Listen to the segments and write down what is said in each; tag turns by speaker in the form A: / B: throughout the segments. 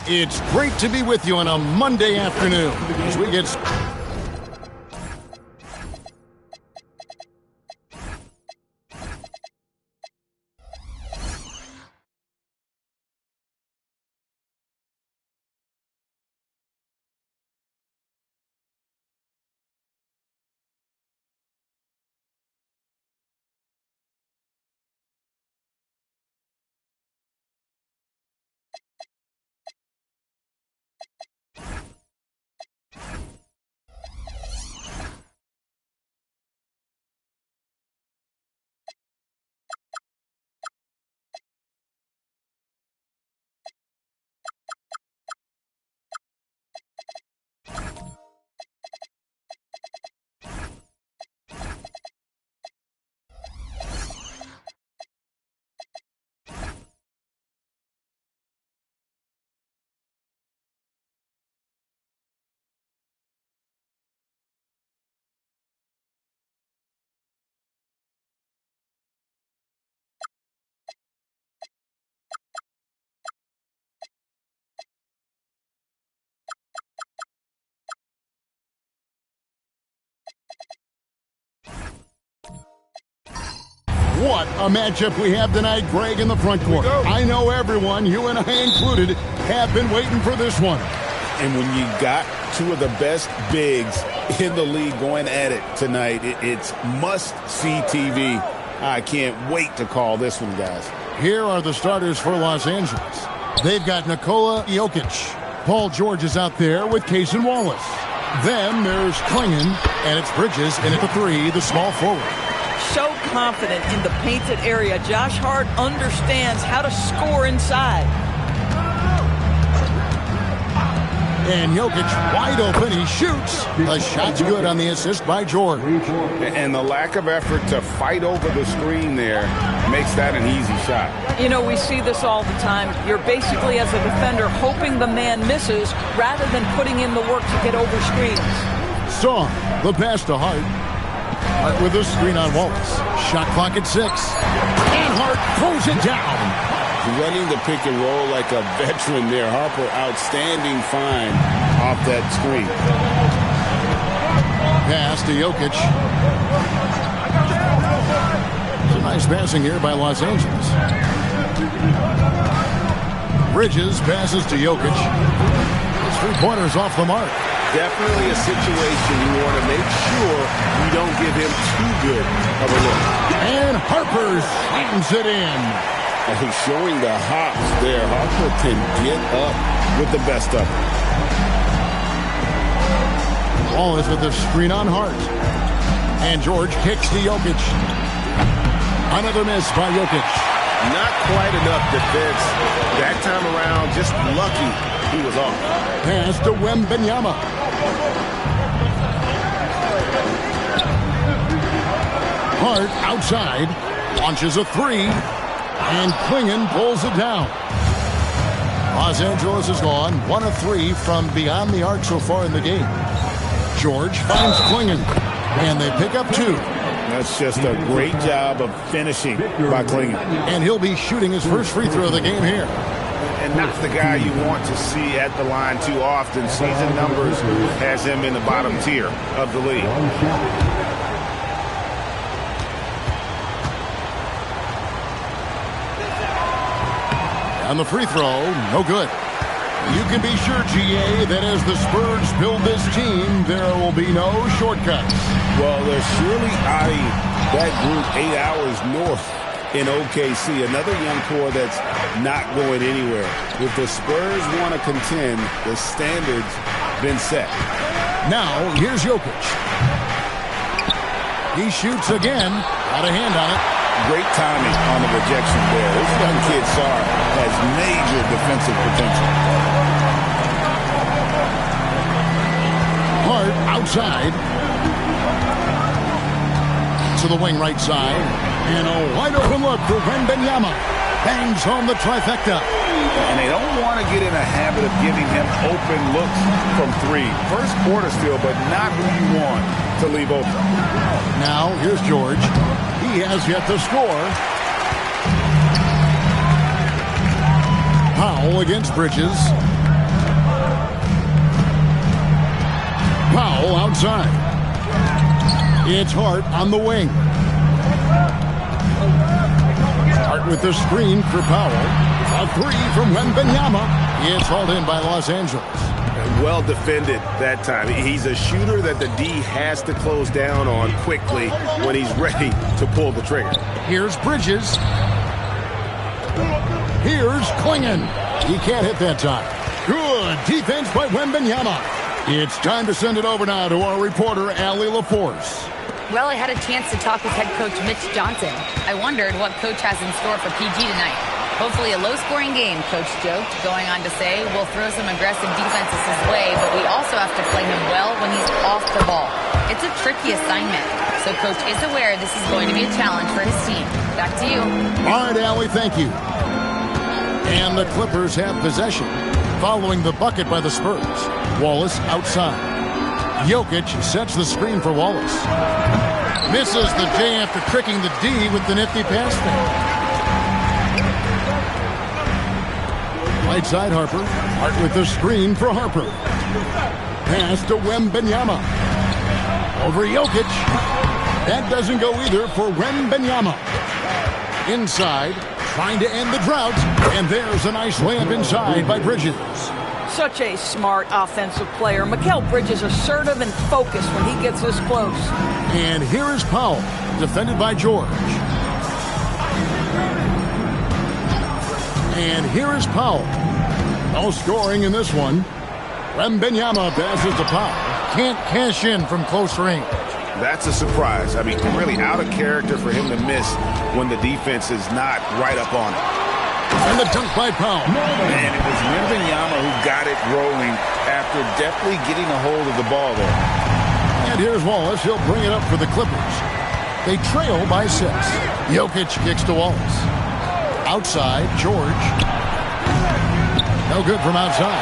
A: It's great to be with you on a Monday afternoon as we get... What a matchup we have tonight, Greg, in the front court. I know everyone, you and I included, have been waiting for this one.
B: And when you got two of the best bigs in the league going at it tonight, it's must-see TV. I can't wait to call this one, guys.
A: Here are the starters for Los Angeles. They've got Nikola Jokic. Paul George is out there with Cason Wallace. Then there's Klingon, and it's Bridges in at the three, the small forward.
C: So confident in the painted area. Josh Hart understands how to score inside.
A: And Jokic wide open. He shoots. The shot's good on the assist by George.
B: And the lack of effort to fight over the screen there makes that an easy shot.
C: You know, we see this all the time. You're basically, as a defender, hoping the man misses rather than putting in the work to get over screens.
A: Song, the pass to Hart. Hart with a screen on Wallace. Shot clock at 6. And Hart throws it down.
B: Running the pick and roll like a veteran there. Harper, outstanding find off that screen.
A: Pass to Jokic. Some nice passing here by Los Angeles. Bridges passes to Jokic. His three-pointers off the mark.
B: Definitely a situation you want to make sure you don't give him too good of a look.
A: And Harper slams it in.
B: And he's showing the hops there. Harper can get up with the best of it.
A: Ball is with the screen on Hart. And George kicks to Jokic. Another miss by Jokic.
B: Not quite enough defense. That time around, just lucky he was off.
A: Pass to Wembanyama. Hart outside. Launches a three. And Klingon pulls it down. Los Angeles is gone 1 of 3 from beyond the arc so far in the game. George finds Klingon. And they pick up 2.
B: That's just a great job of finishing by Klingon.
A: And he'll be shooting his first free throw of the game here.
B: And not the guy you want to see at the line too often. Season numbers has him in the bottom tier of the league.
A: On the free throw, no good. You can be sure, GA, that as the Spurs build this team, there will be no shortcuts.
B: Well, they're surely eyeing that group 8 hours north in OKC. Another young core that's not going anywhere. If the Spurs want to contend, the standard's been set.
A: Now, here's Jokic. He shoots again. Got a hand on it.
B: Great timing on the rejection there. This young kid, Sarr, has major defensive potential.
A: Hart outside. To the wing right side. And a wide open look for Wembanyama. Bangs home the trifecta.
B: And they don't want to get in a habit of giving him open looks from 3. First quarter still, but not who you want to leave open.
A: Now, here's George. He has yet to score. Powell against Bridges. outside. It's Hart on the wing. Hart with the screen for Powell. A three from Wembanyama. It's hauled in by Los Angeles.
B: Well defended that time. He's a shooter that the D has to close down on quickly when he's ready to pull the trigger.
A: Here's Bridges. Here's Klingon. He can't hit that time. Good defense by Wembanyama. It's time to send it over now to our reporter, Allie LaForce.
D: Well, I had a chance to talk with head coach Mitch Johnson. I wondered what coach has in store for PG tonight. Hopefully a low-scoring game, Coach joked, going on to say, we'll throw some aggressive defenses his way, but we also have to play him well when he's off the ball. It's a tricky assignment, so Coach is aware this is going to be a challenge for his team. Back to you.
A: All right, Allie, thank you. And the Clippers have possession, following the bucket by the Spurs. Wallace outside. Jokic sets the screen for Wallace. Misses the J after tricking the D with the nifty pass there. Right side Harper. Hart with the screen for Harper. Pass to Wembanyama. Over Jokic. That doesn't go either for Wembanyama. Inside, trying to end the drought. And there's a nice layup inside by Bridges.
C: Such a smart offensive player. Mikal Bridges assertive and focused when he gets this close.
A: And here is Powell, defended by George. And here is Powell. No scoring in this one. Wembanyama passes to Powell. Can't cash in from close range.
B: That's a surprise. I mean, really out of character for him to miss when the defense is not right up on it.
A: And the dunk by Powell.
B: Man, it was Wembanyama who got it rolling after definitely getting a hold of the ball there.
A: And here's Wallace. He'll bring it up for the Clippers. They trail by 6. Jokic kicks to Wallace. Outside, George. No good from outside.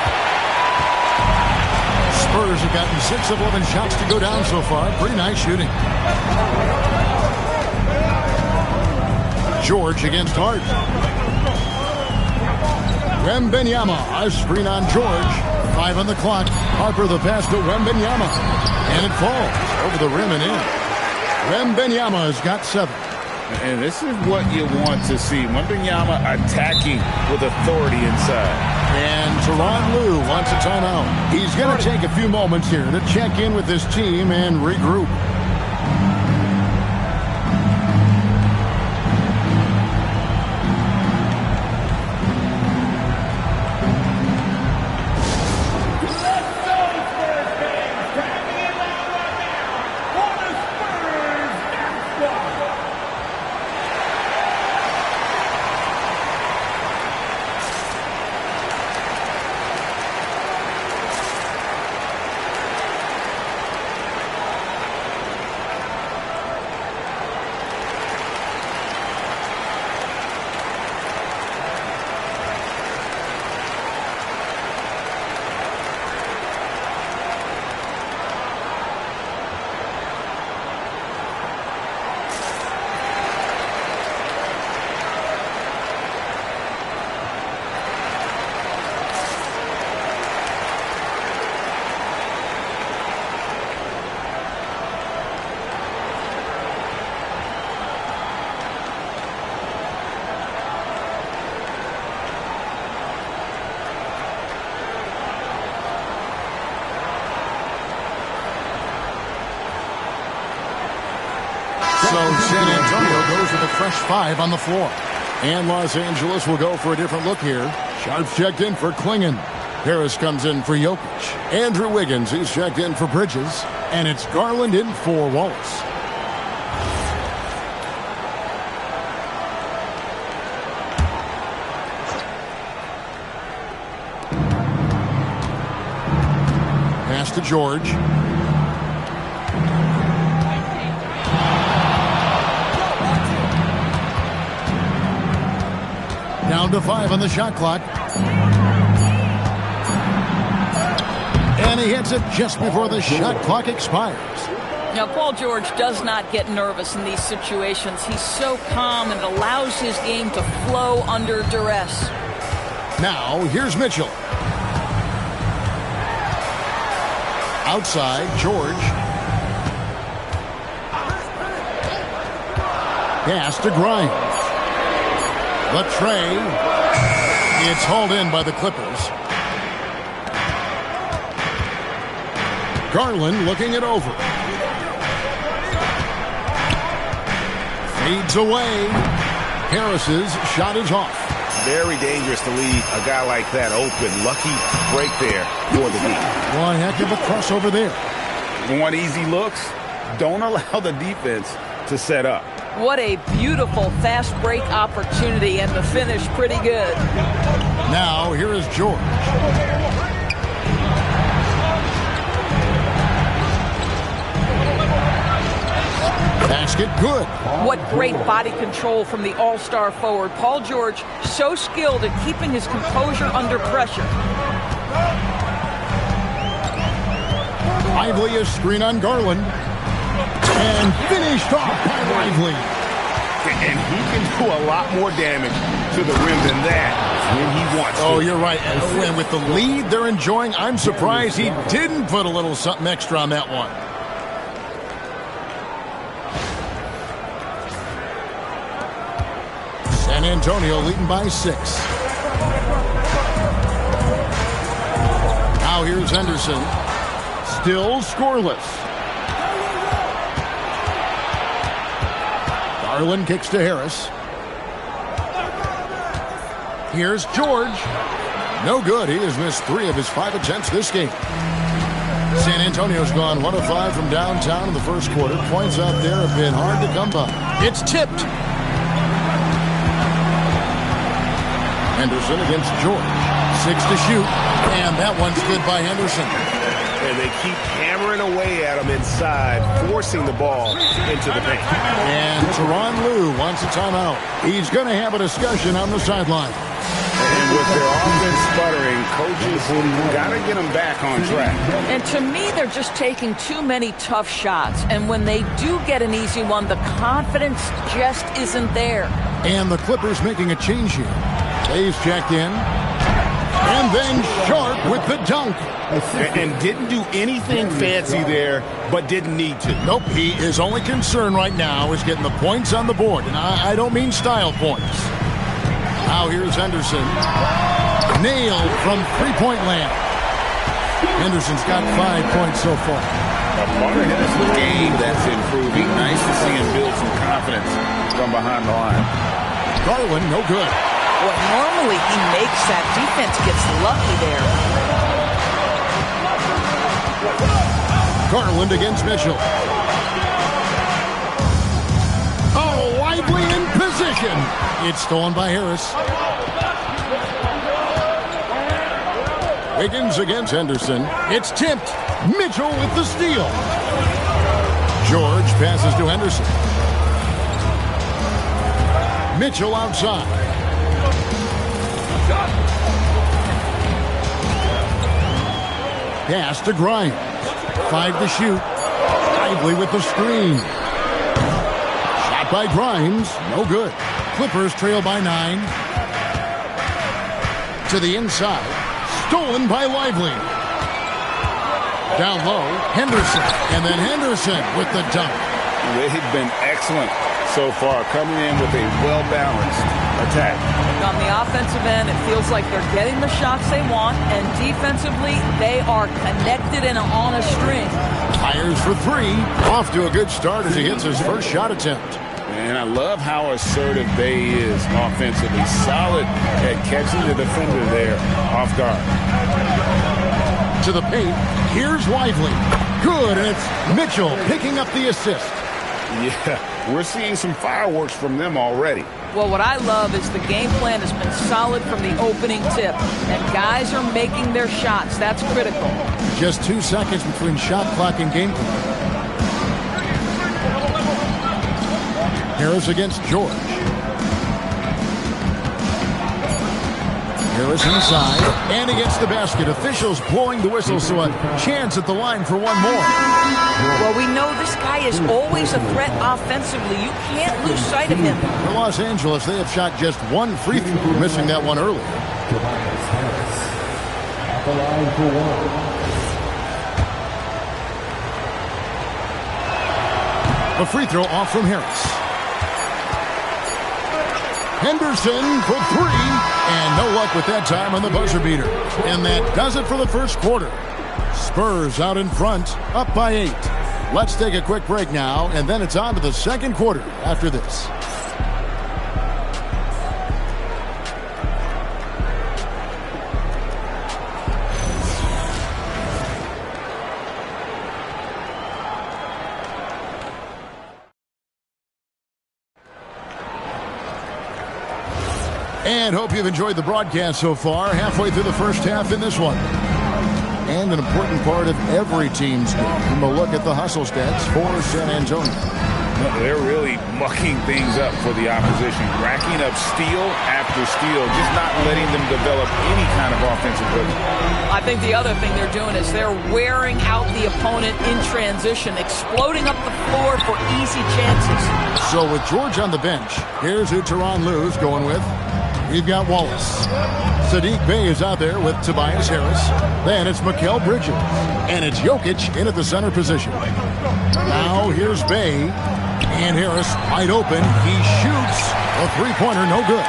A: Spurs have gotten 6 of 11 shots to go down so far. Pretty nice shooting. George against Hart. Wembanyama, a screen on George. 5 on the clock. Harper the pass to Wembanyama. And it falls over the rim and in. Wembanyama has got 7.
B: And this is what you want to see. Wembanyama attacking with authority inside.
A: And Tyronn Lue wants a timeout. He's going to take a few moments here to check in with his team and regroup. So San Antonio goes with a fresh 5 on the floor. And Los Angeles will go for a different look here. Sharps checked in for Klingon. Harris comes in for Jokic. Andrew Wiggins, he's checked in for Bridges. And it's Garland in for Wallace. Pass to George. Down to 5 on the shot clock. And he hits it just before the shot clock expires.
C: Now, Paul George does not get nervous in these situations. He's so calm and allows his game to flow under duress.
A: Now, here's Mitchell. Outside, George. Pass to Grimes. The tray. It's hauled in by the Clippers. Garland looking it over. Fades away. Harris's shot is off.
B: Very dangerous to leave a guy like that open. Lucky break there for the D.
A: One heck of a crossover there.
B: Want easy looks? Don't allow the defense to set up.
C: What a beautiful fast break opportunity, and the finish pretty good.
A: Now here is George. Basket good.
C: What great body control from the all-star forward. Paul George, so skilled at keeping his composure under pressure.
A: Lively a screen on Garland. And finished off by Lively.
B: And he can do a lot more damage to the rim than that when he wants to.
A: Oh, you're right. And with the lead they're enjoying, I'm surprised he didn't put a little something extra on that one. San Antonio leading by 6. Now here's Henderson. Still scoreless. Garland kicks to Harris. Here's George. No good. He has missed 3 of his 5 attempts this game. San Antonio's gone 1 of 5 from downtown in the first quarter. Points out there have been hard to come by. It's tipped. Henderson against George. 6 to shoot. And that one's good by Henderson.
B: And they keep hammering away at him inside, forcing the ball into the paint.
A: And Tyronn Lue wants a timeout. He's going to have a discussion on the sideline.
B: And with their offense sputtering, coaches got to get them back on track.
C: And to me, they're just taking too many tough shots. And when they do get an easy one, the confidence just isn't there.
A: And the Clippers making a change here. Dave's checked in. And then Sharp with the dunk.
B: And didn't do anything fancy there, but didn't need to.
A: Nope, his only concern right now is getting the points on the board. And I don't mean style points. Now here's Henderson. Nailed from three-point land. Henderson's got 5 points so far.
B: A part of Henderson's game that's improving. Nice to see him build some confidence from behind the line.
A: Garland, no good.
C: Well, normally he makes that. Defense gets lucky there.
A: Garland against Mitchell. Oh, Lively in position. It's stolen by Harris. Wiggins against Henderson. It's tipped. Mitchell with the steal. George passes to Henderson. Mitchell outside. Pass to Grimes. 5 to shoot. Lively with the screen. Shot by Grimes. No good. Clippers trail by 9. To the inside. Stolen by Lively. Down low. Henderson. And then Henderson with the dunk.
B: They've been excellent so far, coming in with a well-balanced attack.
C: On the offensive end, it feels like they're getting the shots they want, and defensively, they are connected and on a string.
A: Fires for 3. Off to a good start as he hits his first shot attempt.
B: And I love how assertive Bay is offensively. Solid at catching the defender there off guard.
A: To the paint. Here's Lively. Good, and it's Mitchell picking up the assist.
B: Yeah, we're seeing some fireworks from them already.
C: Well, what I love is the game plan has been solid from the opening tip, and guys are making their shots. That's critical.
A: Just 2 seconds between shot clock and game clock. Harris against George. Harris inside, and he gets the basket. Officials blowing the whistle, so a chance at the line for one more.
C: Well, we know this guy is always a threat offensively. You can't lose sight of him.
A: For Los Angeles, they have shot just 1 free throw, missing that one early.
E: The line for 1.
A: A free throw off from Harris. Henderson for three. And no luck with that time on the buzzer beater. And that does it for the first quarter. Spurs out in front, up by 8. Let's take a quick break now, and then it's on to the second quarter after this. And hope you've enjoyed the broadcast so far. Halfway through the first half in this one. And an important part of every team's game from a look at the hustle stats for San Antonio.
B: They're really mucking things up for the opposition, racking up steal after steal, just not letting them develop any kind of offensive rhythm.
C: I think the other thing they're doing is they're wearing out the opponent in transition, exploding up the floor for easy chances.
A: So with George on the bench, here's who Tyronn Lue's going with. We've got Wallace. Saddiq Bey is out there with Tobias Harris. Then it's Mikal Bridges. And it's Jokic in at the center position. Now here's Bey. And Harris wide open. He shoots. A three-pointer, no good.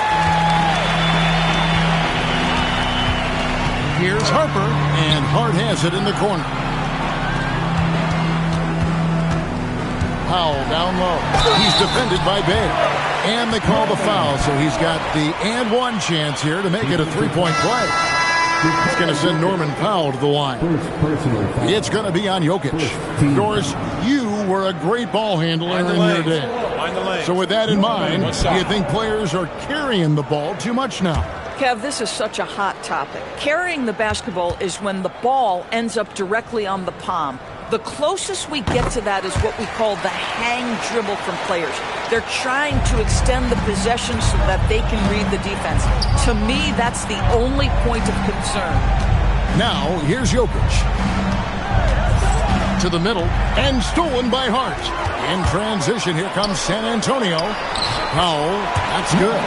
A: Here's Harper. And Hart has it in the corner. Powell down low. He's defended by Bey. And they call the foul, so he's got the and one chance here to make it a three-point play. He's going to send Norman Powell to the line. It's going to be on Jokic. Doris, you were a great ball handler in your day. So with that in mind, do you think players are carrying the ball too much now?
C: Kev, this is such a hot topic. Carrying the basketball is when the ball ends up directly on the palm. The closest we get to that is what we call the hang dribble from players. They're trying to extend the possession so that they can read the defense. To me, that's the only point of concern.
A: Now, here's Jokic. To the middle, and stolen by Hart. In transition, here comes San Antonio. Powell, that's good.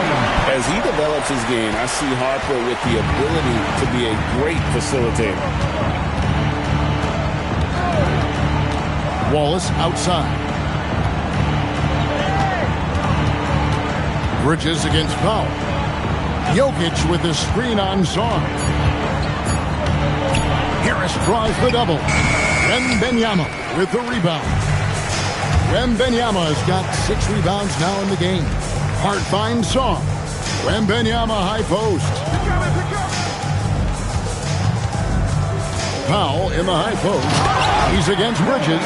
B: As he develops his game, I see Harper with the ability to be a great facilitator.
A: Wallace outside. Bridges against Powell. Jokic with the screen on Zorn. Harris draws the double. Wembanyama with the rebound. Wembanyama has got 6 rebounds now in the game. Hart finds Song. Wembanyama high post. Powell in the high post. He's against Bridges.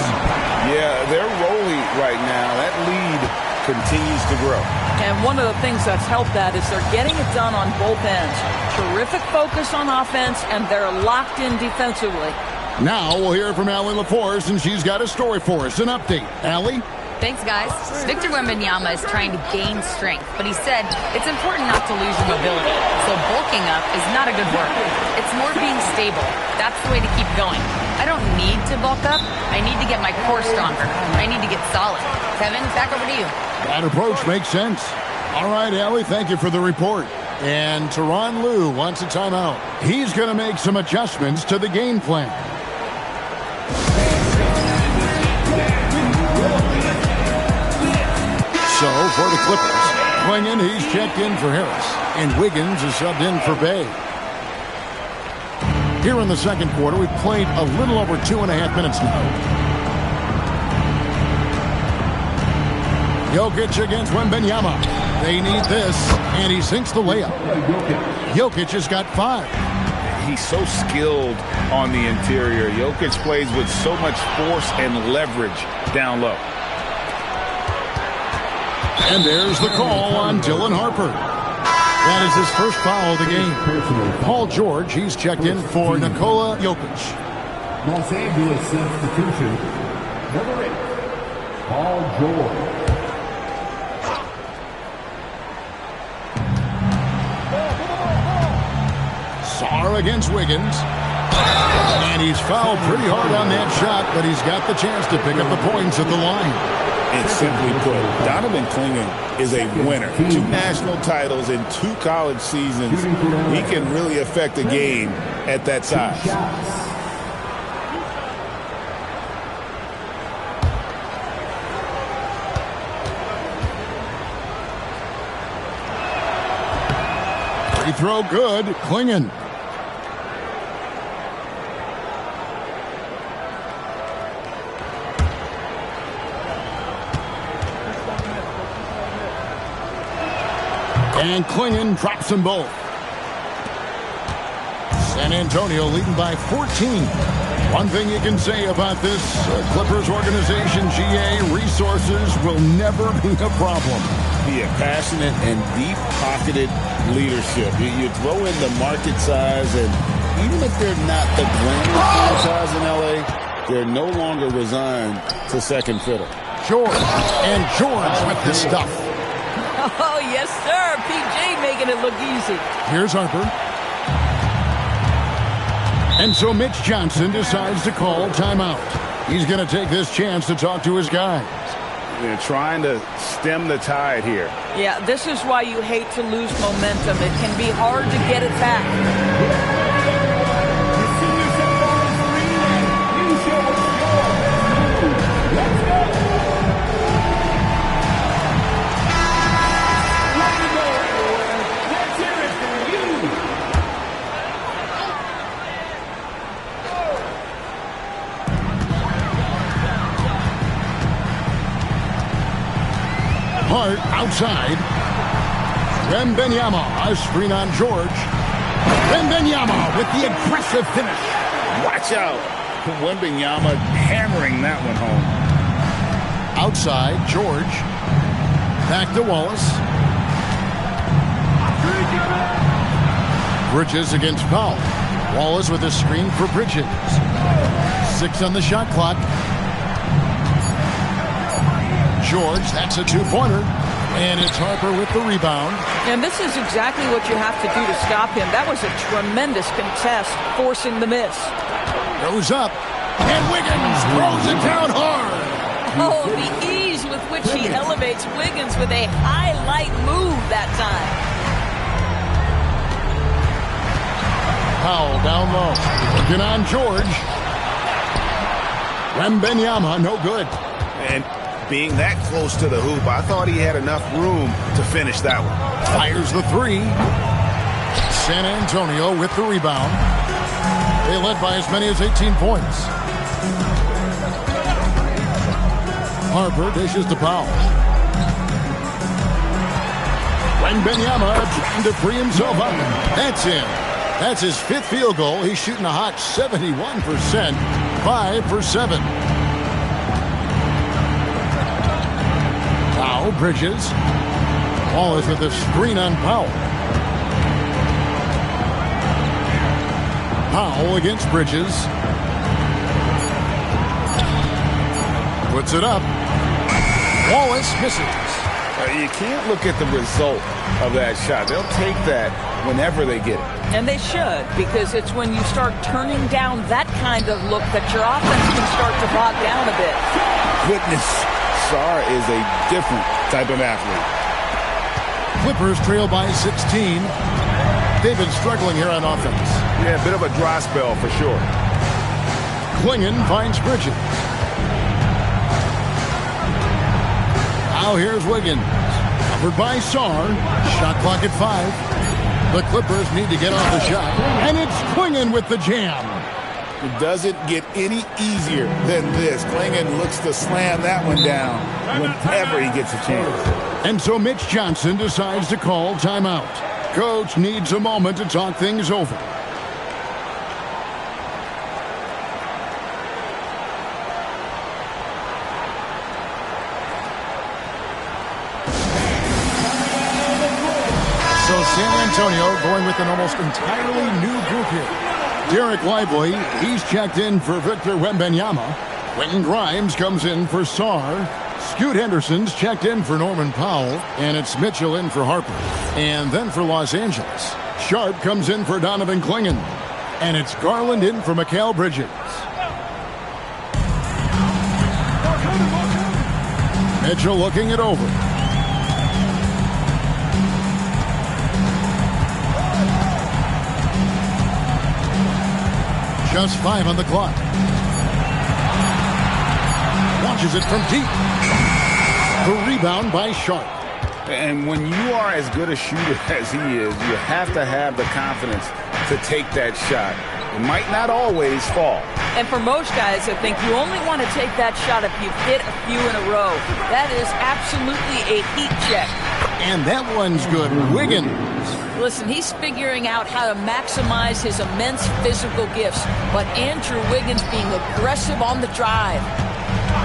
B: Yeah, they're rolling right now. That lead continues to grow.
C: And one of the things that's helped that is they're getting it done on both ends. Terrific focus on offense, and they're locked in defensively.
A: Now we'll hear from Allie LaForce, and she's got a story for us. An update. Allie?
D: Thanks, guys. Victor Wembanyama is trying to gain strength, but he said it's important not to lose your mobility. So bulking up is not a good word. It's more being stable. That's the way to keep going. I don't need to bulk up. I need to get my core stronger. I need to get solid. Kevin, back over to you.
A: That approach makes sense. All right, Allie, thank you for the report. And Tyronn Lue wants a timeout. He's going to make some adjustments to the game plan. So, for the Clippers, Klingon, he's checked in for Harris. And Wiggins is subbed in for Bey. Here in the second quarter, we've played a little over 2.5 minutes now. Jokic against Wembanyama. They need this, and he sinks the layup. Jokic has got 5.
B: He's so skilled on the interior. Jokic plays with so much force and leverage down low.
A: And there's the call on Dylan Harper. That is his first foul of the game. Paul George, he's checked in for Nikola Jokic.
E: Los Angeles substitution, number 8, Paul George.
A: Sarr against Wiggins. And he's fouled pretty hard on that shot, but he's got the chance to pick up the points at the line.
B: And simply put, Donovan Klingon is a winner. 2 national titles in 2 college seasons. He can really affect a game at that size.
A: Free throw good. Klingon. And Klingon drops them both. San Antonio leading by 14. One thing you can say about this Clippers organization, GA, resources will never be a problem.
B: Be a passionate and deep-pocketed leadership. You throw in the market size, and even if they're not the glamorous franchise in L.A., they're no longer resigned to second fiddle.
A: George, and George with the stuff.
C: Oh, yes, sir. PJ making it look easy.
A: Here's Harper. And so Mitch Johnson decides to call timeout. He's going to take this chance to talk to his guys.
B: They're trying to stem the tide here.
C: Yeah, this is why you hate to lose momentum. It can be hard to get it back.
A: Hart outside. Wembanyama, a screen on George. Wembanyama with the aggressive finish.
B: Watch out. Wembanyama hammering that one home.
A: Outside, George. Back to Wallace. Bridges against Powell. Wallace with a screen for Bridges. 6 on the shot clock. George, that's a two-pointer. And it's Harper with the rebound.
C: And this is exactly what you have to do to stop him. That was a tremendous contest, forcing the miss.
A: Goes up. And Wiggins throws it down hard.
C: Oh, the ease with which he elevates Wiggins with a highlight move that time.
A: Powell down low. Looking on George. Wembanyama, no good.
B: And being that close to the hoop, I thought he had enough room to finish that one.
A: Fires the three. San Antonio with the rebound. They led by as many as 18 points. Harper dishes to Powell. Wembanyama trying to free himself up. That's in. That's his 5th field goal. He's shooting a hot 71%. 5 for 7. Now Bridges. Wallace with a screen on Powell. Powell against Bridges. Puts it up. Wallace misses.
B: You can't look at the result of that shot. They'll take that whenever they get it.
C: And they should, because it's when you start turning down that kind of look that your offense can start to bog down a bit.
B: Goodness, Sarr is a different type of athlete.
A: Clippers trail by 16. They've been struggling here on offense.
B: Yeah, a bit of a dry spell for sure.
A: Klingon finds Bridges. Now here's Wiggins. Covered by Sarr. Shot clock at 5. The Clippers need to get off the shot. And it's Klingon with the jam.
B: It doesn't get any easier than this. Klingon looks to slam that one down whenever he gets a chance.
A: And so Mitch Johnson decides to call timeout. Coach needs a moment to talk things over. So San Antonio going with an almost entirely new group here. Derek Lively, he's checked in for Victor Wembanyama. Quentin Grimes comes in for Sarr. Scoot Henderson's checked in for Norman Powell. And it's Mitchell in for Harper. And then for Los Angeles, Sharp comes in for Donovan Klingon. And it's Garland in for Mikal Bridges. Mitchell looking it over. Just 5 on the clock. Launches it from deep. The rebound by Sharp.
B: And when you are as good a shooter as he is, you have to have the confidence to take that shot. It might not always fall.
C: And for most guys, I think you only want to take that shot if you've hit a few in a row. That is absolutely a heat check.
A: And that one's good. Wiggins.
C: Listen, he's figuring out how to maximize his immense physical gifts. But Andrew Wiggins being aggressive on the drive.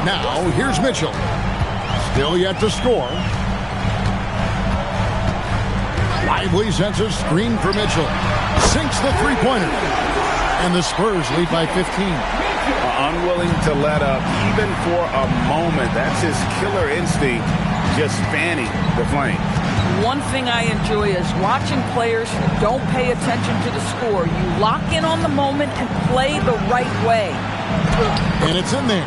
A: Now, here's Mitchell. Still yet to score. Lively sends a screen for Mitchell. Sinks the three-pointer. And the Spurs lead by 15.
B: Unwilling to let up even for a moment. That's his killer instinct, just fanning the flame.
C: One thing I enjoy is watching players who don't pay attention to the score. You lock in on the moment and play the right way.
A: And it's in there.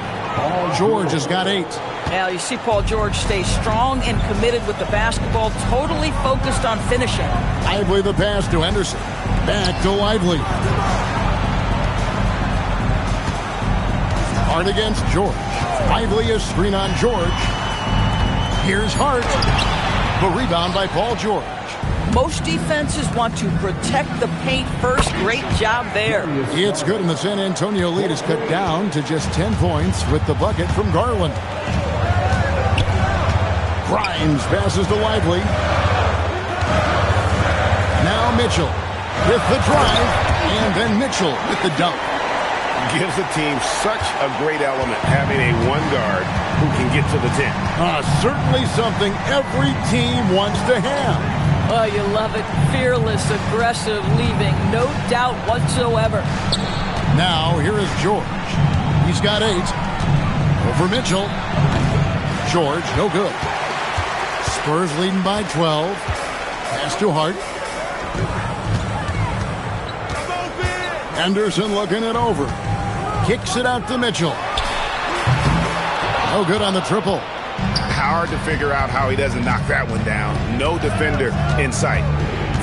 A: George has got 8.
C: Now, you see Paul George stay strong and committed with the basketball, totally focused on finishing.
A: Lively the pass to Henderson. Back to Lively. Hart against George. Lively a screen on George. Here's Hart. The rebound by Paul George.
C: Most defenses want to protect the paint first. Great job there.
A: It's good, and the San Antonio lead is cut down to just 10 points with the bucket from Garland. Grimes passes to Lively. Now Mitchell with the drive, and then Mitchell with the dunk.
B: Gives the team such a great element having a one guard who can get to the 10.
A: Certainly something every team wants to have.
C: Oh, you love it. Fearless, aggressive, leaving. No doubt whatsoever.
A: Now, here is George. He's got 8. Over Mitchell. George, no good. Spurs leading by 12. Pass to Hart. Henderson looking it over. Kicks it out to Mitchell. No good on the triple.
B: Hard to figure out how he doesn't knock that one down. No defender in sight.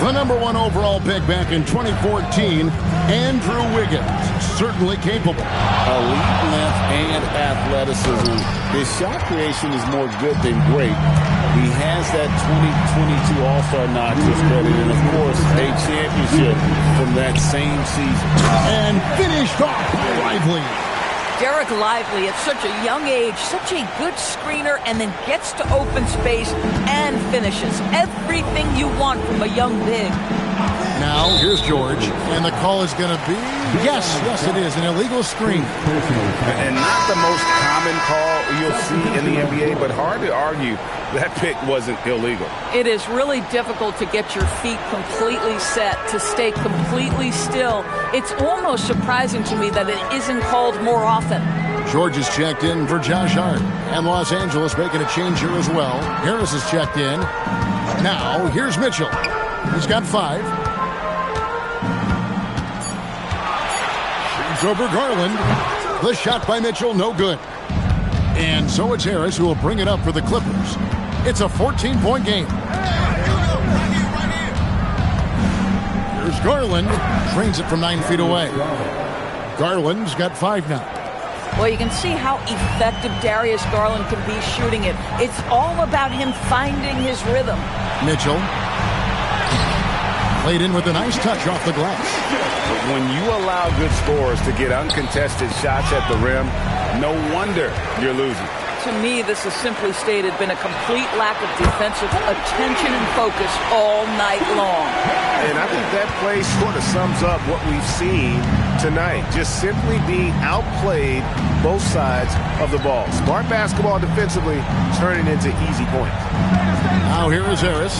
A: The number 1 overall pick back in 2014, Andrew Wiggins. Certainly capable.
B: Elite length and athleticism. His shot creation is more good than great. He has that 2022 All-Star nod to his credit, and of course, a championship from that same season.
A: And finished off by Lively.
C: Derek Lively at such a young age, such a good screener, and then gets to open space and finishes. Everything you want from a young big.
A: Now, here's George, and the call is going to be, yes, it is, an illegal screen.
B: And not the most common call you'll see in the NBA, but hard to argue that pick wasn't illegal.
C: It is really difficult to get your feet completely set, to stay completely still. It's almost surprising to me that it isn't called more often.
A: George is checked in for Josh Hart, and Los Angeles making a change here as well. Harris is checked in. Now, here's Mitchell. He's got 5. Over Garland. The shot by Mitchell, no good. And so it's Harris who will bring it up for the Clippers. It's a 14-point game. Here's Garland. Trains it from 9 feet away. Garland's got 5 now.
C: Well, you can see how effective Darius Garland can be shooting it. It's all about him finding his rhythm.
A: Mitchell. Played in with a nice touch off the glass.
B: When you allow good scorers to get uncontested shots at the rim, no wonder you're losing.
C: To me, this has simply stated been a complete lack of defensive attention and focus all night long.
B: And I think that play sort of sums up what we've seen tonight. Just simply being outplayed both sides of the ball. Smart basketball defensively turning into easy points.
A: Now here is Harris.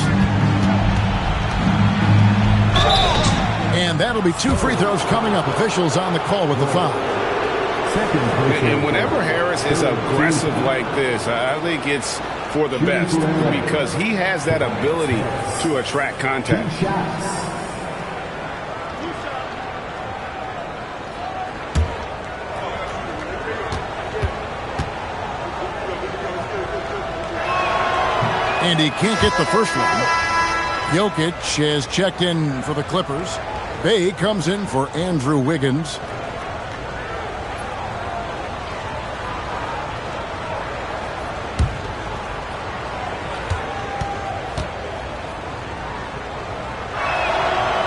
A: And that'll be 2 free throws coming up. Officials on the call with the foul.
B: And whenever Harris is aggressive like this, I think it's for the best because he has that ability to attract contact.
A: And he can't get the first one. Jokic has checked in for the Clippers. Bay comes in for Andrew Wiggins.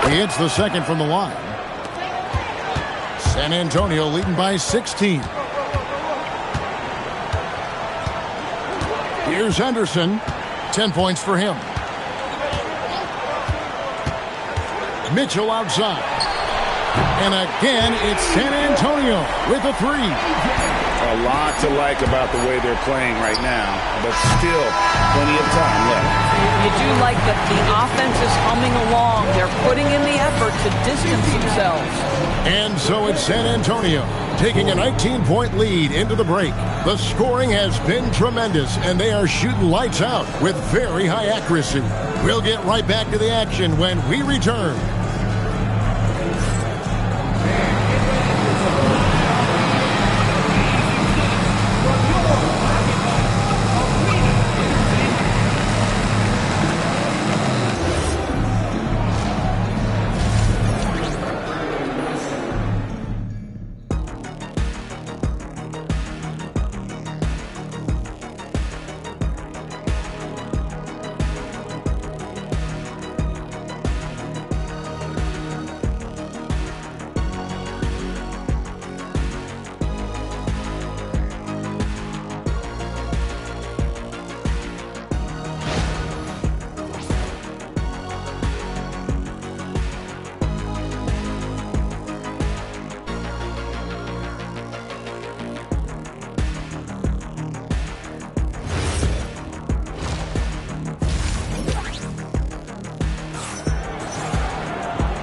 A: He hits the second from the line. San Antonio leading by 16. Here's Henderson. 10 points for him. Mitchell outside. And again, it's San Antonio with a three.
B: A lot to like about the way they're playing right now, but still plenty of time left.
C: You do like that the offense is humming along. They're putting in the effort to distance themselves.
A: And so it's San Antonio taking a 19-point lead into the break. The scoring has been tremendous, and they are shooting lights out with very high accuracy. We'll get right back to the action when we return.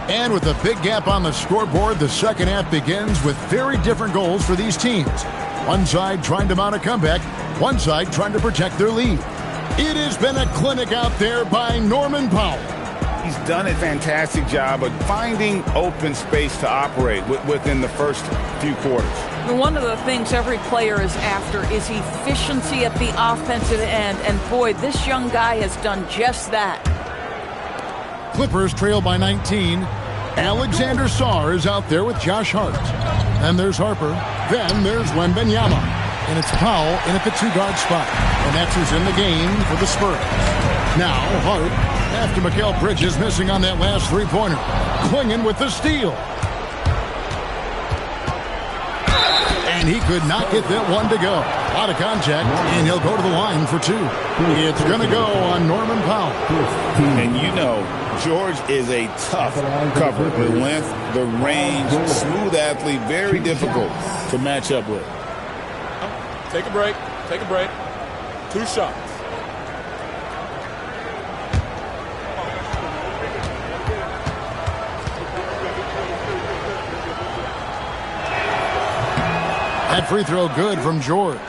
A: And with a big gap on the scoreboard, the second half begins with very different goals for these teams. One side trying to mount a comeback, one side trying to protect their lead. It has been a clinic out there by Norman Powell.
B: He's done a fantastic job of finding open space to operate within the first few quarters.
C: One of the things every player is after is efficiency at the offensive end. And boy, this young guy has done just that.
A: Clippers trail by 19. Alexander Sarr is out there with Josh Hart. And there's Harper. Then there's Wembanyama. And it's Powell in at the two-guard spot. And that's who's in the game for the Spurs. Now Hart, after Mikal Bridges missing on that last three-pointer. Clinging with the steal. And he could not get that one to go. A lot of contact, and he'll go to the line for two. It's going to go on Norman Powell.
B: And you know, George is a tough cover. The length, the range, smooth athlete, very difficult to match up with.
F: Take a break. Take a break. 2 shots.
A: That free throw good from George.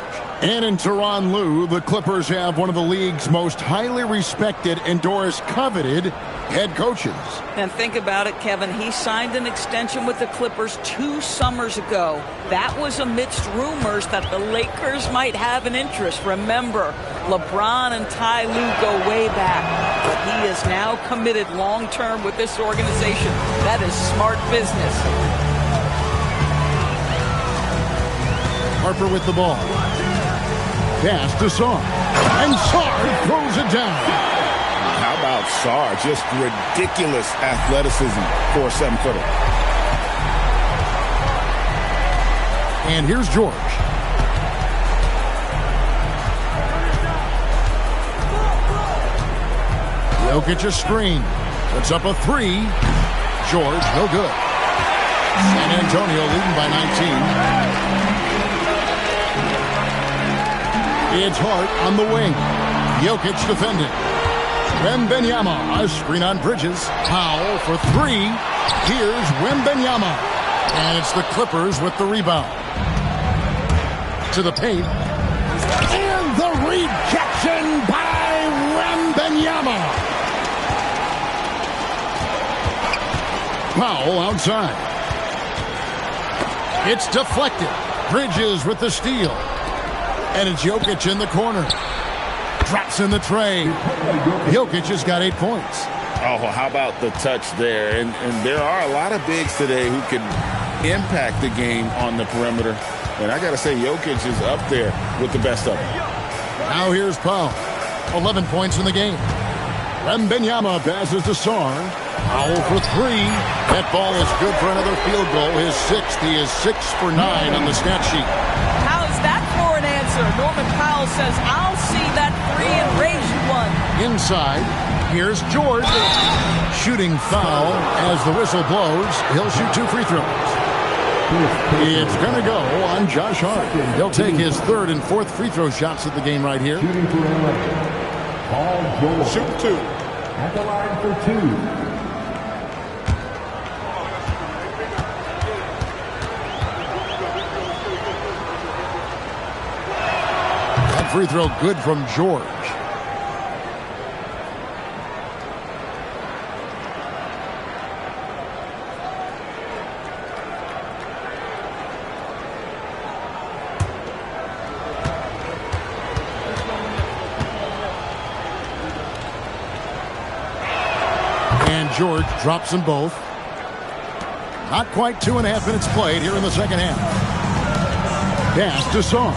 A: And in Tyronn Lue, the Clippers have one of the league's most highly respected, endorsed, coveted head coaches.
C: And think about it, Kevin. He signed an extension with the Clippers 2 summers ago. That was amidst rumors that the Lakers might have an interest. Remember, LeBron and Ty Lue go way back. But he is now committed long-term with this organization. That is smart business.
A: Harper with the ball. Pass to Sarr. And Sarr throws it down.
B: How about Sarr? Just ridiculous athleticism for a 7-footer.
A: And here's George. Jokic a screen. Puts up a three. George, no good. San Antonio leading by 19. It's Hart on the wing. Jokic defending. Wembanyama, a screen on Bridges. Powell for three. Here's Wembanyama. And it's the Clippers with the rebound. To the paint. And the rejection by Wembanyama. Powell outside. It's deflected. Bridges with the steal. And it's Jokic in the corner. Drops in the tray. Jokic has got 8 points.
B: Oh, how about the touch there? And there are a lot of bigs today who can impact the game on the perimeter. And I got to say, Jokic is up there with the best of them.
A: Now here's Powell. 11 points in the game. Wembanyama passes to Sarr. Powell for three. That ball is good for another field goal. His sixth. He is 6 for 9 on the stat sheet.
C: How's that for an answer? Norman Powell says, I'll see that three and raise you one.
A: Inside, here's George. Shooting foul as the whistle blows. He'll shoot 2 free throws. It's going to go on Josh Hart. He'll take his 3rd and 4th free throw shots of the game right here.
E: Shooting for LA. Paul George.
F: Shoot 2.
E: At the line for 2.
A: Free throw good from George. And George drops them both. Not quite 2.5 minutes played here in the second half. Pass to Song.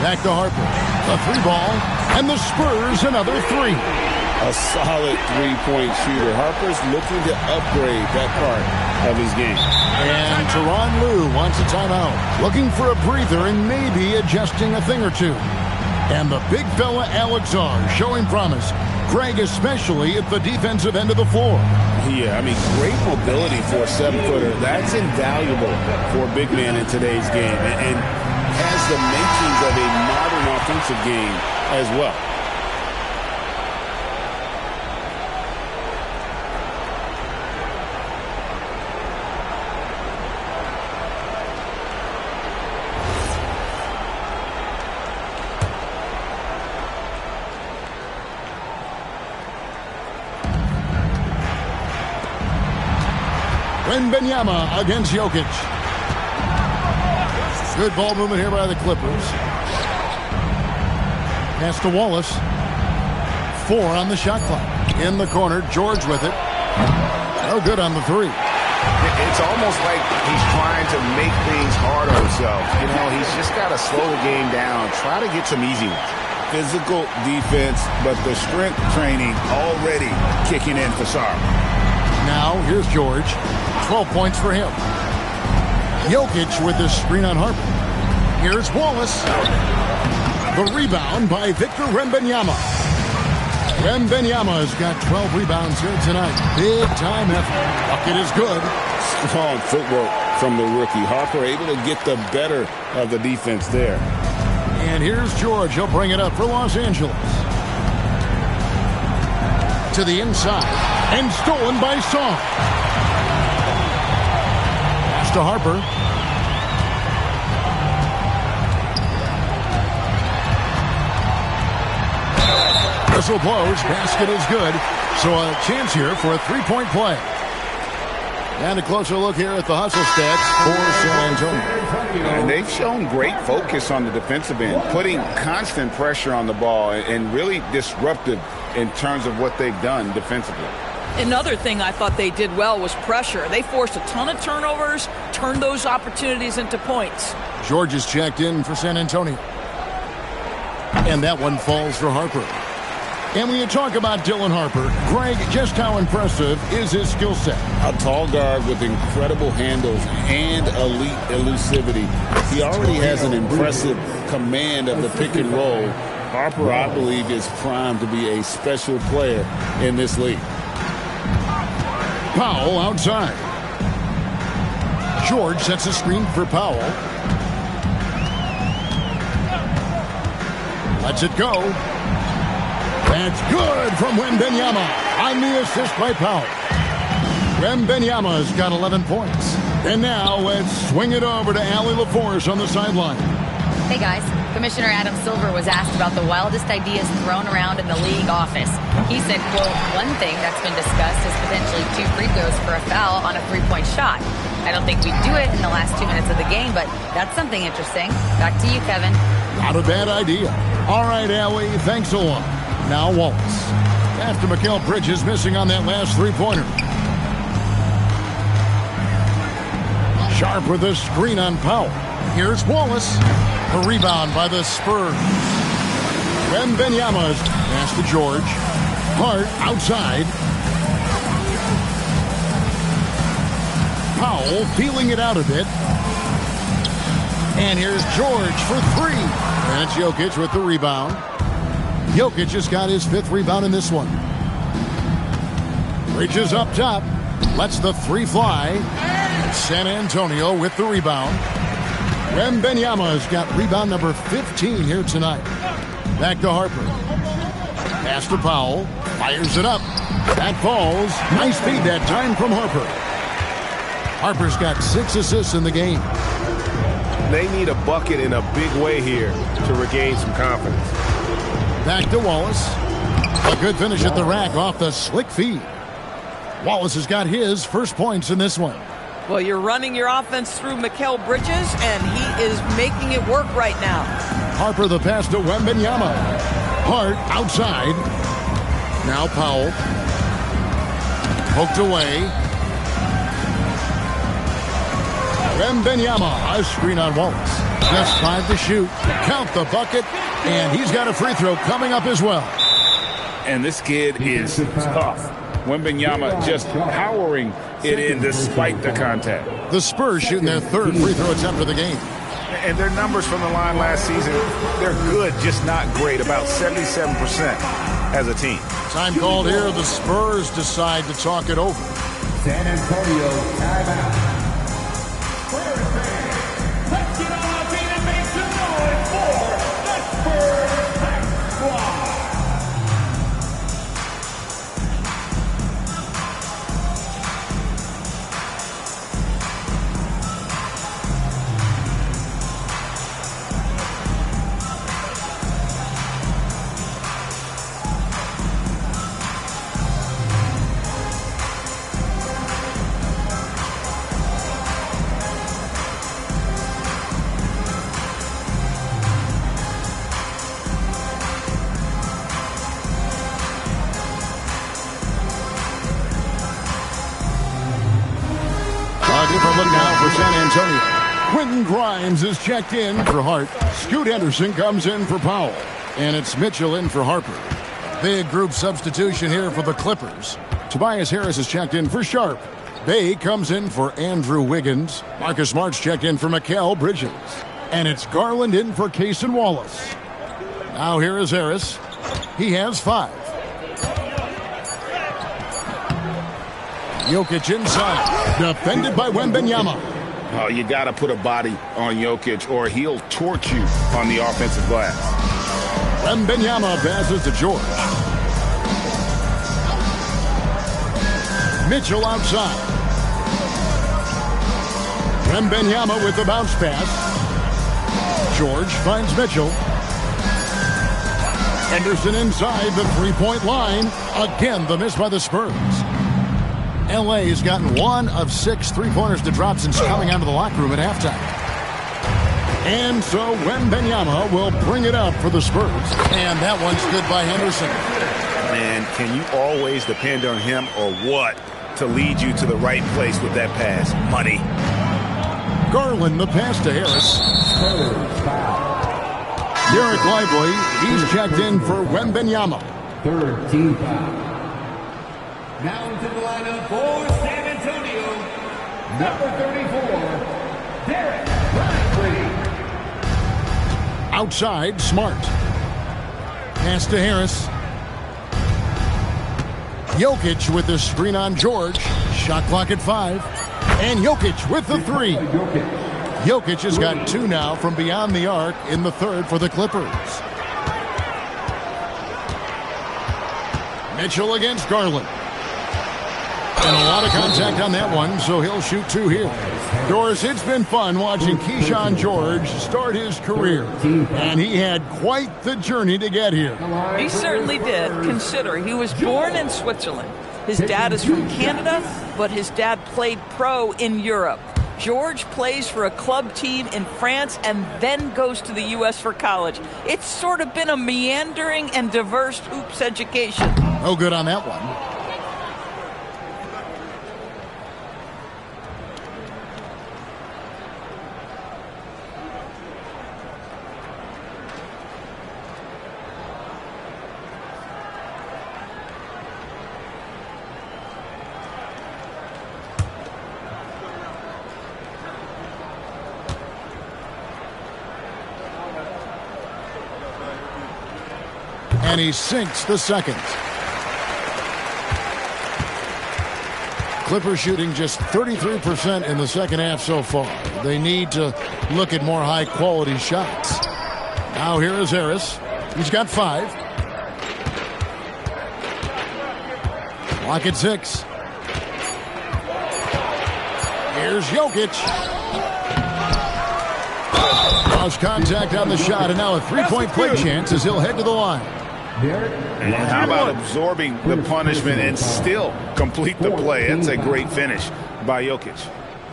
A: Back to Harper. A 3-ball, and the Spurs another 3.
B: A solid three-point shooter. Harper's looking to upgrade that part of his game.
A: And Tyronn Lue wants a timeout. Looking for a breather and maybe adjusting a thing or two. And the big fella Alex R showing promise. Greg especially at the defensive end of the floor.
B: Yeah, I mean, great mobility for a 7-footer. That's invaluable for a big man in today's game. And has the makings of a modern offensive game as well.
A: Wembanyama against Jokic. Good ball movement here by the Clippers. Pass to Wallace. 4 on the shot clock. In the corner, George with it. No good on the 3.
G: It's almost like he's trying to make things hard on himself. You know, he's just got to slow the game down. Try to get some easy ones.
B: Physical defense, but the strength training already kicking in for Sarr.
A: Now, here's George. 12 points for him. Jokic with the screen on Harper. Here's Wallace. The rebound by Victor Wembanyama. Wembanyama's got 12 rebounds here tonight. Big time effort. Bucket is good.
B: Strong footwork from the rookie. Harper able to get the better of the defense there.
A: And here's George. He'll bring it up for Los Angeles. To the inside. And stolen by Song. Pass to Harper. Whistle blows. Basket is good. So a chance here for a 3-point play. And a closer look here at the hustle stats for San Antonio.
B: And they've shown great focus on the defensive end, putting constant pressure on the ball and really disruptive in terms of what they've done defensively.
C: Another thing I thought they did well was pressure. They forced a ton of turnovers, turned those opportunities into points.
A: George is checked in for San Antonio. And that one falls for Harper. And when you talk about Dylan Harper, Greg, just how impressive is his skill set?
B: A tall guard with incredible handles and elite elusivity. He already has an impressive command of the pick and roll. Harper, I believe, is primed to be a special player in this league.
A: Powell outside. George sets a screen for Powell. Lets it go. That's good from Wembanyama on the assist by Powell. Wembanyama's got 11 points. And now let's swing it over to Allie LaForce on the sideline.
D: Hey guys, Commissioner Adam Silver was asked about the wildest ideas thrown around in the league office. He said, quote, one thing that's been discussed is potentially 2 free throws for a foul on a 3-point shot. I don't think we'd do it in the last 2 minutes of the game, but that's something interesting. Back to you, Kevin.
A: Not a bad idea. All right, Allie, thanks a lot. Now Wallace. After Mikal Bridges missing on that last 3-pointer. Sharp with a screen on Powell. Here's Wallace. The rebound by the Spurs. Wembanyama's pass to George. Hart outside. Powell feeling it out a bit. And here's George for three. And it's Jokic with the rebound. Jokic just got his 5th rebound in this one. Bridges up top. Lets the three fly. San Antonio with the rebound. Wembanyama's got rebound number 15 here tonight. Back to Harper. Pass to Powell. Fires it up. That falls. Nice feed that time from Harper. Harper's got 6 assists in the game.
G: They need a bucket in a big way here to regain some confidence.
A: Back to Wallace. A good finish at the rack off the slick feed. Wallace has got his first points in this one.
C: Well, you're running your offense through Mikal Bridges, and he is making it work right now.
A: Harper the pass to Wembanyama. Hart outside. Now Powell. Poked away. Wembanyama, a screen on Wallace. Just 5 to shoot. Count the bucket, and he's got a free throw coming up as well.
B: And this kid is tough. Wembanyama just powering it in despite the contact.
A: The Spurs shooting their 3rd free throw attempt of the game.
G: And their numbers from the line last season, they're good, just not great. About 77% as a team.
A: Time called here. The Spurs decide to talk it over.
E: San Antonio timeout.
H: Let's get on our feet and make some noise for the Spurs Back Squad.
A: Different look now for San Antonio. Quentin Grimes is checked in for Hart. Scoot Henderson comes in for Powell. And it's Mitchell in for Harper. Big group substitution here for the Clippers. Tobias Harris is checked in for Sharp. Bay comes in for Andrew Wiggins. Marcus Smart's checked in for Mikal Bridges. And it's Garland in for Cason Wallace. Now here is Harris. He has 5. Jokic inside. Defended by Wembanyama.
B: Oh, you got to put a body on Jokic or he'll torch you on the offensive glass.
A: Wembanyama passes to George. Mitchell outside. Wembanyama with the bounce pass. George finds Mitchell. Henderson inside the three-point line. Again, the miss by the Spurs. LA has gotten 1 of 6 three-pointers to drop since coming out of the locker room at halftime. And so Wembanyama will bring it up for the Spurs. And that one's good by Henderson.
G: Man, can you always depend on him or what to lead you to the right place with that pass? Money.
A: Garland the pass to Harris. Derek Lively, he's checked in for Wembanyama.
E: 3rd team foul. Now into the lineup for San Antonio, number 34, Derek Lively.
A: Outside, Smart. Pass to Harris. Jokic with the screen on George. Shot clock at 5. And Jokic with the 3. Jokic has got 2 now from beyond the arc in the 3rd for the Clippers. Mitchell against Garland. And a lot of contact on that one, so he'll shoot 2 here. Doris, it's been fun watching Keyshawn George start his career. And he had quite the journey to get here.
C: He certainly did. Consider, he was born in Switzerland. His dad is from Canada, but his dad played pro in Europe. George plays for a club team in France and then goes to the U.S. for college. It's sort of been a meandering and diverse hoops education.
A: No good on that one. And he sinks the second. Clippers shooting just 33% in the second half so far. They need to look at more high-quality shots. Now here is Harris. He's got 5. Clock at 6. Here's Jokic. Lost contact on the shot, and now a three-point play chance as he'll head to the line.
G: And how about absorbing the punishment and still complete the play? That's a great finish by Jokic.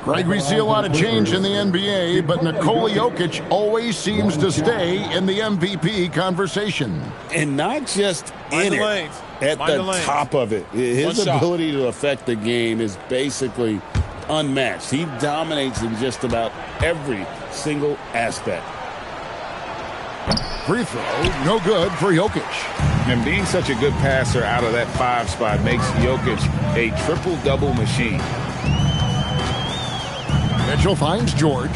A: Greg, we see a lot of change in the NBA, but Nikola Jokic always seems to stay in the MVP conversation.
B: And not just in it, at the top of it. His ability to affect the game is basically unmatched. He dominates in just about every single aspect.
A: Free throw, no good for Jokic.
G: And being such a good passer out of that 5 spot makes Jokic a triple-double machine.
A: Mitchell finds George.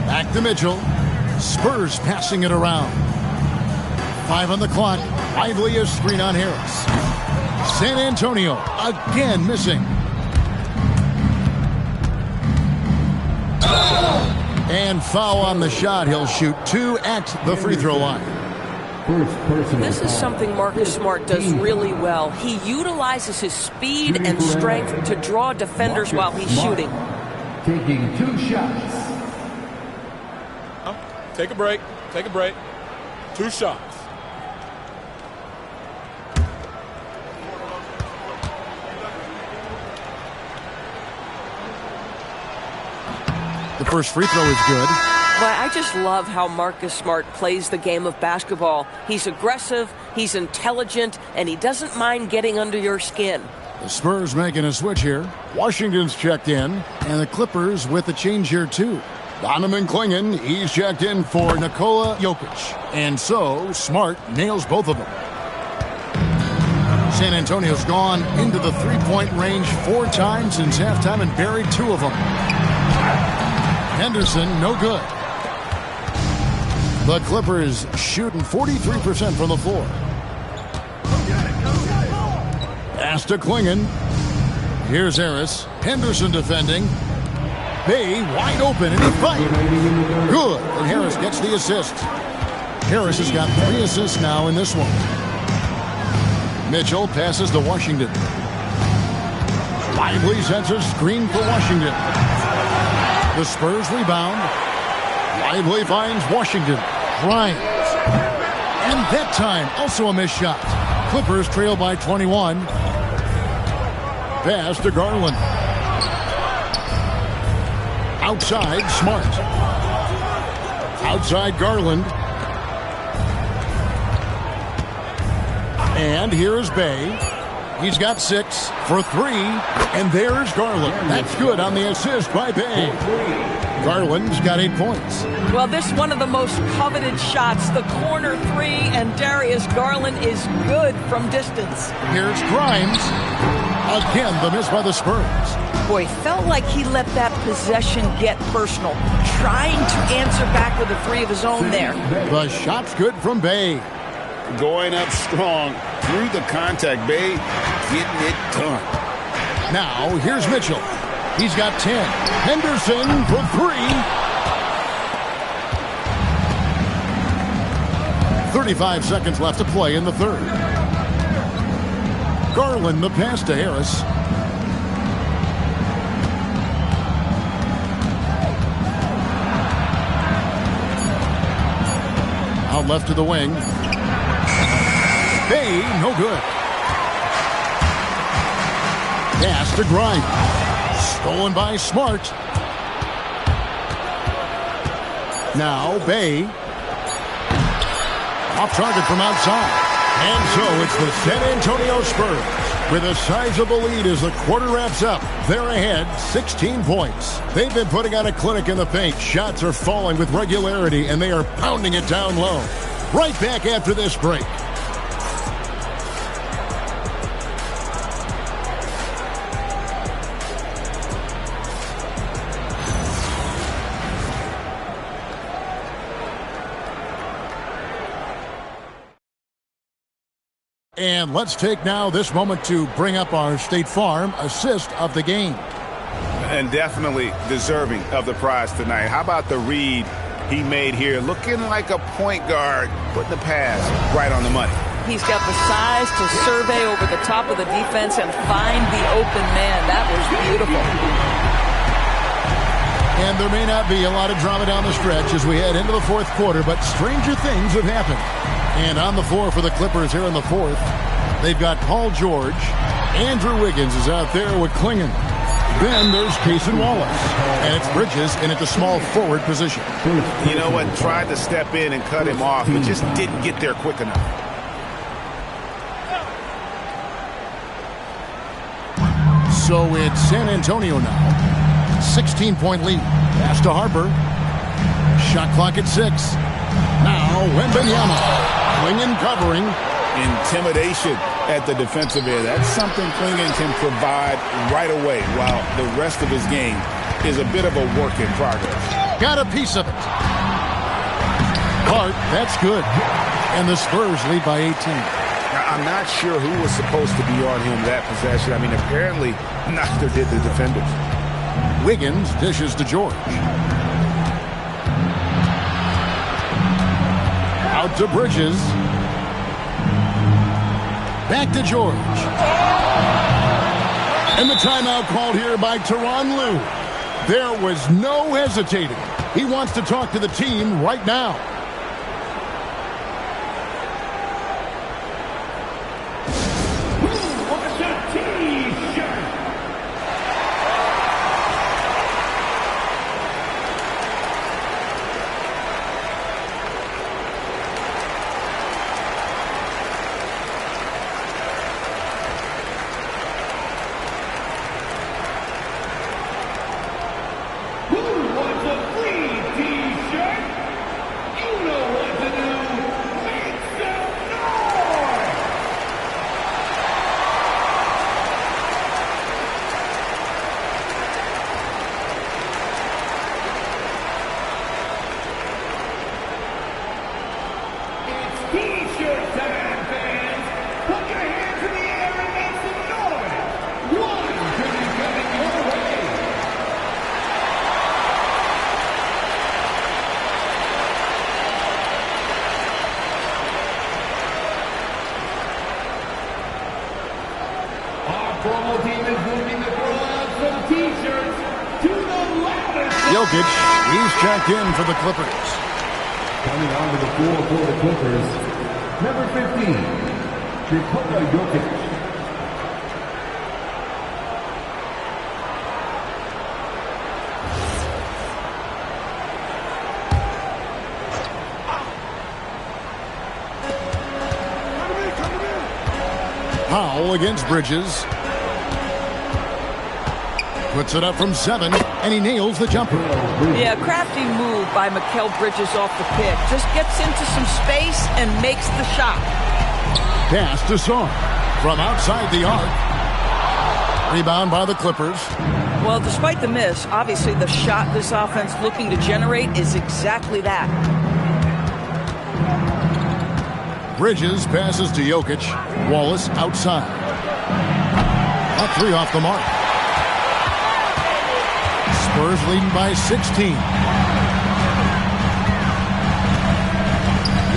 A: Back to Mitchell. Spurs passing it around. 5 on the clock. Lively is screen on Harris. San Antonio again missing. And foul on the shot. He'll shoot 2 at the free throw line.
C: This is something Marcus Smart does really well. He utilizes his speed and strength to draw defenders while he's shooting.
E: Taking 2 shots.
F: Take a break. Take a break. 2 shots.
A: The first free throw is good.
C: But I just love how Marcus Smart plays the game of basketball. He's aggressive, he's intelligent, and he doesn't mind getting under your skin.
A: The Spurs making a switch here. Washington's checked in, and the Clippers with a change here too. Donovan Clingan, he's checked in for Nikola Jokic. And so, Smart nails both of them. San Antonio's gone into the three-point range 4 times since halftime and buried 2 of them. Henderson, no good. The Clippers shooting 43% from the floor. Pass to Clingan. Here's Harris. Henderson defending. Bay wide open, and he fights. Good, and Harris gets the assist. Harris has got 3 assists now in this one. Mitchell passes to Washington. Lively sets a screen for Washington. The Spurs rebound. Lively finds Washington. Bryant. And that time, also a missed shot. Clippers trail by 21. Pass to Garland. Outside, Smart. Outside, Garland. And here's Bay. He's got 6 for 3. And there's Garland. That's good on the assist by Bay. Garland's got 8 points.
C: Well, this is one of the most coveted shots, the corner 3, and Darius Garland is good from distance.
A: Here's Grimes. Again, the miss by the Spurs.
C: Boy, felt like he let that possession get personal, trying to answer back with a 3 of his own there.
A: The shot's good from Bay.
B: Going up strong through the contact. Bay getting it done.
A: Now, here's Mitchell. He's got 10. Henderson for 3. 35 seconds left to play in the third. Garland the pass to Harris. Out left to the wing. Bay, no good. Pass to Grimes. Stolen by Smart. Now Bay. Off target from outside. And so it's the San Antonio Spurs with a sizable lead as the quarter wraps up. They're ahead 16 points. They've been putting on a clinic in the paint. Shots are falling with regularity, and they are pounding it down low. Right back after this break. And let's take now this moment to bring up our State Farm assist of the game.
G: And definitely deserving of the prize tonight. How about the read he made here? Looking like a point guard, putting the pass right on the money.
C: He's got the size to survey over the top of the defense and find the open man. That was beautiful.
A: And there may not be a lot of drama down the stretch as we head into the fourth quarter, but stranger things have happened. And on the floor for the Clippers here in the fourth, they've got Paul George. Andrew Wiggins is out there with Klingon. Then there's Cason Wallace. And it's Bridges in at the small forward position.
G: You know what? Tried to step in and cut him off, but just didn't get there quick enough.
A: So it's San Antonio now. 16-point lead. Pass to Harper. Shot clock at 6. Now Wembanyama. Klingon covering.
B: Intimidation at the defensive end. That's something Klingon can provide right away, while the rest of his game is a bit of a work in progress.
A: Got a piece of it. Hart, that's good. And the Spurs lead by 18.
G: Now, I'm not sure who was supposed to be on him that possession. I mean, apparently neither did the defenders.
A: Wiggins dishes to George. Out to Bridges. Back to George. And the timeout called here by Tyronn Lue. There was no hesitating. He wants to talk to the team right now. Jokic, he's checked in for the Clippers.
E: Coming onto the floor for the Clippers, number 15, Nikola Jokic.
A: Powell against Bridges. Puts it up from 7, and he nails the jumper.
C: Yeah, crafty move by Mikal Bridges off the pick. Just gets into some space and makes the shot.
A: Pass to Song from outside the arc. Rebound by the Clippers.
C: Well, despite the miss, obviously the shot this offense looking to generate is exactly that.
A: Bridges passes to Jokic. Wallace outside. A 3 off the mark. Spurs leading by 16.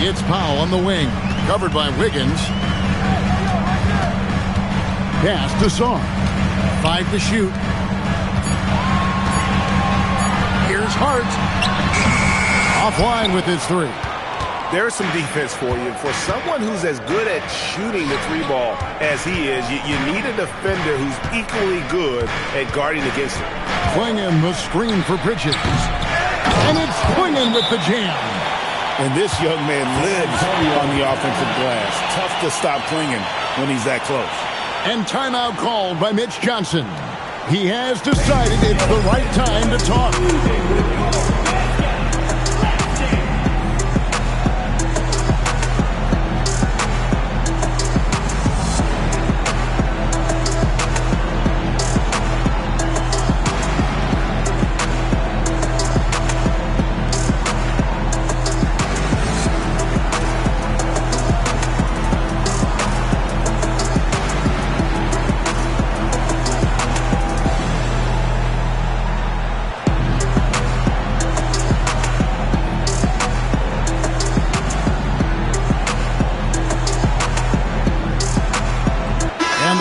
A: It's Powell on the wing. Covered by Wiggins. Pass to Song. 5 to shoot. Here's Hart. Offline with his 3.
G: There's some defense for you. For someone who's as good at shooting the 3 ball as he is, you need a defender who's equally good at guarding against him.
A: Klingon the screen for Bridges. And it's Klingon with the jam.
B: And this young man lives on the offensive glass. Tough to stop Klingon when he's that close.
A: And timeout called by Mitch Johnson. He has decided it's the right time to talk.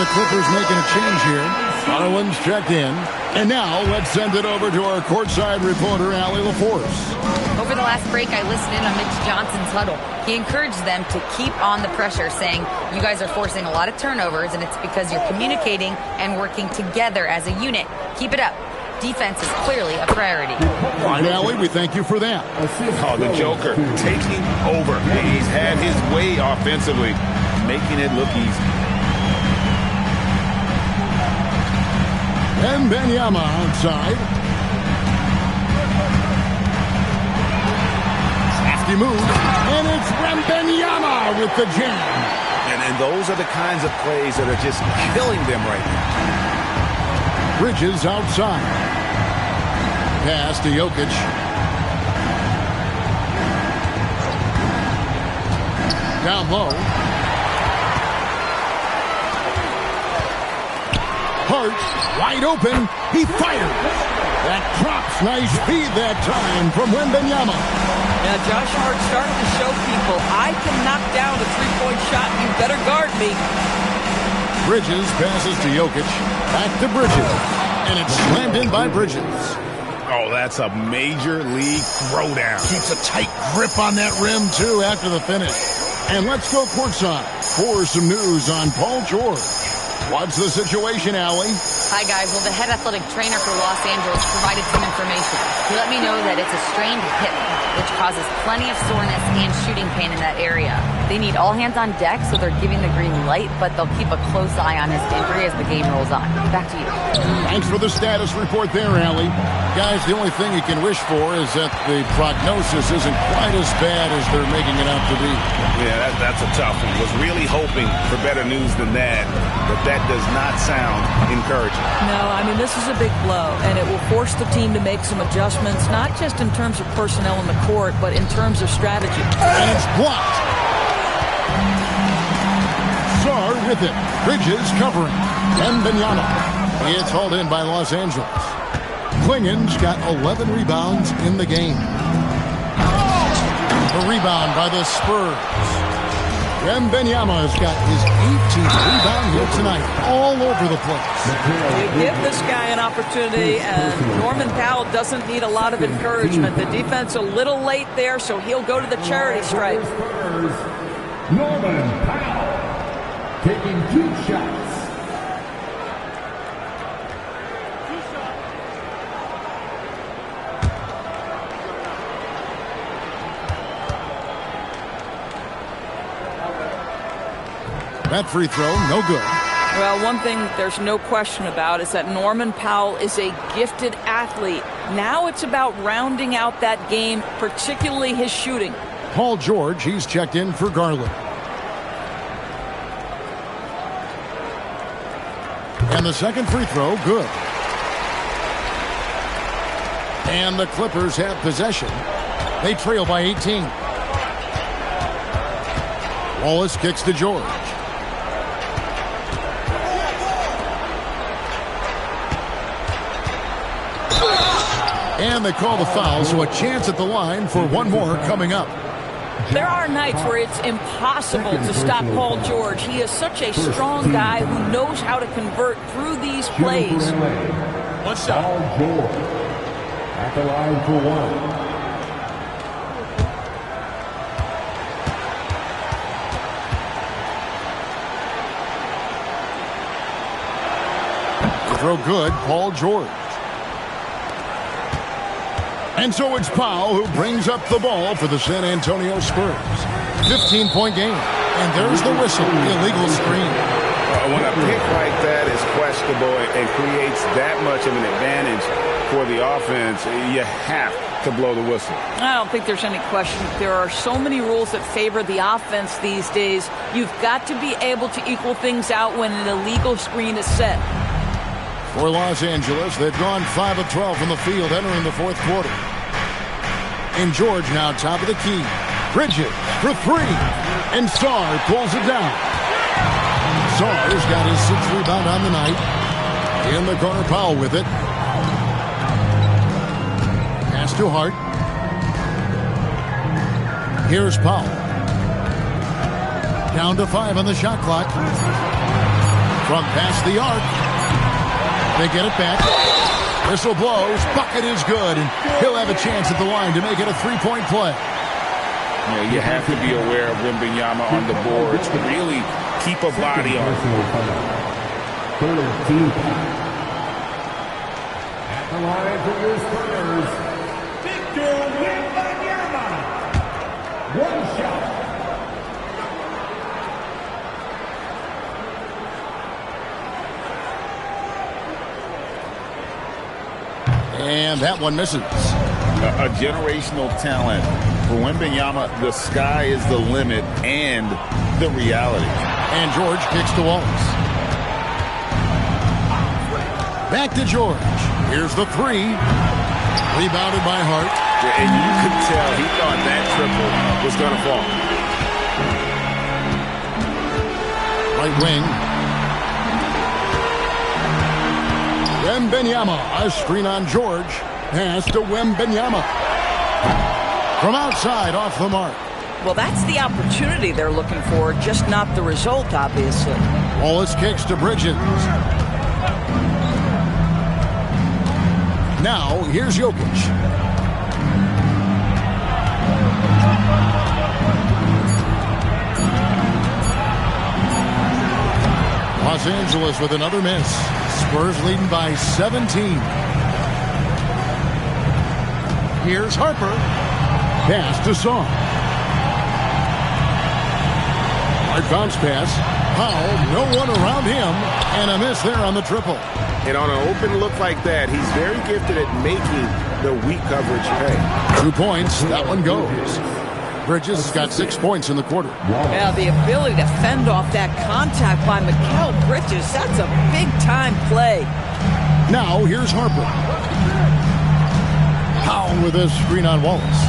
A: the Clippers making a change here. Harlan's checked in. And now let's send it over to our courtside reporter, Allie LaForce.
D: Over the last break, I listened in on Mitch Johnson's huddle. He encouraged them to keep on the pressure, saying, you guys are forcing a lot of turnovers, and it's because you're communicating and working together as a unit. Keep it up. Defense is clearly a priority.
A: All right, Allie, we thank you for that.
G: Oh, the Joker taking over. He's had his way offensively, making it look easy.
A: And Benyama outside. Safety move. And it's Benyama with the jam.
G: And those are the kinds of plays that are just killing them right now.
A: Bridges outside. Pass to Jokic. Down low. Hart, wide open. He fires. That drops. Nice feed that time from Wembanyama.
C: Now, Josh Hart starting to show people, I can knock down a three-point shot. You better guard me.
A: Bridges passes to Jokic. Back to Bridges. And it's slammed in by Bridges.
G: Oh, that's a major league throwdown.
A: Keeps a tight grip on that rim, too, after the finish. And let's go courtside for some news on Paul George. What's the situation, Allie?
D: Hi, guys. Well, the head athletic trainer for Los Angeles provided some information. He let me know that it's a strained hip, which causes plenty of soreness and shooting pain in that area. They need all hands on deck, so they're giving the green light, but they'll keep a close eye on his injury as the game rolls on. Back to you.
A: Thanks for the status report there, Allie. Guys, the only thing you can wish for is that the prognosis isn't quite as bad as they're making it out to be.
G: Yeah, that's a tough one. Was really hoping for better news than that, but that does not sound encouraging.
C: No, I mean, this is a big blow, and it will force the team to make some adjustments, not just in terms of personnel in the court, but in terms of strategy.
A: And it's blocked. Sarr with it. Bridges covering. Benyama. It's hauled in by Los Angeles. Klingen's got 11 rebounds in the game. The rebound by the Spurs. Benyama has got his 18th rebound here tonight, all over the place.
C: You give this guy an opportunity, and Norman Powell doesn't need a lot of encouragement. The defense a little late there, so he'll go to the charity stripe.
E: Norman Powell taking 2 shots.
A: That free throw, no good.
C: Well, one thing there's no question about is that Norman Powell is a gifted athlete. Now it's about rounding out that game, particularly his shooting.
A: Paul George, he's checked in for Garland. And the second free throw, good. And the Clippers have possession. They trail by 18. Wallace kicks to George. And they call the foul, so a chance at the line for one more coming up.
C: There are nights where it's impossible to stop Paul George. He is such a strong guy who knows how to convert through these plays.
F: One shot.
E: Paul George at the line for 1.
A: Throw good, Paul George. And so it's Powell who brings up the ball for the San Antonio Spurs. 15-point game. And there's the whistle, illegal screen.
G: When a pick like that is questionable and creates that much of an advantage for the offense, you have to blow the whistle.
C: I don't think there's any question. There are so many rules that favor the offense these days. You've got to be able to equal things out when an illegal screen is set.
A: For Los Angeles, they've gone 5 of 12 from the field entering the fourth quarter. And George now top of the key. Bridges for 3. And Sarr pulls it down. Sarr's got his 6th rebound on the night. In the corner, Powell with it. Pass to Hart. Here's Powell. Down to 5 on the shot clock. From past the arc. They get it back. Whistle blows. Bucket is good. And he'll have a chance at the line to make it a three-point play.
B: Yeah, you have to be aware of Wembanyama on the boards. Really keep a body on him.
E: Third team foul. At the line for your Spurs, Victor Wembanyama. One shot.
A: And that one misses.
B: A generational talent. For Wembanyama, the sky is the limit and the reality.
A: And George kicks to Wallace. Back to George. Here's the three. Rebounded by Hart.
B: And you could tell he thought that triple was going to fall.
A: Right wing. Wembanyama. A screen on George. Pass to Wembanyama. From outside, off the mark.
C: Well, that's the opportunity they're looking for, just not the result, obviously.
A: Wallace kicks to Bridges. Now, here's Jokic. Los Angeles with another miss. Spurs leading by 17. Here's Harper. Pass to Song. Hard bounce pass. Powell, no one around him, and a miss there on the triple.
G: And on an open look like that, he's very gifted at making the weak coverage pay.
A: 2 points. That one goes. Bridges has got 6 points in the quarter.
C: Yeah, the ability to fend off that contact by Mikal Bridges, that's a big-time play.
A: Now, here's Harper. Powell with a screen on Wallace.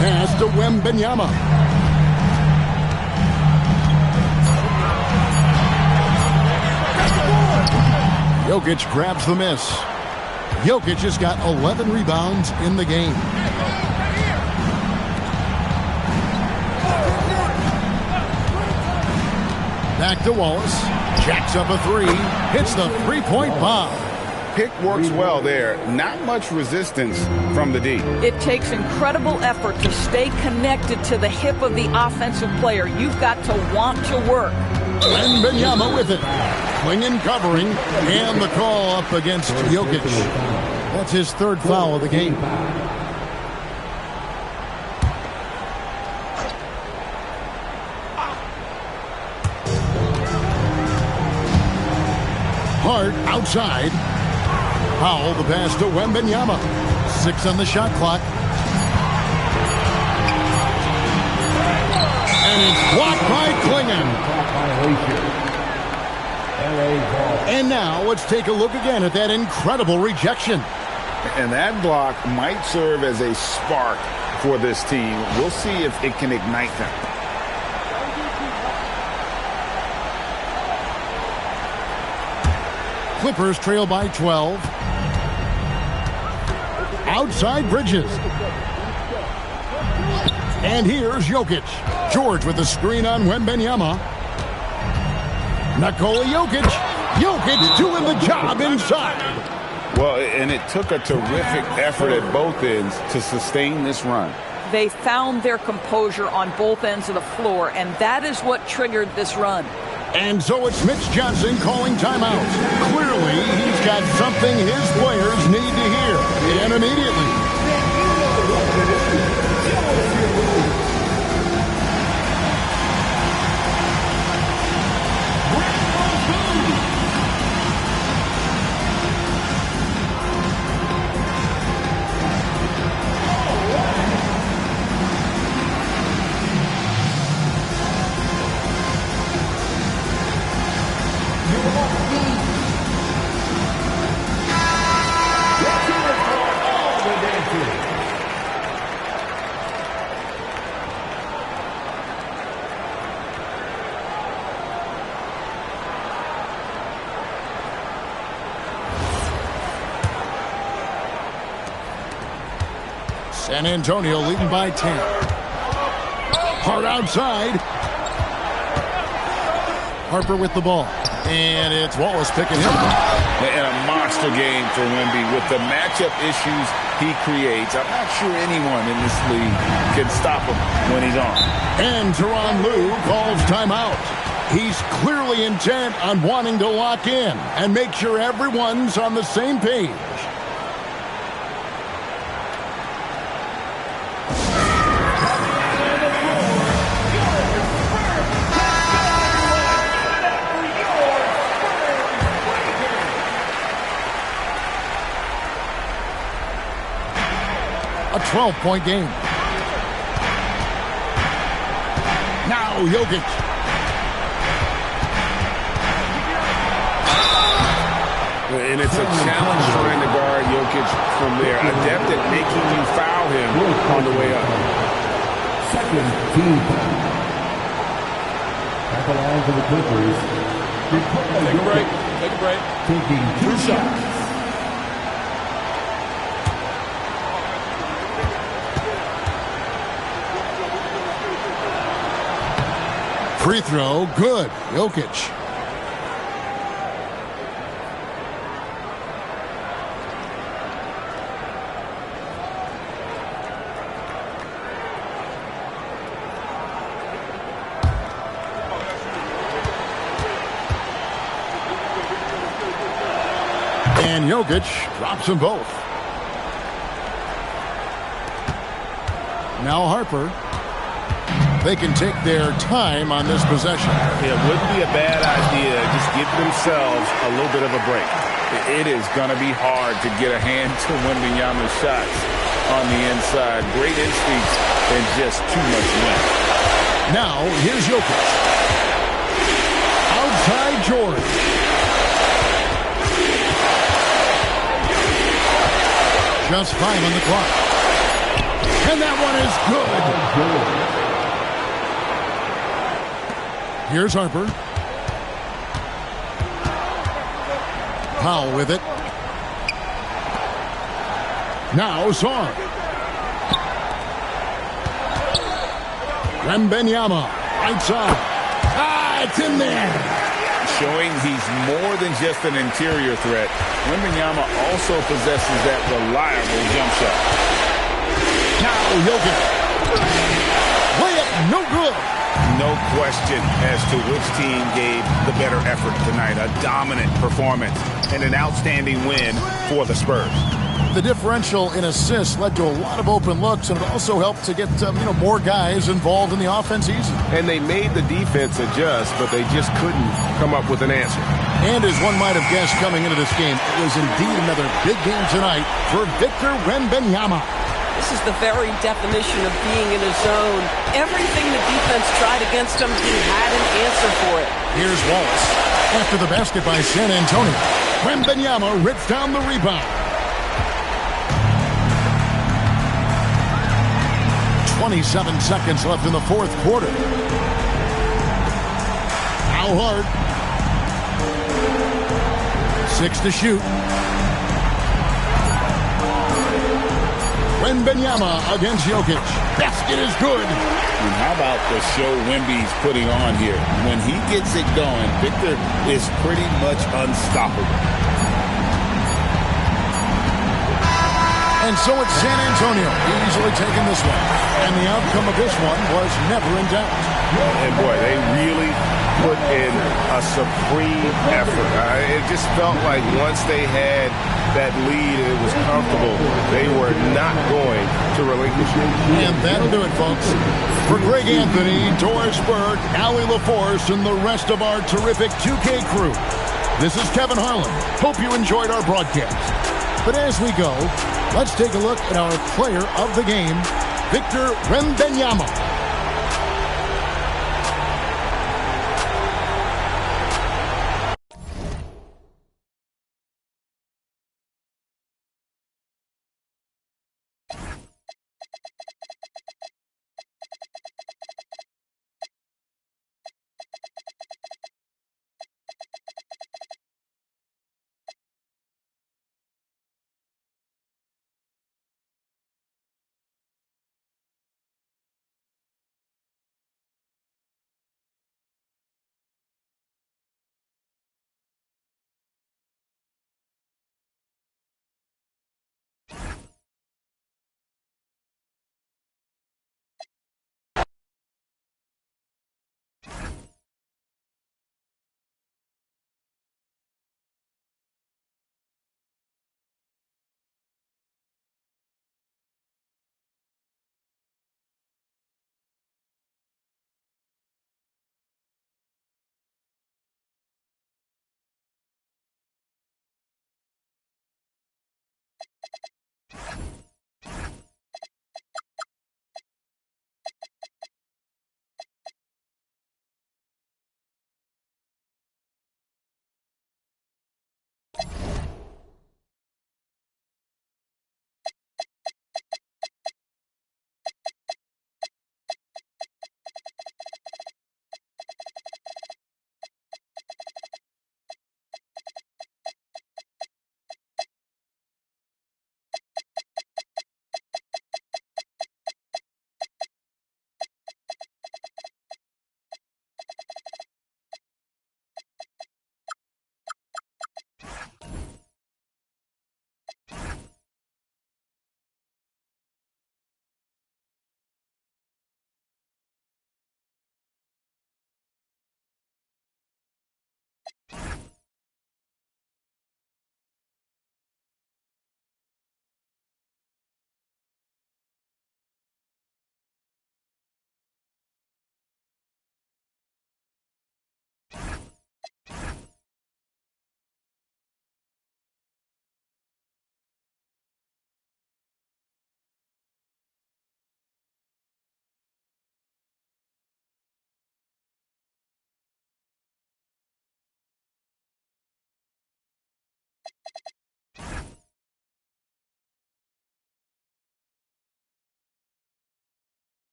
A: Pass to Wembanyama. Jokic grabs the miss. Jokic has got 11 rebounds in the game. Back to Wallace. Jacks up a three. Hits the three-point bomb.
B: Pick works well there. Not much resistance from the D.
C: It takes incredible effort to stay connected to the hip of the offensive player. You've got to want to work.
A: Wembanyama with it. Clinging, covering, and the call up against Jokic. That's his third foul of the game. Hart outside. Powell the pass to Wembanyama. 6 on the shot clock. And it's blocked by Klingon. And now let's take a look again at that incredible rejection.
B: And that block might serve as a spark for this team. We'll see if it can ignite them.
A: Clippers trail by 12. Outside Bridges. And here's Jokic. George with the screen on Wembanyama. Nikola Jokic. Jokic doing the job inside.
B: Well, and it took a terrific effort at both ends to sustain this run.
C: They found their composure on both ends of the floor, and that is what triggered this run.
A: And so it's Mitch Johnson calling timeout. Clearly, he's got something his players need to hear. And immediately. San Antonio leading by 10. Hart outside. Harper with the ball. And it's Wallace picking him.
B: And a monster game for Wemby with the matchup issues he creates. I'm not sure anyone in this league can stop him when he's on.
A: And Tyronn Lue calls timeout. He's clearly intent on wanting to lock in and make sure everyone's on the same page. A 12-point game. Now Jokic.
B: And it's a challenge trying to guard Jokic from there. Adept at making you foul him on the way up.
E: Second team. At the line for the Clippers.
F: Take a break. Take a break.
E: Taking 2 shots.
A: Free throw, good. Jokic. And Jokic drops them both. Now Harper. They can take their time on this possession.
B: It wouldn't be a bad idea. Just give themselves a little bit of a break. It is going to be hard to get a hand to Wembanyama's shots on the inside. Great instincts and just too much length.
A: Now, here's Jokic. Outside George. Just 5 on the clock. And that one is good. Here's Harper. Powell with it. Now Song. Wembanyama, right side. It's in there.
B: Showing he's more than just an interior threat. Wembanyama also possesses that reliable jump shot.
A: Now Jokic. Layup, no good.
B: No question as to which team gave the better effort tonight. A dominant performance and an outstanding win for the Spurs.
A: The differential in assists led to a lot of open looks, and it also helped to get more guys involved in the offense easy.
G: And they made the defense adjust, but they just couldn't come up with an answer.
A: And as one might have guessed coming into this game, it was indeed another big game tonight for Victor Wembanyama.
I: This is the very definition of being in a zone. Everything the defense tried against him, he had an answer for it.
A: Here's Wallace. After the basket by San Antonio, Wembanyama rips down the rebound. 27 seconds left in the fourth quarter. Now Hart. 6 to shoot. Wembanyama against Jokic. Basket is good.
B: And how about the show Wemby's putting on here? When he gets it going, Victor is pretty much unstoppable.
A: And so it's San Antonio easily taking this one. And the outcome of this one was never in doubt.
G: And boy, they really put in a supreme effort. It just felt like once they had that lead and it was comfortable, they were not going to relinquish it.
A: And that'll do it, folks. For Greg Anthony, Doris Burke, Allie LaForce, and the rest of our terrific 2K crew, this is Kevin Harlan. Hope you enjoyed our broadcast. But as we go, let's take a look at our player of the game, Victor Wembanyama.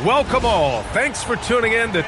J: Welcome all. Thanks for tuning in to...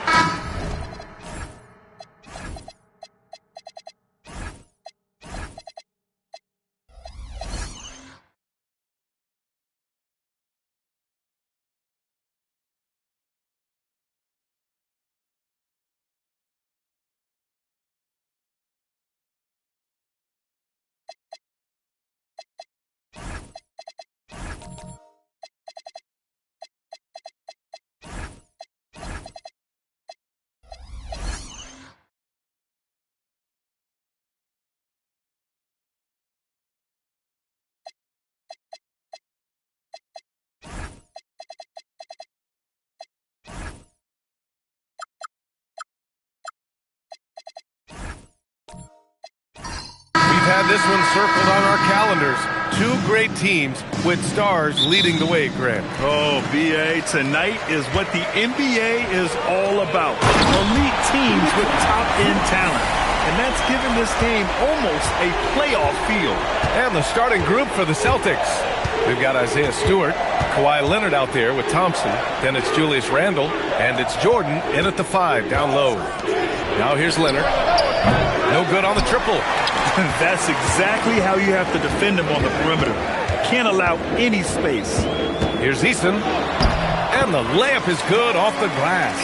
J: Had this one circled on our calendars. Two great teams with stars leading the way, Grant.
K: Oh, BA, tonight is what the NBA is all about. Elite teams with top-end talent. And that's given this game almost a playoff feel.
J: And the starting group for the Celtics. We've got Isaiah Stewart, Kawhi Leonard out there with Thompson. Then it's Julius Randle, and it's Jordan in at the 5 down low. Now here's Leonard. No good on the triple.
K: That's exactly how you have to defend him on the perimeter. Can't allow any space.
J: Here's Eason. And the layup is good off the glass.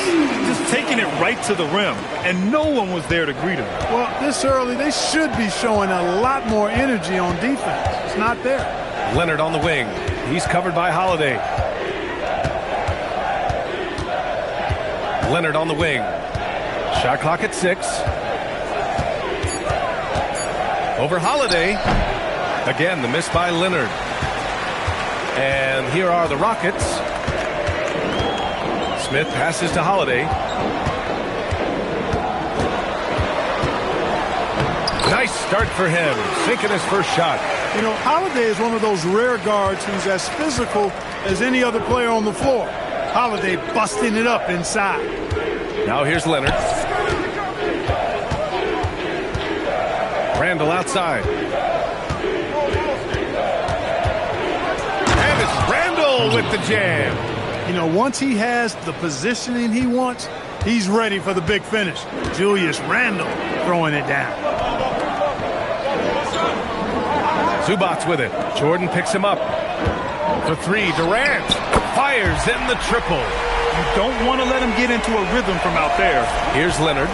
K: Just taking it right to the rim, and no one was there to greet him.
L: Well, this early, they should be showing a lot more energy on defense. It's not there.
J: Leonard on the wing. He's covered by Holiday. Leonard on the wing. Shot clock at 6. Over Holiday. Again, the miss by Leonard. And here are the Rockets. Smith passes to Holiday. Nice start for him, sinking his first shot.
L: You know, Holiday is one of those rare guards who's as physical as any other player on the floor. Holiday busting it up inside.
J: Now here's Leonard. Randle outside. And it's Randle with the jam.
L: You know, once he has the positioning he wants, he's ready for the big finish. Julius Randle throwing it down.
J: Zubac's with it. Jordan picks him up. The 3, Durant fires in the triple.
K: You don't want to let him get into a rhythm from out there.
J: Here's Leonard.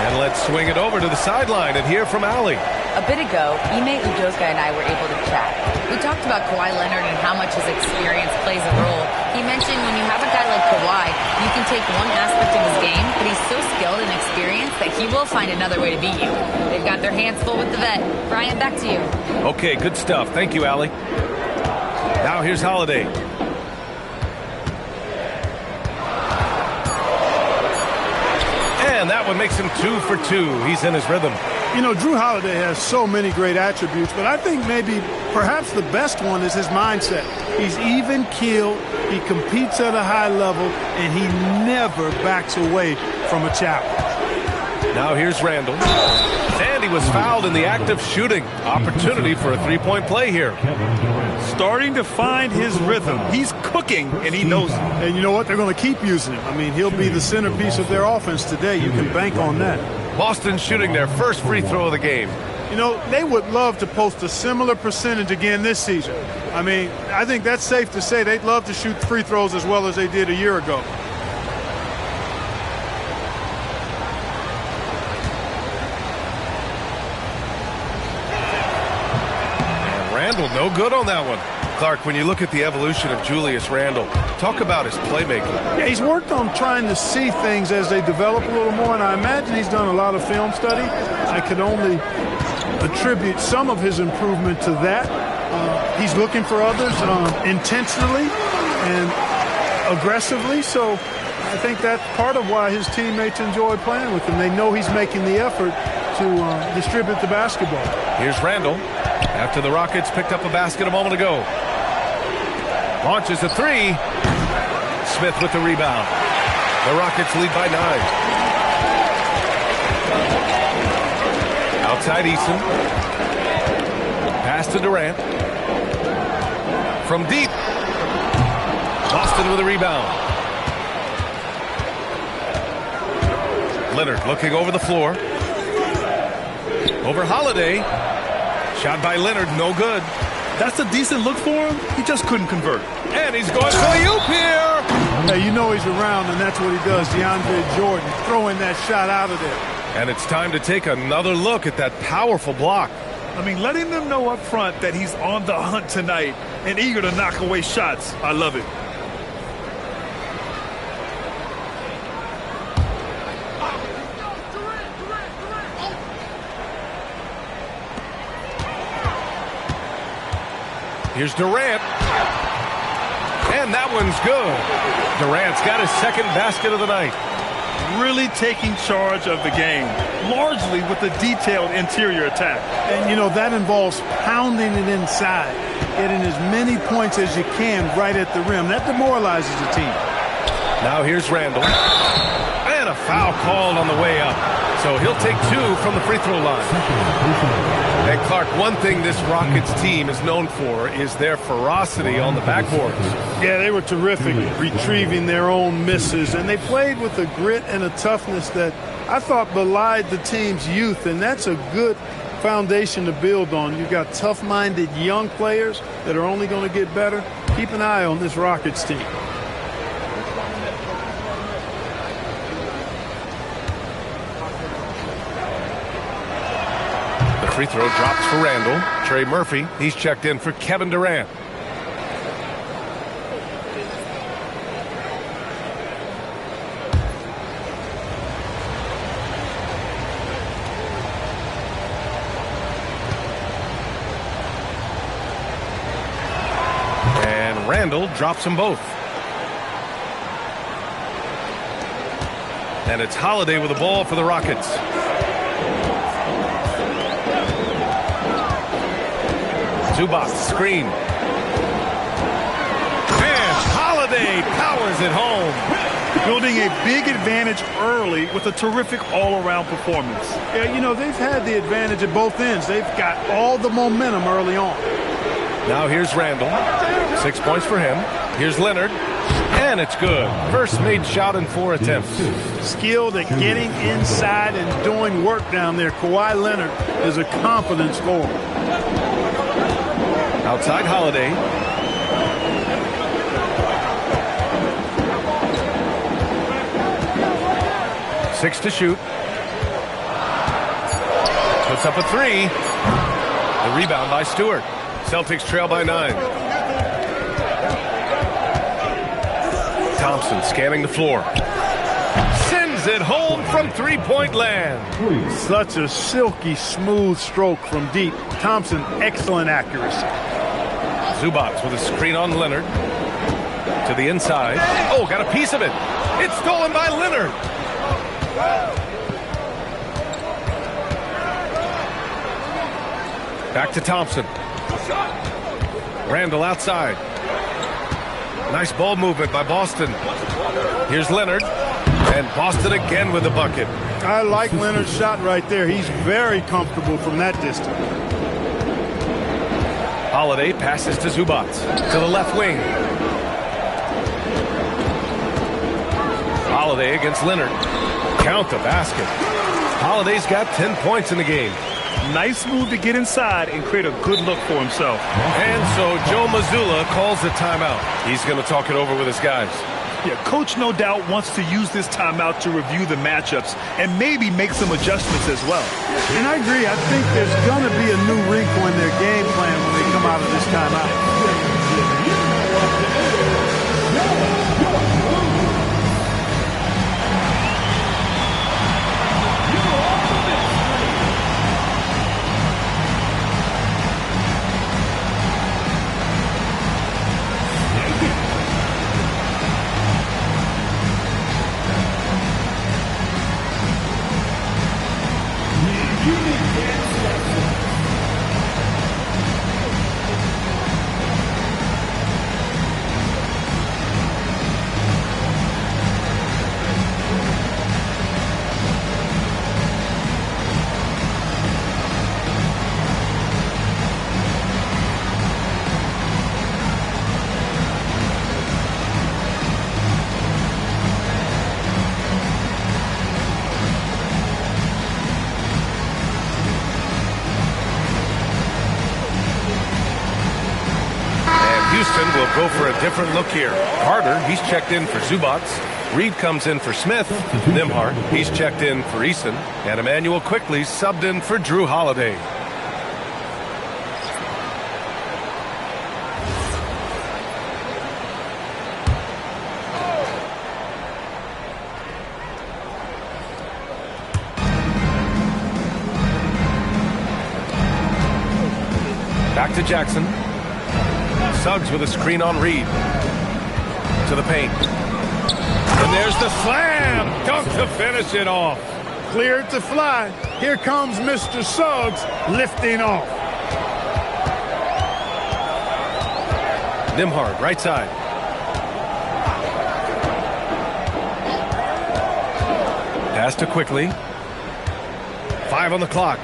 J: And let's swing it over to the sideline and hear from Allie.
D: A bit ago, Ime Udoka and I were able to chat. We talked about Kawhi Leonard and how much his experience plays a role. He mentioned when you have a guy like Kawhi, you can take one aspect of his game, but he's so skilled and experienced that he will find another way to beat you. They've got their hands full with the vet. Brian, back to you.
J: Okay, good stuff. Thank you, Allie. Now here's Holiday. And that one makes him 2 for 2. He's in his rhythm.
L: You know, Drew Holiday has so many great attributes, but I think perhaps the best one is his mindset. He's even keeled, he competes at a high level, and he never backs away from a challenge.
J: Now here's Randle. And he was fouled in the act of shooting. Opportunity for a three-point play here.
K: Starting to find his rhythm. He's cooking, and he knows it.
L: And you know what? They're going to keep using him. I mean, he'll be the centerpiece of their offense today. You can bank on that.
J: Boston shooting their first free throw of the game.
L: You know, they would love to post a similar percentage again this season. I mean, I think that's safe to say they'd love to shoot free throws as well as they did a year ago.
J: Randle, no good on that one. Clark, when you look at the evolution of Julius Randle, talk about his playmaking.
L: Yeah, he's worked on trying to see things as they develop a little more, and I imagine he's done a lot of film study. I could only attribute some of his improvement to that. He's looking for others intentionally and aggressively, so I think that's part of why his teammates enjoy playing with him. They know he's making the effort to distribute the basketball.
J: Here's Randle after the Rockets picked up a basket a moment ago. Launches a 3. Smith with the rebound. The Rockets lead by 9. Outside Eason. Pass to Durant. From deep. Boston with a rebound. Leonard looking over the floor. Over Holiday. Shot by Leonard, no good.
K: That's a decent look for him. He just couldn't convert.
J: And he's going for the oop here.
L: Hey, you know he's around, and that's what he does. DeAndre Jordan throwing that shot out of there.
J: And it's time to take another look at that powerful block.
K: I mean, letting them know up front that he's on the hunt tonight and eager to knock away shots. I love it.
J: Here's Durant. And that one's good. Durant's got his second basket of the night.
K: Really taking charge of the game, largely with the detailed interior attack.
L: And, you know, that involves pounding it inside, getting as many points as you can right at the rim. That demoralizes the team.
J: Now here's Randall. And a foul called on the way up. So he'll take 2 from the free throw line. And Clark, one thing this Rockets team is known for is their ferocity on the backboards.
L: Yeah, they were terrific retrieving their own misses, and they played with a grit and a toughness that I thought belied the team's youth, and that's a good foundation to build on. You've got tough-minded young players that are only going to get better. Keep an eye on this Rockets team.
J: Free throw drops for Randall. Trey Murphy, he's checked in for Kevin Durant. And Randall drops them both. And it's Holiday with the ball for the Rockets. Zubac screen. And Holiday powers it home.
K: Building a big advantage early with a terrific all-around performance.
L: Yeah, you know, they've had the advantage at both ends. They've got all the momentum early on.
J: Now here's Randall. 6 points for him. Here's Leonard. And it's good. First made shot in 4 attempts.
L: Skilled at getting inside and doing work down there. Kawhi Leonard is a confidence forward.
J: Outside Holiday. Six to shoot. Puts up a 3. The rebound by Stewart. Celtics trail by 9. Thompson scanning the floor. Sends it home from three-point land.
L: Such a silky, smooth stroke from deep. Thompson, excellent accuracy.
J: Zubac with a screen on Leonard. To the inside. Oh, got a piece of it. It's stolen by Leonard. Back to Thompson. Randall outside. Nice ball movement by Boston. Here's Leonard. And Boston again with the bucket.
L: I like Leonard's shot right there. He's very comfortable from that distance.
J: Holiday passes to Zubac. To the left wing. Holiday against Leonard. Count the basket. Holiday's got 10 points in the game.
K: Nice move to get inside and create a good look for himself.
J: And so Joe Mazzulla calls the timeout. He's going to talk it over with his guys.
K: Yeah, coach no doubt wants to use this timeout to review the matchups and maybe make some adjustments as well.
L: And I agree. I think there's going to be a new wrinkle in their game plan when they come out of this timeout.
J: will go for a different look here. Carter, he's checked in for Zubats. Reed comes in for Smith. Nimhart, he's checked in for Eason. And Emmanuel quickly subbed in for Drew Holiday. Back to Jackson. Suggs with a screen on Reed. To the paint. And there's the slam. Dunk to finish it off.
L: Cleared to fly. Here comes Mr. Suggs lifting off.
J: Nimhart, right side. Pass to Quickly. 5 on the clock.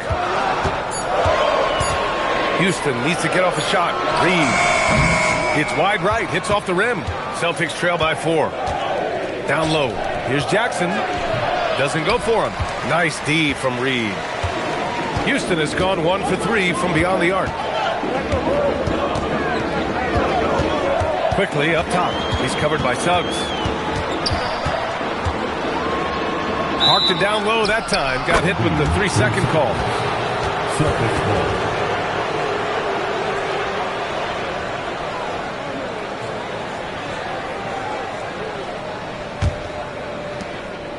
J: Houston needs to get off a shot. Reed. It's wide right. Hits off the rim. Celtics trail by 4. Down low. Here's Jackson. Doesn't go for him. Nice D from Reed. Houston has gone 1 for 3 from beyond the arc. Quickly up top. He's covered by Suggs. Parked it down low that time. Got hit with the 3-second call.
E: Celtics ball.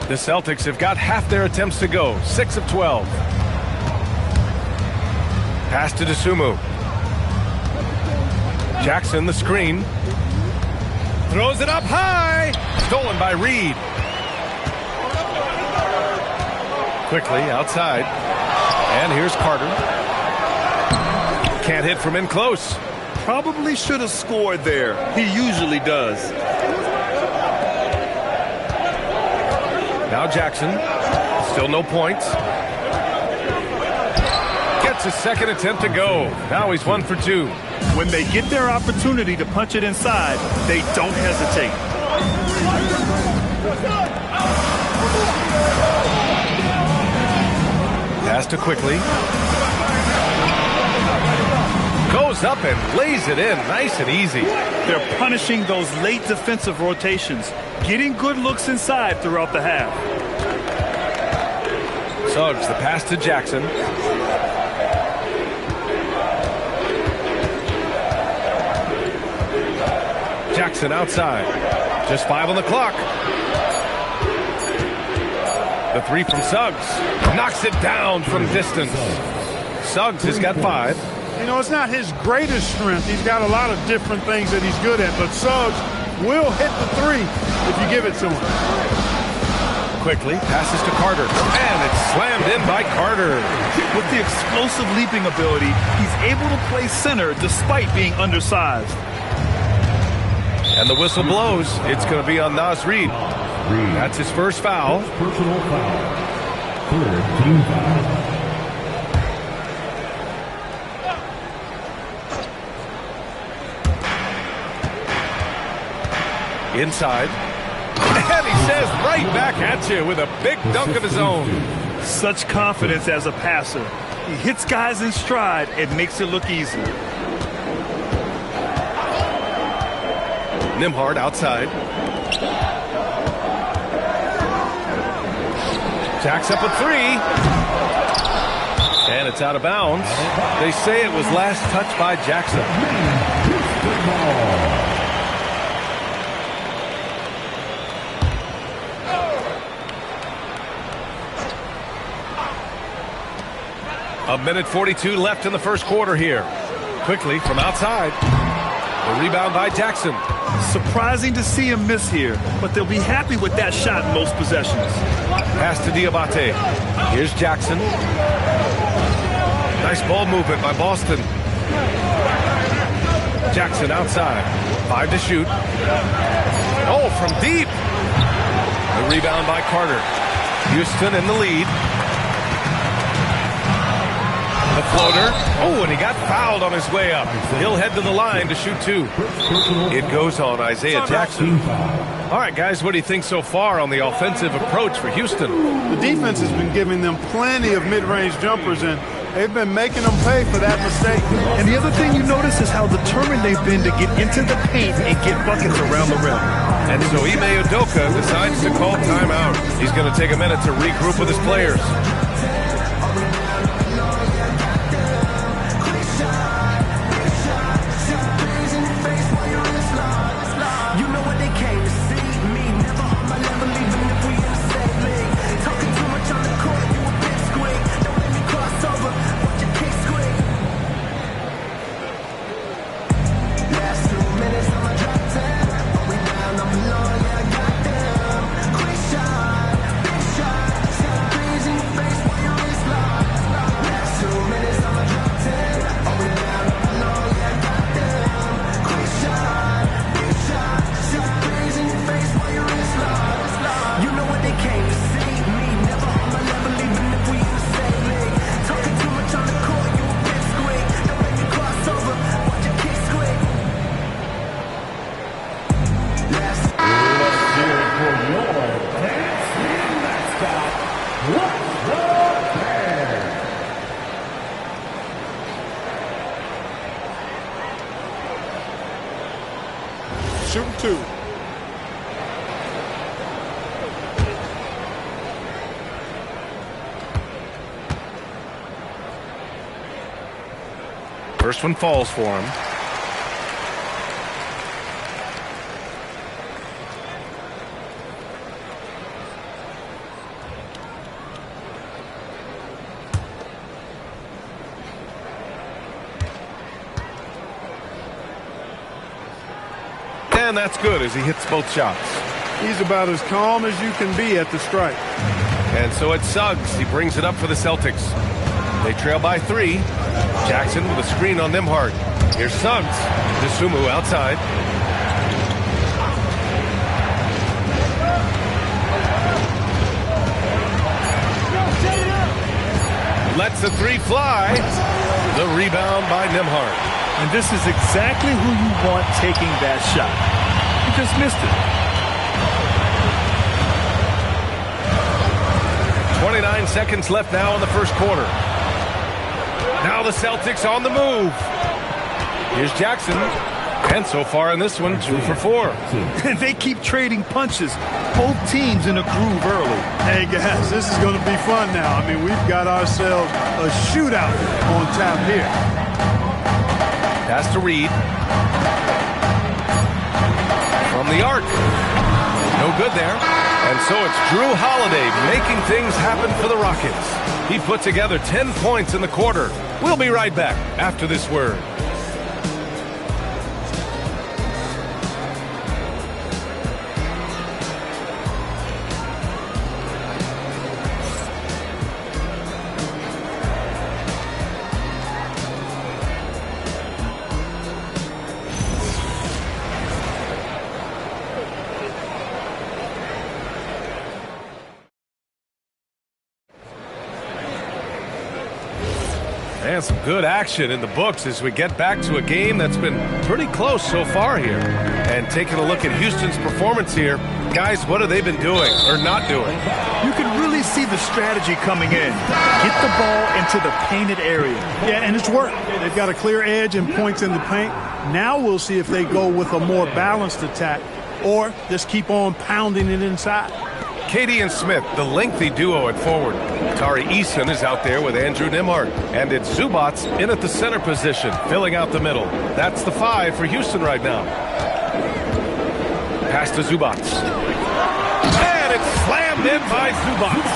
J: The Celtics have got half their attempts to go. 6 of 12. Pass to DeSumo. Jackson, the screen. Throws it up high. Stolen by Reed. Quickly outside. And here's Carter. Can't hit from in close.
K: Probably should have scored there. He usually does.
J: Now Jackson, still no points. Gets a second attempt to go. Now he's 1 for 2.
K: When they get their opportunity to punch it inside, they don't hesitate.
J: Pass to Quickly. Goes up and lays it in. Nice and easy.
K: They're punishing those late defensive rotations, getting good looks inside throughout the half.
J: Suggs, the pass to Jackson. Jackson outside. Just 5 on the clock. The 3 from Suggs. Knocks it down from distance. Suggs has got 5.
L: You know, it's not his greatest strength. He's got a lot of different things that he's good at, but Suggs will hit the 3 if you give it to him.
J: Quickly passes to Carter, and it's slammed in by Carter.
K: With the explosive leaping ability, he's able to play center despite being undersized.
J: And the whistle blows. It's going to be on Naz Reid. That's his first foul.
E: Personal foul. Third team foul.
J: Inside. And he says right back at you with a big dunk of his own.
K: Such confidence as a passer. He hits guys in stride and makes it look easy.
J: Nimhart outside. Jacks up a 3. And it's out of bounds. They say it was last touched by Jackson. A minute 42 left in the first quarter here. Quickly from outside. The rebound by Jackson.
K: Surprising to see him miss here, but they'll be happy with that shot in most possessions.
J: Pass to Diabate. Here's Jackson. Nice ball movement by Boston. Jackson outside. 5 to shoot. Oh, from deep. The rebound by Carter. Houston in the lead. The floater. Oh, and he got fouled on his way up. He'll head to the line to shoot 2. It goes on Isaiah Jackson. All right, guys, what do you think so far on the offensive approach for Houston?
L: The defense has been giving them plenty of mid-range jumpers, and They've been making them pay for that mistake.
K: And the other thing you notice is how determined they've been to get into the paint and get buckets around the rim.
J: And so Ime Udoka decides to call timeout. He's going to take a minute to regroup with his players.
F: Shooting 2.
J: First one falls for him. And that's good as he hits both shots.
L: He's about as calm as you can be at the strike.
J: And so it's Suggs. He brings it up for the Celtics. They trail by 3. Jackson with a screen on Nembhard. Here's Suggs. Dosunmu outside. Lets the 3 fly. The rebound by Nembhard.
K: And this is exactly who you want taking that shot. He just missed it.
J: 29 seconds left now in the first quarter. Now the Celtics on the move. Here's Jackson. And so far in this one, 2 for 4.
K: And they keep trading punches. Both teams in a groove early.
L: Hey, guys, this is going to be fun now. I mean, we've got ourselves a shootout on tap here.
J: Pass to Reed. From the arc. No good there. And so it's Drew Holiday making things happen for the Rockets. He put together 10 points in the quarter. We'll be right back after this word. And some good action in the books as we get back to a game that's been pretty close so far here. And taking a look at Houston's performance here, guys, what have they been doing or not doing?
K: You can really see the strategy coming in. Get the ball into the painted area.
L: Yeah, and it's worked. They've got a clear edge and points in the paint. Now we'll see if they go with a more balanced attack or just keep on pounding it inside.
J: Katie and Smith, the lengthy duo at forward. Tari Eason is out there with Andrew Nembhard. And it's Zubats in at the center position, filling out the middle. That's the 5 for Houston right now. Pass to Zubats. And it's slammed in by Zubats.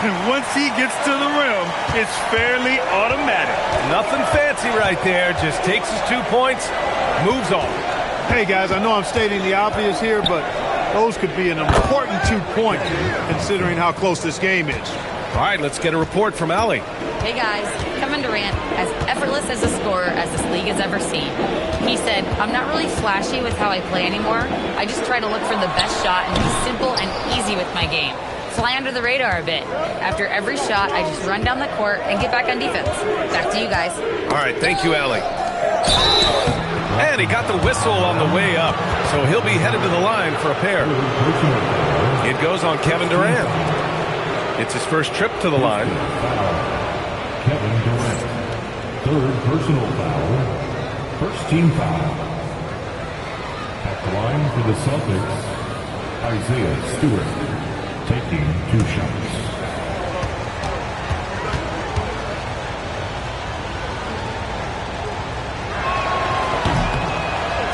K: And once he gets to the rim, it's fairly automatic.
J: Nothing fancy right there. Just takes his 2 points, moves on.
L: Hey, guys, I know I'm stating the obvious here, but those could be an important 2 points considering how close this game is.
J: All right, let's get a report from Allie.
D: Hey guys, Kevin Durant, as effortless as a scorer as this league has ever seen. He said, I'm not really flashy with how I play anymore. I just try to look for the best shot and be simple and easy with my game. Fly under the radar a bit. After every shot, I just run down the court and get back on defense. Back to you guys.
J: All right, thank you, Allie. And he got the whistle on the way up, so he'll be headed to the line for a pair. It goes on Kevin Durant. It's his first trip to the line.
E: Kevin Durant. Third personal foul. First team foul. At the line for the Celtics, Isaiah Stewart taking 2 shots.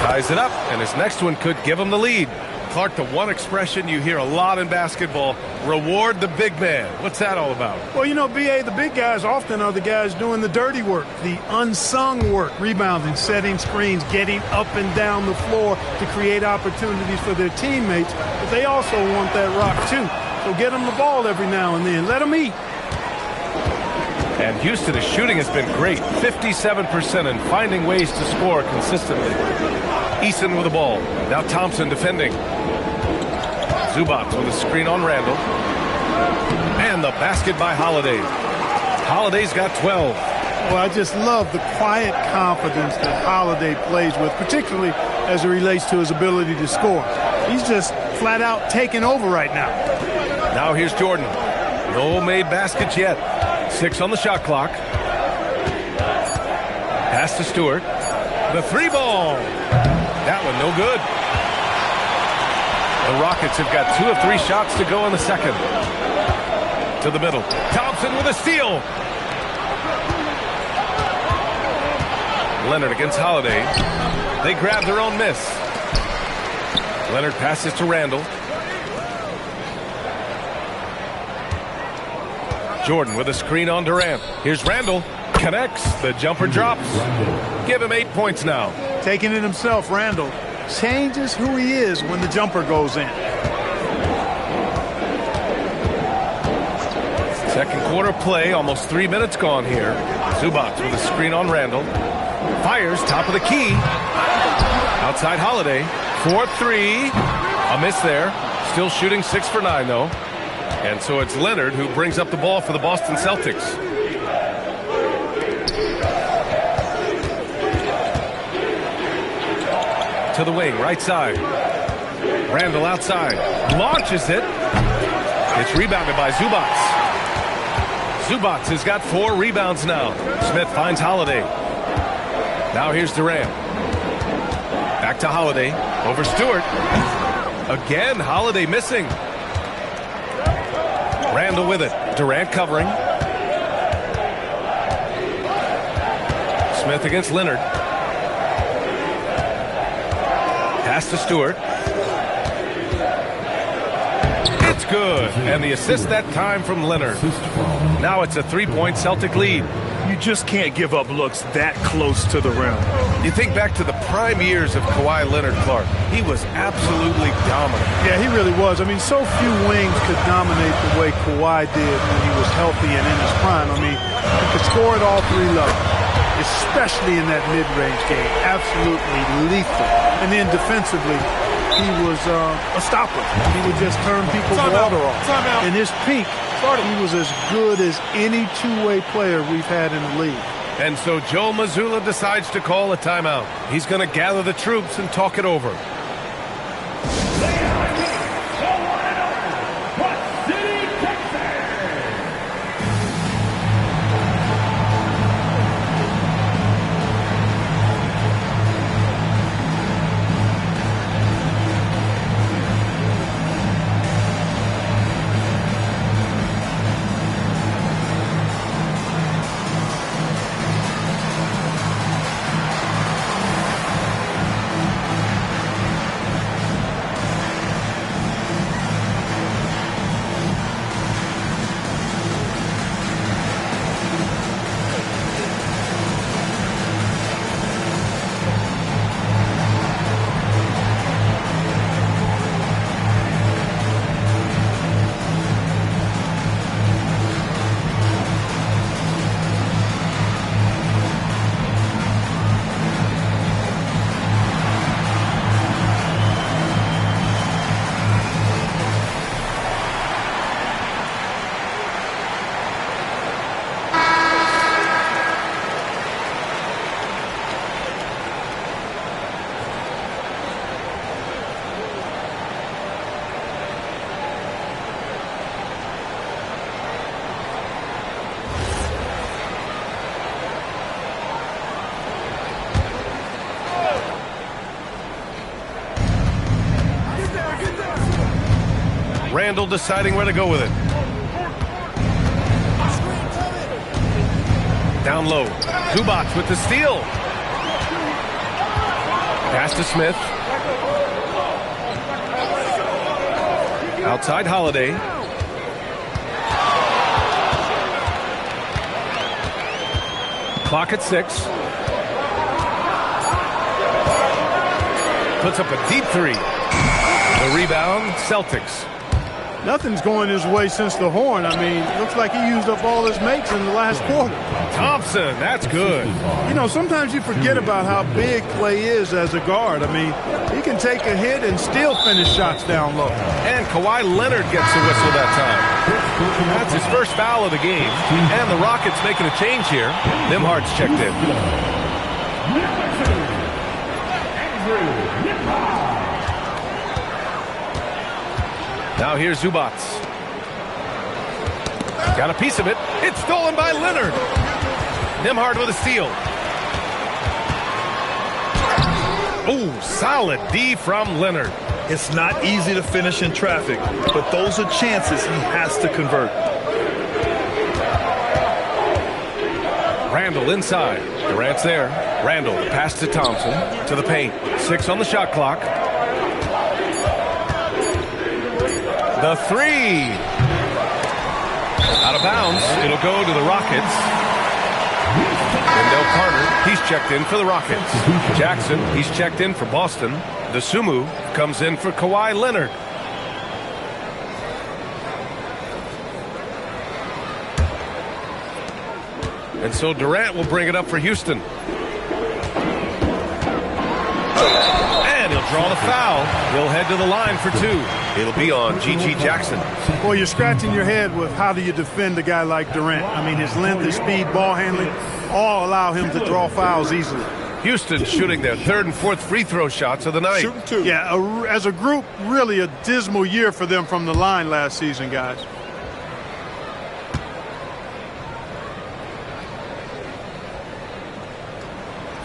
J: Ties it up, and his next one could give him the lead. Clark, the one expression you hear a lot in basketball, reward the big man. What's that all about?
L: Well, you know, B.A., the big guys often are the guys doing the dirty work, the unsung work, rebounding, setting screens, getting up and down the floor to create opportunities for their teammates. But they also want that rock, too. So get them the ball every now and then. Let them eat.
J: And Houston's shooting has been great, 57%, and finding ways to score consistently. Eason with the ball. Now Thompson defending. Zubac with a screen on Randall. And the basket by Holiday. Holiday's got 12.
L: Well, I just love the quiet confidence that Holiday plays with, particularly as it relates to his ability to score. He's just flat out taking over right now.
J: Now here's Jordan. No made baskets yet. 6 on the shot clock. Pass to Stewart. The 3-ball. That one no good. The Rockets have got 2 of 3 shots to go in the second. To the middle. Thompson with a steal. Leonard against Holiday. They grab their own miss. Leonard passes to Randall. Jordan with a screen on Durant. Here's Randall. Connects. The jumper drops. Give him 8 points now.
L: Taking it himself, Randall changes who he is when the jumper goes in.
J: Second quarter play, almost 3 minutes gone here. Zubac with a screen on Randall. Fires, top of the key. Outside Holiday. 4-3. A miss there. Still shooting 6 for 9, though. And so it's Leonard who brings up the ball for the Boston Celtics. To the wing, right side. Randall outside. Launches it. It's rebounded by Zubac. Zubac has got 4 rebounds now. Smith finds Holiday. Now here's Durant. Back to Holiday. Over Stewart. Again, Holiday missing. Randall with it. Durant covering. Smith against Leonard. Pass to Stewart. It's good. And the assist that time from Leonard. Now it's a 3-point Celtic lead.
K: You just can't give up looks that close to the rim.
J: You think back to the prime years of Kawhi Leonard, Clark. He was absolutely dominant.
L: Yeah, he really was. I mean, so few wings could dominate the way Kawhi did when he was healthy and in his prime. I mean, he could score at all 3 levels, especially in that mid-range game. Absolutely lethal. And then defensively, he was a stopper. He would just turn people's water off. In his peak, he was as good as any two-way player we've had in the league.
J: And so Joe Mazzulla decides to call a timeout. He's going to gather the troops and talk it over. Randall deciding where to go with it. Down low. Zubac with the steal. Pass to Smith. Outside Holiday. Clock at 6. Puts up a deep three. The rebound, Celtics.
L: Nothing's going his way since the horn. I mean, looks like he used up all his mates in the last quarter.
J: Thompson, that's good.
L: You know, sometimes you forget about how big Clay is as a guard. I mean, he can take a hit and still finish shots down low.
J: And Kawhi Leonard gets the whistle that time. That's his first foul of the game. And the Rockets making a change here. Nimhard's checked in. Now here's Zubac. Got a piece of it. It's stolen by Leonard. Nimhard with a steal. Oh, solid D from Leonard.
K: It's not easy to finish in traffic, but those are chances he has to convert.
J: Randall inside. Durant's there. Randall, pass to Thompson. To the paint. 6 on the shot clock. The three. Out of bounds. It'll go to the Rockets. Wendell Carter, he's checked in for the Rockets. Jackson, he's checked in for Boston. The Sumu comes in for Kawhi Leonard. And so Durant will bring it up for Houston. And he'll draw the foul. He'll head to the line for 2. It'll be on G.G. Jackson.
L: Well, you're scratching your head with how do you defend a guy like Durant. I mean, his length, his speed, ball handling, all allow him to draw fouls easily.
J: Houston shooting their 3rd and 4th free throw shots of the night.
L: Shooting 2. Yeah, as a group, really a dismal year for them from the line last season, guys.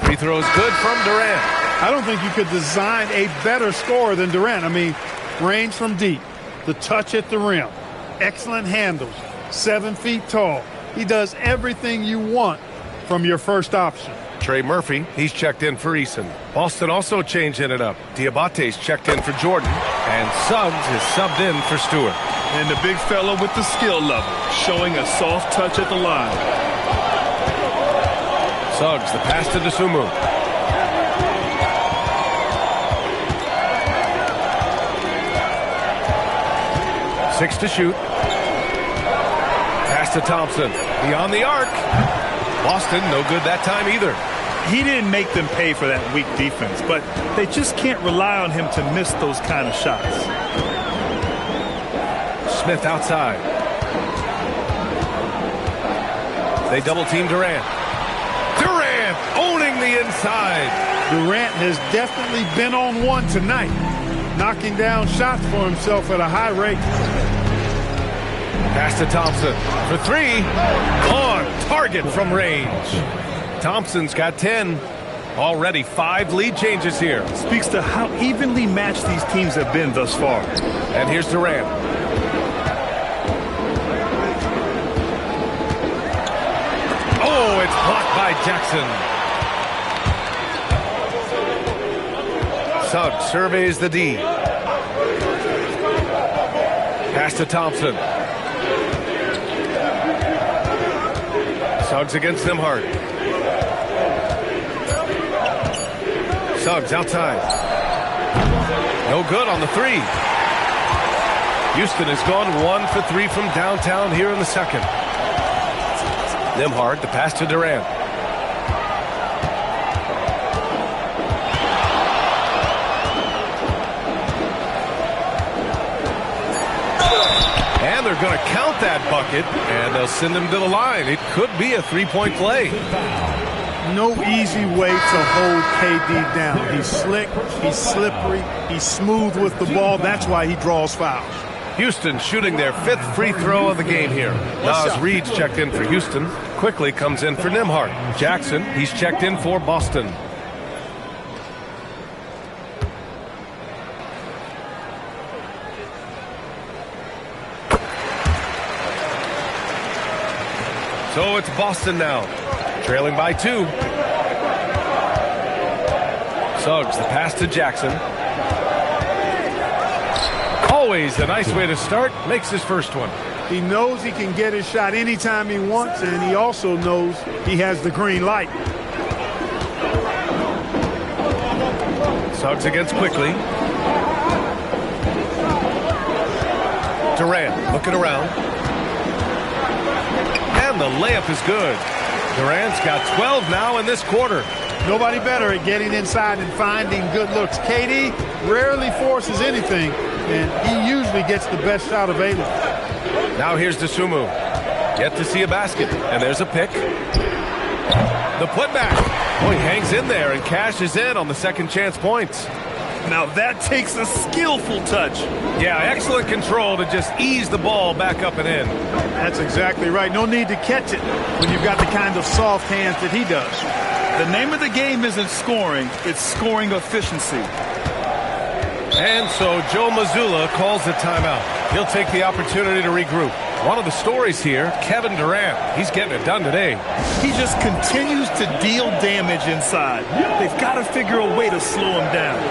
J: Free throws good from Durant.
L: I don't think you could design a better scorer than Durant. I mean, range from deep, the touch at the rim, excellent handles, 7 feet tall. He does everything you want from your first option.
J: Trey Murphy, he's checked in for Eason. Boston also changing it up. Diabate's checked in for Jordan. And Suggs is subbed in for Stewart.
K: And the big fella with the skill level, showing a soft touch at the line.
J: Suggs, the pass to Dosunmu. Six to shoot. Pass to Thompson. Beyond the arc. Boston, no good that time either.
K: He didn't make them pay for that weak defense, but they just can't rely on him to miss those kind of shots.
J: Smith outside. They double team Durant. Durant owning the inside.
L: Durant has definitely been on one tonight, knocking down shots for himself at a high rate.
J: Pass to Thompson for 3. On target from range. Thompson's got 10. Already 5 lead changes here.
K: Speaks to how evenly matched these teams have been thus far.
J: And here's Durant. Oh, it's blocked by Jackson. Suggs surveys the D. Pass to Thompson. Suggs against Nimhard. Suggs outside. No good on the 3. Houston has gone 1 for 3 from downtown here in the second. Nimhard, the pass to Durant. And they're going to count that bucket, and they'll send him to the line. It could be a 3-point play.
L: No easy way to hold KD down. He's slick, he's slippery, he's smooth with the ball. That's why he draws fouls.
J: Houston shooting their 5th free throw of the game here. Naz Reid's checked in for Houston. Quickly comes in for Nimhard. Jackson, he's checked in for Boston. So it's Boston now, trailing by 2. Suggs, the pass to Jackson. Always a nice way to start. Makes his first one.
L: He knows he can get his shot anytime he wants, and he also knows he has the green light.
J: Suggs against Quickly. Durant looking around. And the layup is good. Durant's got 12 now in this quarter.
L: Nobody better at getting inside and finding good looks. KD rarely forces anything, and he usually gets the best shot available.
J: Now here's Dosunmu. Yet to see a basket. And there's a pick. The putback. Oh, he hangs in there and cashes in on the second chance points.
K: Now that takes a skillful touch.
J: Yeah, excellent control to just ease the ball back up and in.
L: That's exactly right. No need to catch it when you've got the kind of soft hands that he does.
K: The name of the game isn't scoring, it's scoring efficiency.
J: And so Joe Mazzulla calls the timeout. He'll take the opportunity to regroup. One of the stories here, Kevin Durant. He's getting it done today.
K: He just continues to deal damage inside. They've got to figure a way to slow him down.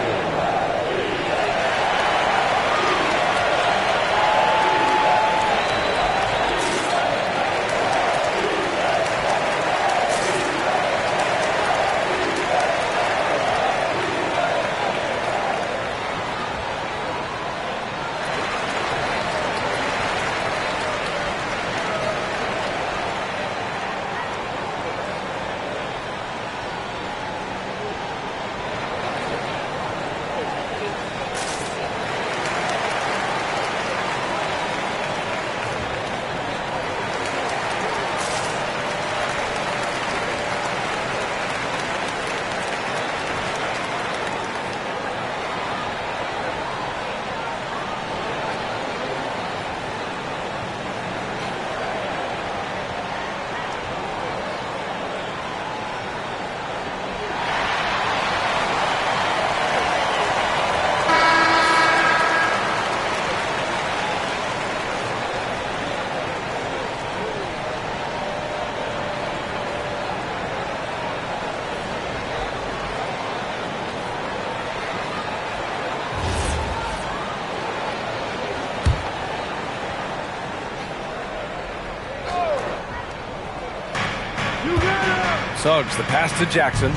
J: Suggs, the pass to Jackson.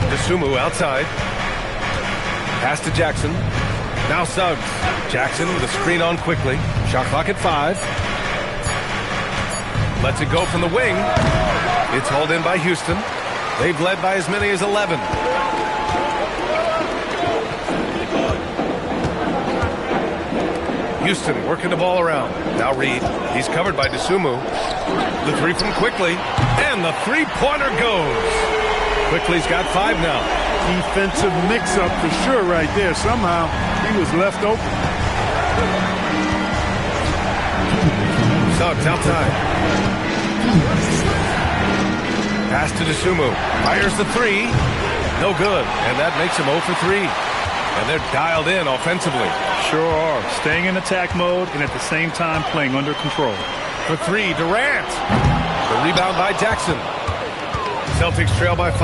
J: Dosunmu outside. Pass to Jackson. Now Suggs. Jackson with a screen on Quickly. Shot clock at 5. Lets it go from the wing. It's hauled in by Houston. They've led by as many as 11. Houston working the ball around. Now Reed. He's covered by Dosunmu. The three from Quickly. And the three-pointer goes. Quickly's got 5 now.
L: Defensive mix-up for sure right there. Somehow he was left open.
J: Suggs outside. Pass to Dosunmu. Fires the 3. No good. And that makes him 0 for 3. And they're dialed in offensively.
K: Sure are. Staying in attack mode and at the same time playing under control.
J: For 3, Durant. The rebound by Jackson. Celtics trail by 5.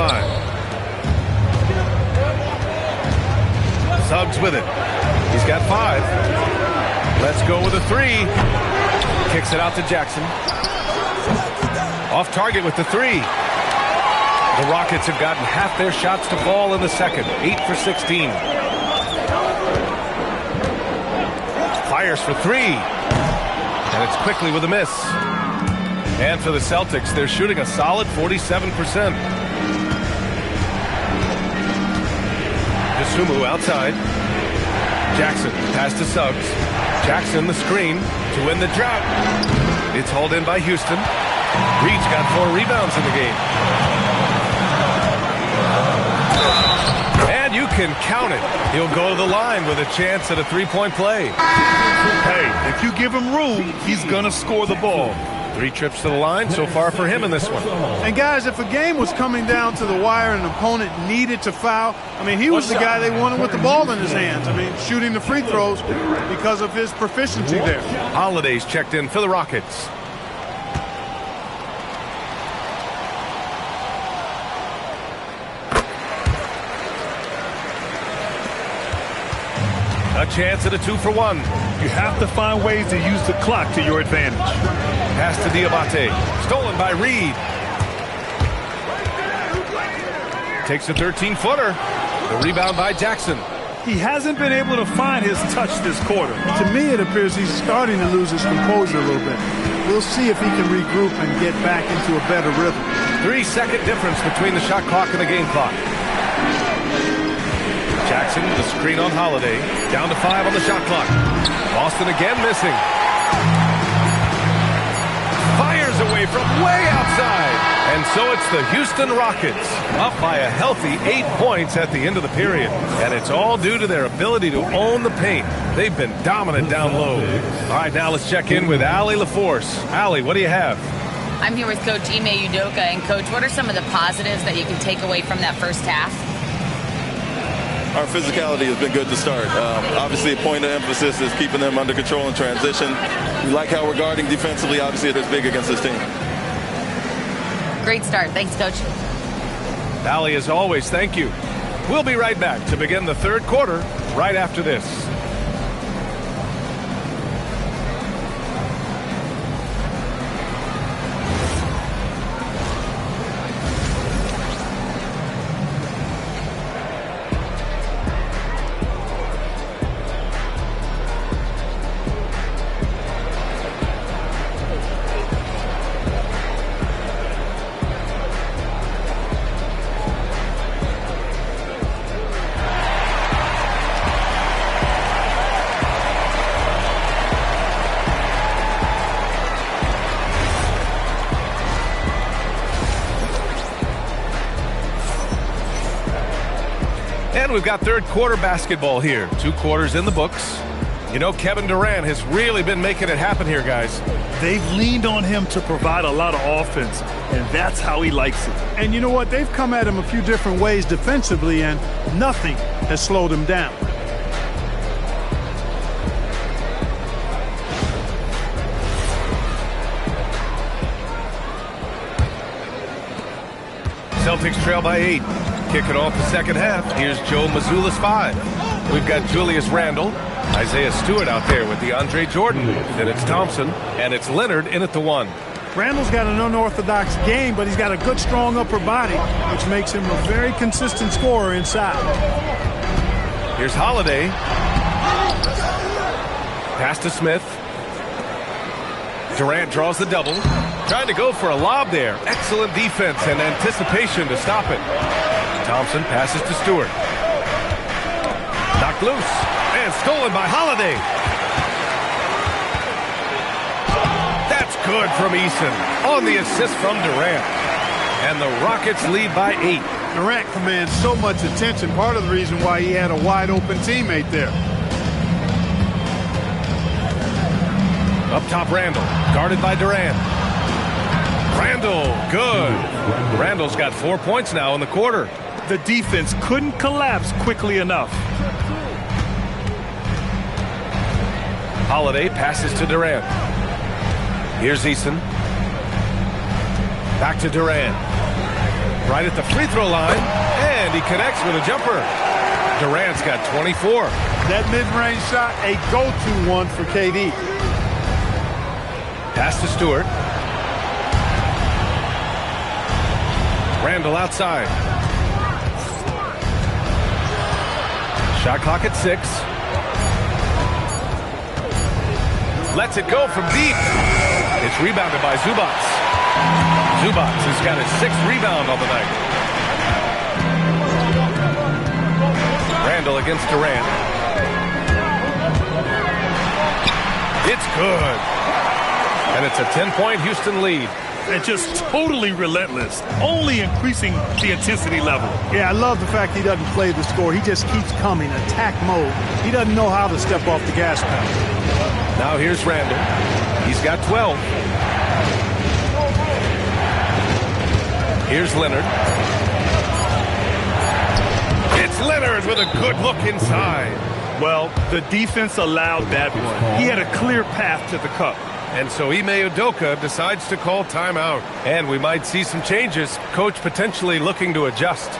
J: Suggs with it. He's got 5. Let's go with a 3. Kicks it out to Jackson. Off target with the 3. The Rockets have gotten half their shots to fall in the second. 8 for 16. Fires for 3. And it's Quickly with a miss. And for the Celtics, they're shooting a solid 47%. Dosunmu outside. Jackson, pass to Suggs. Jackson, the screen to win the drought. It's hauled in by Houston. Reed's got 4 rebounds in the game. And you can count it. He'll go to the line with a chance at a 3-point play.
K: Hey, if you give him room, he's going to score the ball.
J: 3 trips to the line so far for him in this one.
L: And guys, if a game was coming down to the wire and an opponent needed to foul, I mean, he was the guy they wanted with the ball in his hands. I mean, shooting the free throws because of his proficiency there.
J: Holiday's checked in for the Rockets. A chance at a 2-for-1.
K: You have to find ways to use the clock to your advantage.
J: Pass to Diabate. Stolen by Reed. Takes a 13-footer. The rebound by Jackson.
K: He hasn't been able to find his touch this quarter.
L: To me, it appears he's starting to lose his composure a little bit. We'll see if he can regroup and get back into a better rhythm.
J: 3-second difference between the shot clock and the game clock. Jackson, the screen on Holiday. Down to 5 on the shot clock. Boston again missing. Fires away from way outside. And so it's the Houston Rockets up by a healthy 8 points at the end of the period. And it's all due to their ability to own the paint. They've been dominant down low. All right, now let's check in with Allie LaForce. Allie, what do you have?
D: I'm here with Coach Ime Udoka. And, Coach, what are some of the positives that you can take away from that first half?
M: Our physicality has been good to start. Obviously, a point of emphasis is keeping them under control in transition. We like how we're guarding defensively. Obviously, it is big against this team.
D: Great start. Thanks, Coach.
J: Allie, as always, thank you. We'll be right back to begin the third quarter right after this. And we've got third quarter basketball here. 2 quarters in the books. You know, Kevin Durant has really been making it happen here, guys.
K: They've leaned on him to provide a lot of offense, and that's how he likes it.
L: And you know what? They've come at him a few different ways defensively, and nothing has slowed him down.
J: Celtics trail by 8. Kicking off the second half. Here's Joe Mazzulla's 5. We've got Julius Randle, Isaiah Stewart out there with DeAndre Jordan. Then it's Thompson, and it's Leonard in at the 1.
L: Randle's got an unorthodox game, but he's got a good, strong upper body, which makes him a very consistent scorer inside.
J: Here's Holiday. Pass to Smith. Durant draws the double. Trying to go for a lob there. Excellent defense and anticipation to stop it. Thompson passes to Stewart. Knocked loose and stolen by Holiday. That's good from Eason on the assist from Durant. And the Rockets lead by 8.
L: Durant commands so much attention. Part of the reason why he had a wide open teammate there.
J: Up top, Randle, guarded by Durant. Randle, good. Randle's got 4 points now in the quarter.
K: The defense couldn't collapse quickly enough.
J: Holiday passes to Durant. Here's Eason. Back to Durant. Right at the free throw line, and he connects with a jumper. Durant's got 24.
L: That mid-range shot, a go-to one for KD.
J: Pass to Stewart. Randle outside. Shot clock at 6. Lets it go from deep. It's rebounded by Zubac. Zubac has got his 6th rebound on the night. Randle against Durant. It's good. And it's a 10-point Houston lead.
K: And just totally relentless, only increasing the intensity level.
L: Yeah, I love the fact he doesn't play the score. He just keeps coming, attack mode. He doesn't know how to step off the gas pedal.
J: Now here's Randle. He's got 12. Here's Leonard. It's Leonard with a good look inside.
K: Well, the defense allowed that one. He had a clear path to the cup.
J: And so Ime Udoka decides to call timeout. And we might see some changes. Coach potentially looking to adjust.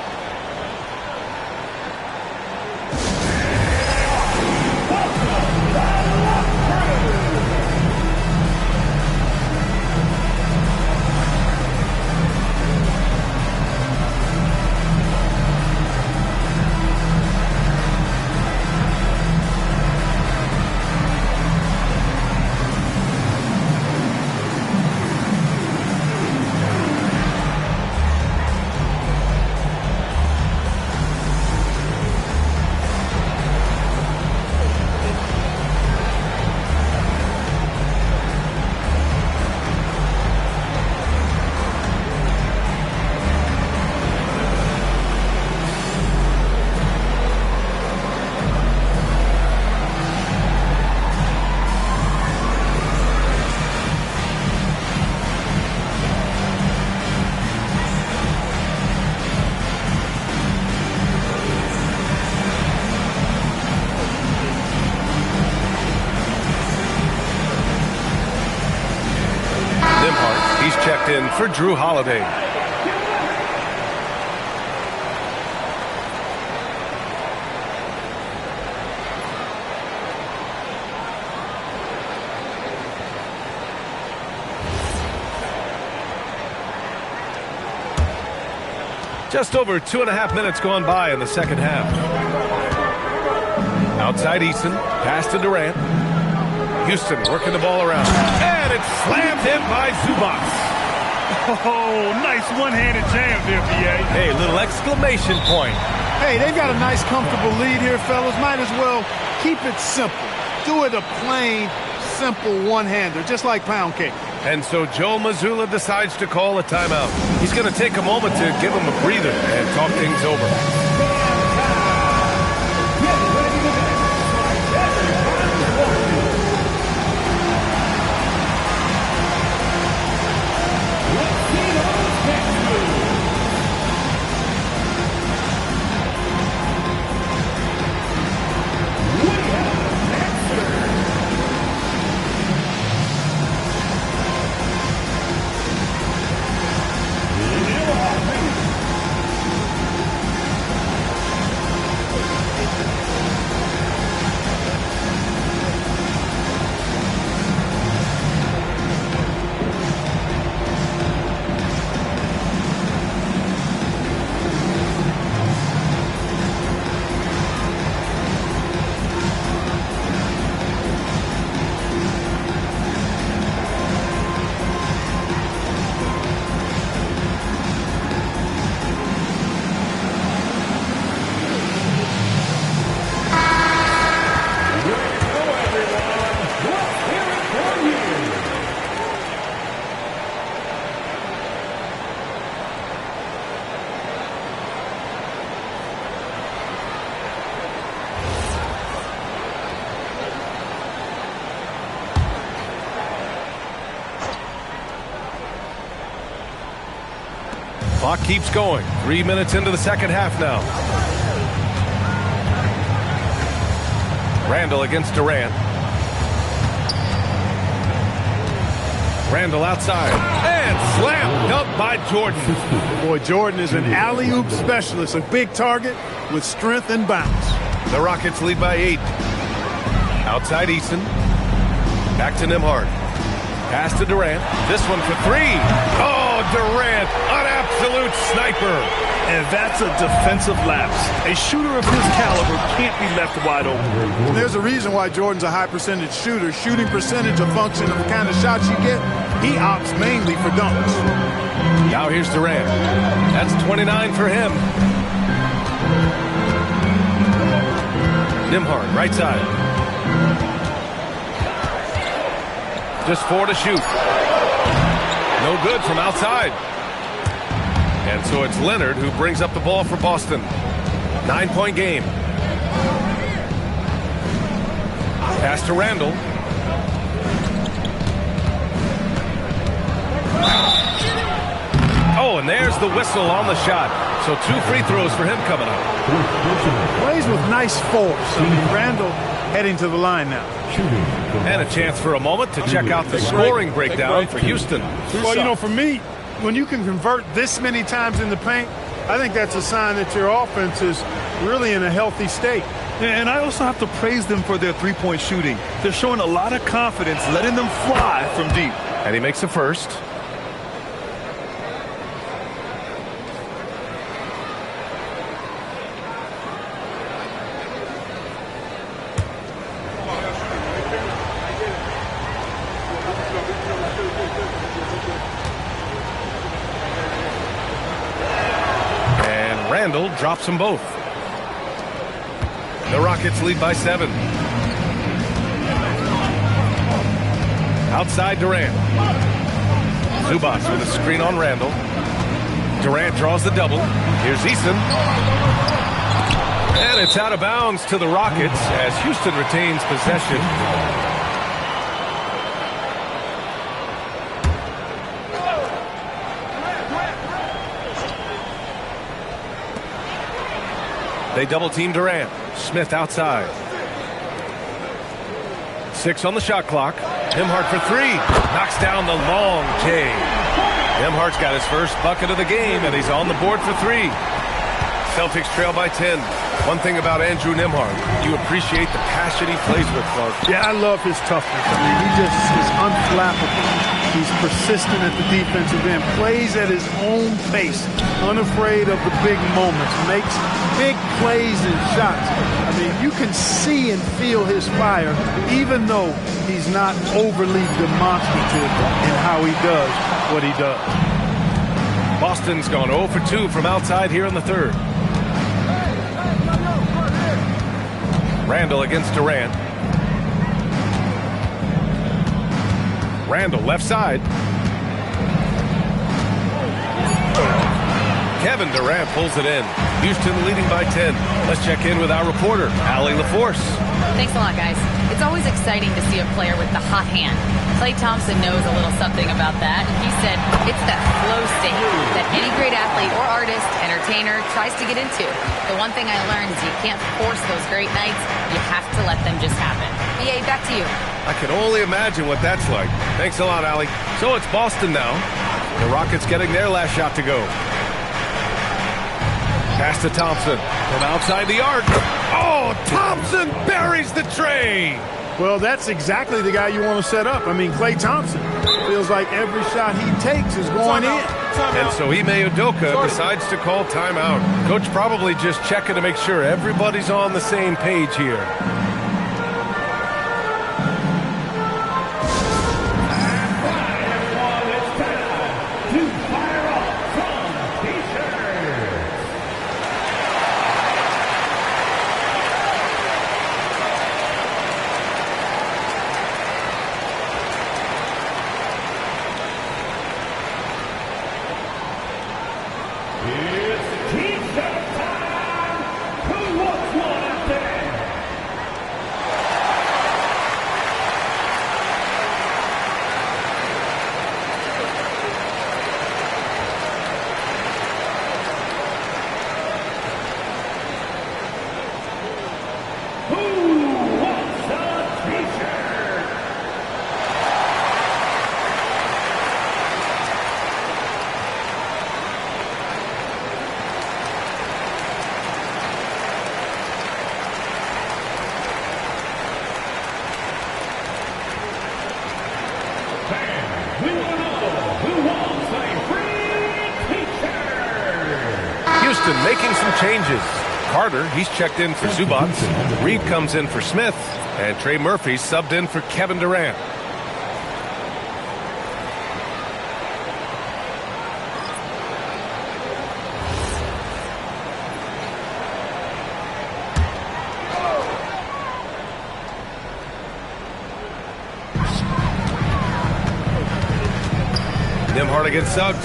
J: Checked in for Drew Holiday. Just over 2.5 minutes gone by in the second half. Outside Eason, pass to Durant. Houston working the ball around. And it's slammed in by Zubac.
K: Oh, nice one-handed jam there, B.A.
J: Hey, little exclamation point.
L: Hey, they've got a nice, comfortable lead here, fellas. Might as well keep it simple. Do it a plain, simple one-hander, just like pound cake.
J: And so Joe Mazzulla decides to call a timeout. He's going to take a moment to give him a breather and talk things over. Clock keeps going. 3 minutes into the second half now. Randall against Durant. Randall outside. And slammed up by Jordan.
L: Boy, Jordan is an alley-oop specialist. A big target with strength and bounce.
J: The Rockets lead by 8. Outside Eason. Back to Nembhard. Pass to Durant. This one for 3. Oh, Durant, an absolute sniper.
K: And that's a defensive lapse. A shooter of his caliber can't be left wide open.
L: There's a reason why Jordan's a high-percentage shooter. Shooting percentage a function of the kind of shots you get. He opts mainly for dunks.
J: Now here's Durant. That's 29 for him. Nembhard, right side. Just 4 to shoot. No good from outside. And so it's Leonard who brings up the ball for Boston. 9-point game. Pass to Randall. Oh, and there's the whistle on the shot. So 2 free throws for him coming up.
L: Plays with nice force. Randall heading to the line now.
J: And a chance for a moment to check out the scoring breakdown for Houston.
L: Well, you know, for me, when you can convert this many times in the paint, I think that's a sign that your offense is really in a healthy state.
K: And I also have to praise them for their three-point shooting. They're showing a lot of confidence, letting them fly from deep.
J: And he makes the first. And Randall drops them both. The Rockets lead by 7. Outside Durant. Zubac with a screen on Randall. Durant draws the double. Here's Eason. And it's out of bounds to the Rockets as Houston retains possession. They double team Durant. Smith outside. 6 on the shot clock. Nembhard for 3. Knocks down the long J. Nembhard's got his first bucket of the game, and he's on the board for 3. Celtics trail by 10. One thing about Andrew Nembhard, you appreciate the passion he plays with, Clark.
L: Yeah, I love his toughness. I mean, he just is unflappable. He's persistent at the defensive end, plays at his own pace, unafraid of the big moments, makes big plays and shots. I mean, you can see and feel his fire, even though he's not overly demonstrative in how he does what he does.
J: Boston's gone 0 for 2 from outside here in the third. Randall against Durant. Randall left side. Kevin Durant pulls it in. Houston leading by 10. Let's check in with our reporter, Allie LaForce.
D: Thanks a lot, guys. It's always exciting to see a player with the hot hand. Klay Thompson knows a little something about that. He said it's that flow state that any great athlete or artist, entertainer tries to get into. The one thing I learned is you can't force those great nights. You have to let them just happen. BA, back to you.
J: I can only imagine what that's like. Thanks a lot, Allie. So it's Boston now. The Rockets getting their last shot to go. Pass to Thompson from outside the arc. Oh, Thompson buries the tray.
L: Well, that's exactly the guy you want to set up. I mean, Klay Thompson feels like every shot he takes is going in.
J: And so Ime Udoka decides to call timeout. Coach probably just checking to make sure everybody's on the same page here. Houston making some changes. Carter, he's checked in for Zubac. Reed comes in for Smith. And Trey Murphy subbed in for Kevin Durant. Nembhard against Suggs.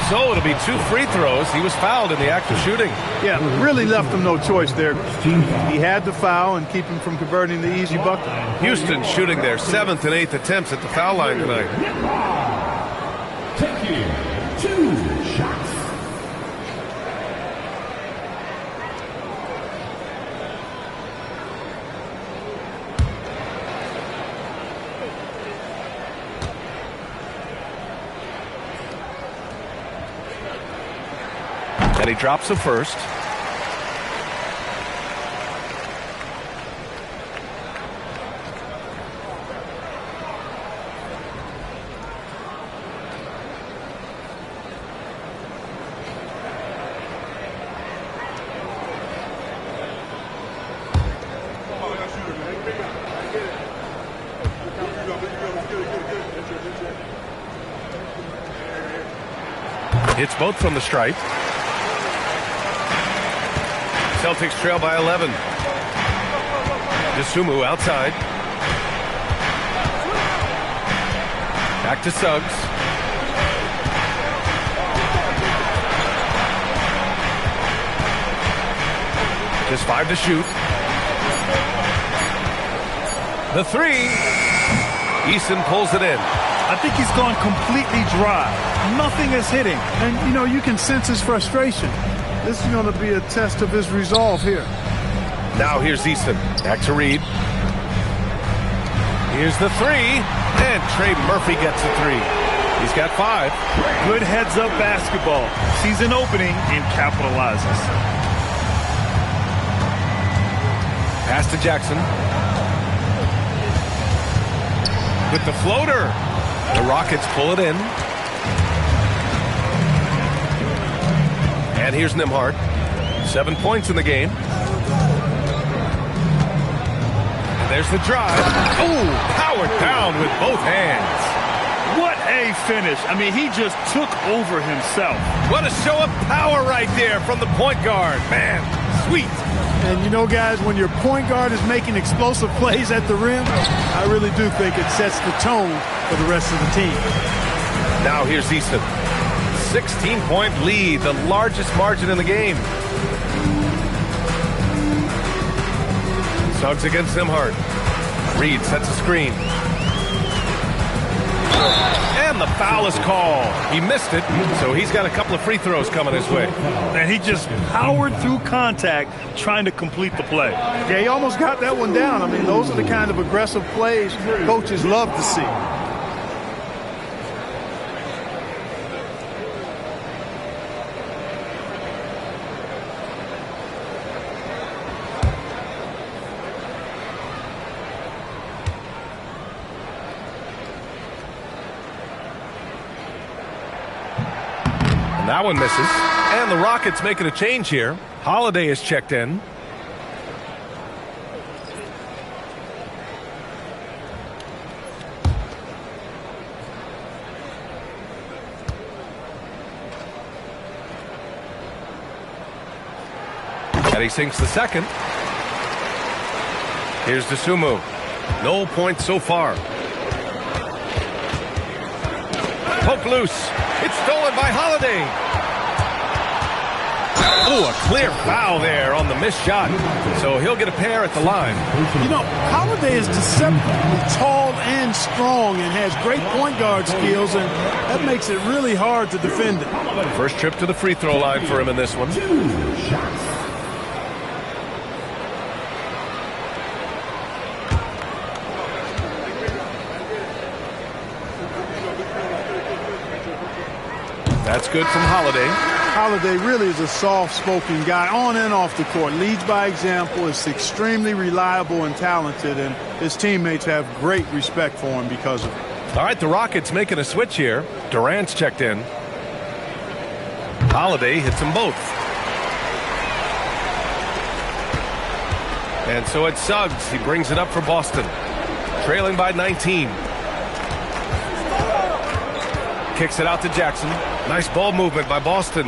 J: So it'll be 2 free throws. He was fouled in the act of shooting.
L: Yeah, really left him no choice there. He had to foul and keep him from converting the easy bucket.
J: Houston shooting their 7th and 8th attempts at the foul line tonight.
E: 2 shots.
J: And he drops the first. Hits both from the stripe. Celtics trail by 11. DeSumo outside. Back to Suggs. Just 5 to shoot. The 3. Eason pulls it in.
K: I think he's gone completely dry. Nothing is hitting.
L: And, you know, you can sense his frustration. This is going to be a test of his resolve here.
J: Now here's Easton. Back to Reed. Here's the 3. And Trey Murphy gets the 3. He's got 5.
K: Good heads-up basketball. Sees an opening and capitalizes.
J: Pass to Jackson. With the floater. The Rockets pull it in. And here's Nembhard. 7 points in the game. And there's the drive. Oh, powered down with both hands.
K: What a finish. I mean, he just took over himself.
J: What a show of power right there from the point guard. Man, sweet.
L: And you know, guys, when your point guard is making explosive plays at the rim, I really do think it sets the tone for the rest of the team.
J: Now here's Easton. 16-point lead, the largest margin in the game. Suggs against Nembhard. Reed sets a screen. And the foul is called. He missed it, so he's got a couple of free throws coming his way.
K: And he just powered through contact trying to complete the play.
L: Yeah, he almost got that one down. I mean, those are the kind of aggressive plays coaches love to see.
J: That one misses. And the Rockets making a change here. Holiday is checked in. And he sinks the second. Here's DeSumo. No points so far. Poke loose. It's stolen by Holiday. Oh, a clear foul there on the missed shot. So he'll get a pair at the line.
L: You know, Holiday is deceptively tall and strong and has great point guard skills, and that makes it really hard to defend it.
J: First trip to the free throw line for him in this one.
E: 2 shots.
J: That's good from Holiday.
L: Holiday really is a soft-spoken guy on and off the court. Leads by example, is extremely reliable and talented, and his teammates have great respect for him because of it.
J: All right, the Rockets making a switch here. Durant's checked in. Holiday hits them both. And so it's Suggs. He brings it up for Boston. Trailing by 19. Kicks it out to Jackson. Nice ball movement by Boston.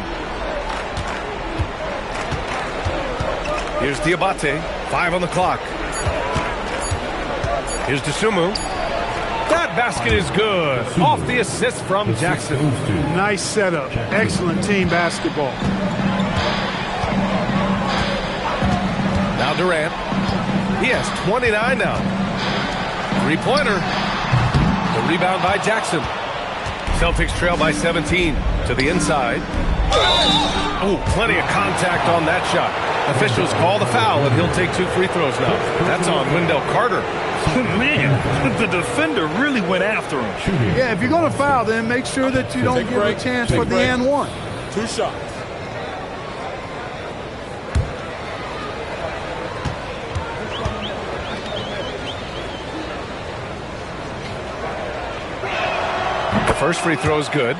J: Here's Diabate. 5 on the clock. Here's DeSumo. That basket is good. Off the assist from Jackson.
L: Nice setup. Excellent team basketball.
J: Now Durant. He has 29 now. Three-pointer. The rebound by Jackson. Celtics trail by 17 to the inside. Oh, plenty of contact on that shot. Officials call the foul, and he'll take 2 free throws now. That's on Wendell Carter.
K: Man, the defender really went after him.
L: Yeah, if you're going to foul, then make sure that you don't give a chance for the and one.
F: 2 shots.
J: The first free throw is good.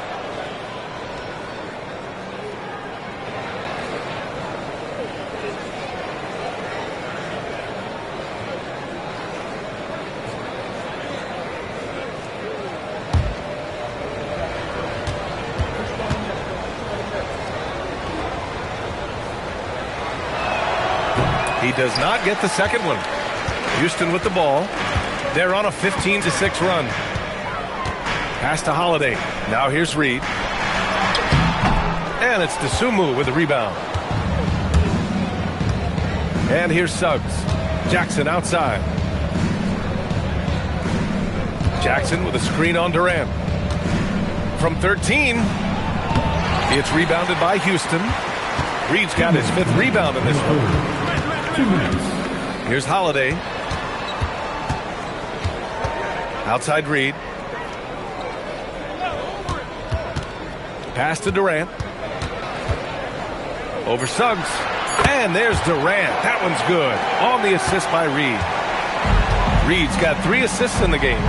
J: He does not get the second one. Houston with the ball. They're on a 15-6 run. Pass to Holiday. Now here's Reed. And it's Dosunmu with the rebound. And here's Suggs. Jackson outside. Jackson with a screen on Durant. From 13. It's rebounded by Houston. Reed's got his 5th rebound in this one. Here's Holiday. Outside Reed. Pass to Durant. Over Suggs. And there's Durant. That one's good. On the assist by Reed. Reed's got 3 assists in the game.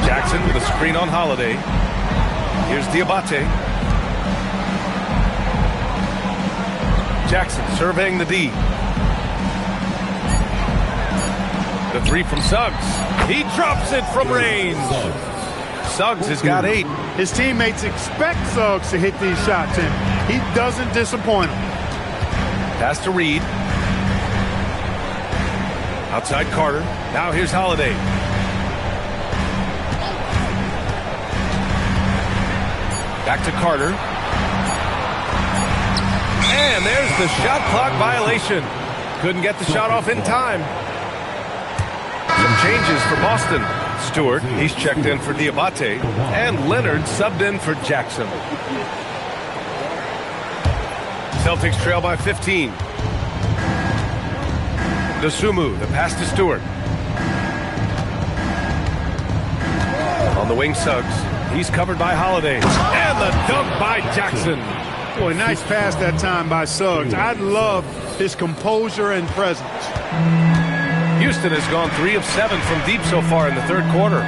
J: Jackson with a screen on Holiday. Here's Diabate. Jackson surveying the D. The 3 from Suggs. He drops it from range. Suggs has got 8.
L: His teammates expect Suggs to hit these shots, and he doesn't disappoint them.
J: Pass to Reed. Outside Carter. Now here's Holiday. Back to Carter. And there's the shot clock violation. Couldn't get the shot off in time. Some changes for Boston. Stewart, he's checked in for Diabate. And Leonard subbed in for Jackson. Celtics trail by 15. Dosunmu, the pass to Stewart. On the wing, Suggs. He's covered by Holiday. And the dunk by Jackson.
L: Boy, nice pass that time by Suggs. I love his composure and presence.
J: Houston has gone 3 of 7 from deep so far in the 3rd quarter.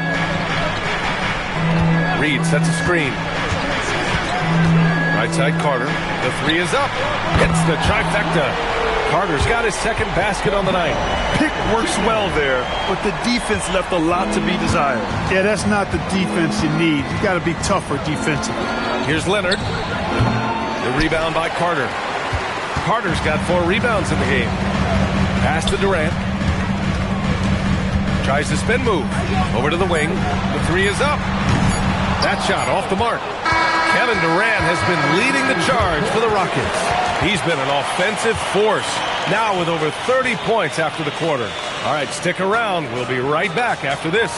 J: Reed sets a screen. Right side Carter. The 3 is up. It's the trifecta. Carter's got his 2nd basket on the night.
K: Pick works well there, but the defense left a lot to be desired.
L: Yeah, that's not the defense you need. You got to be tougher defensively.
J: Here's Leonard. The rebound by Carter. Carter's got 4 rebounds in the game. Pass to Durant. Tries to spin move. Over to the wing. The 3 is up. That shot off the mark. Kevin Durant has been leading the charge for the Rockets. He's been an offensive force. Now with over 30 points after the quarter. All right, stick around. We'll be right back after this.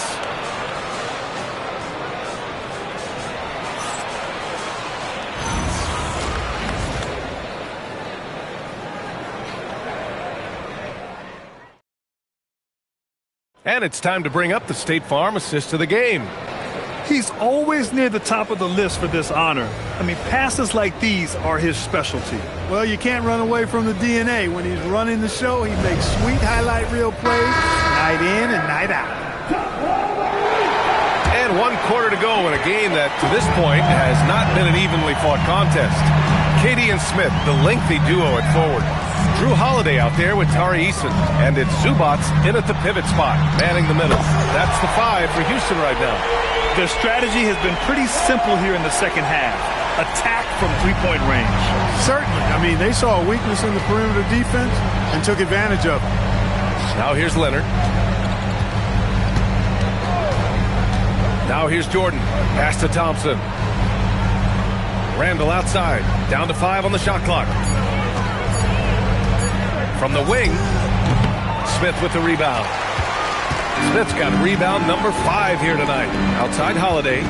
J: And it's time to bring up the State Farm assist of the game.
K: He's always near the top of the list for this honor. I mean, passes like these are his specialty.
L: Well, you can't run away from the DNA. When he's running the show, he makes sweet highlight reel plays night in and night out.
J: And 1 quarter to go in a game that, to this point, has not been an evenly fought contest. Katie and Smith, the lengthy duo at forward. Drew Holiday out there with Tari Eason. And it's Zubats in at the pivot spot, manning the middle. That's the 5 for Houston right now.
K: Their strategy has been pretty simple here in the second half. Attack from 3-point range.
L: Certainly. I mean, they saw a weakness in the perimeter defense and took advantage of it.
J: Now here's Leonard. Now here's Jordan. Pass to Thompson. Randall outside. Down to 5 on the shot clock. From the wing, Smith with the rebound. Smith's got rebound number 5 here tonight. Outside Holiday.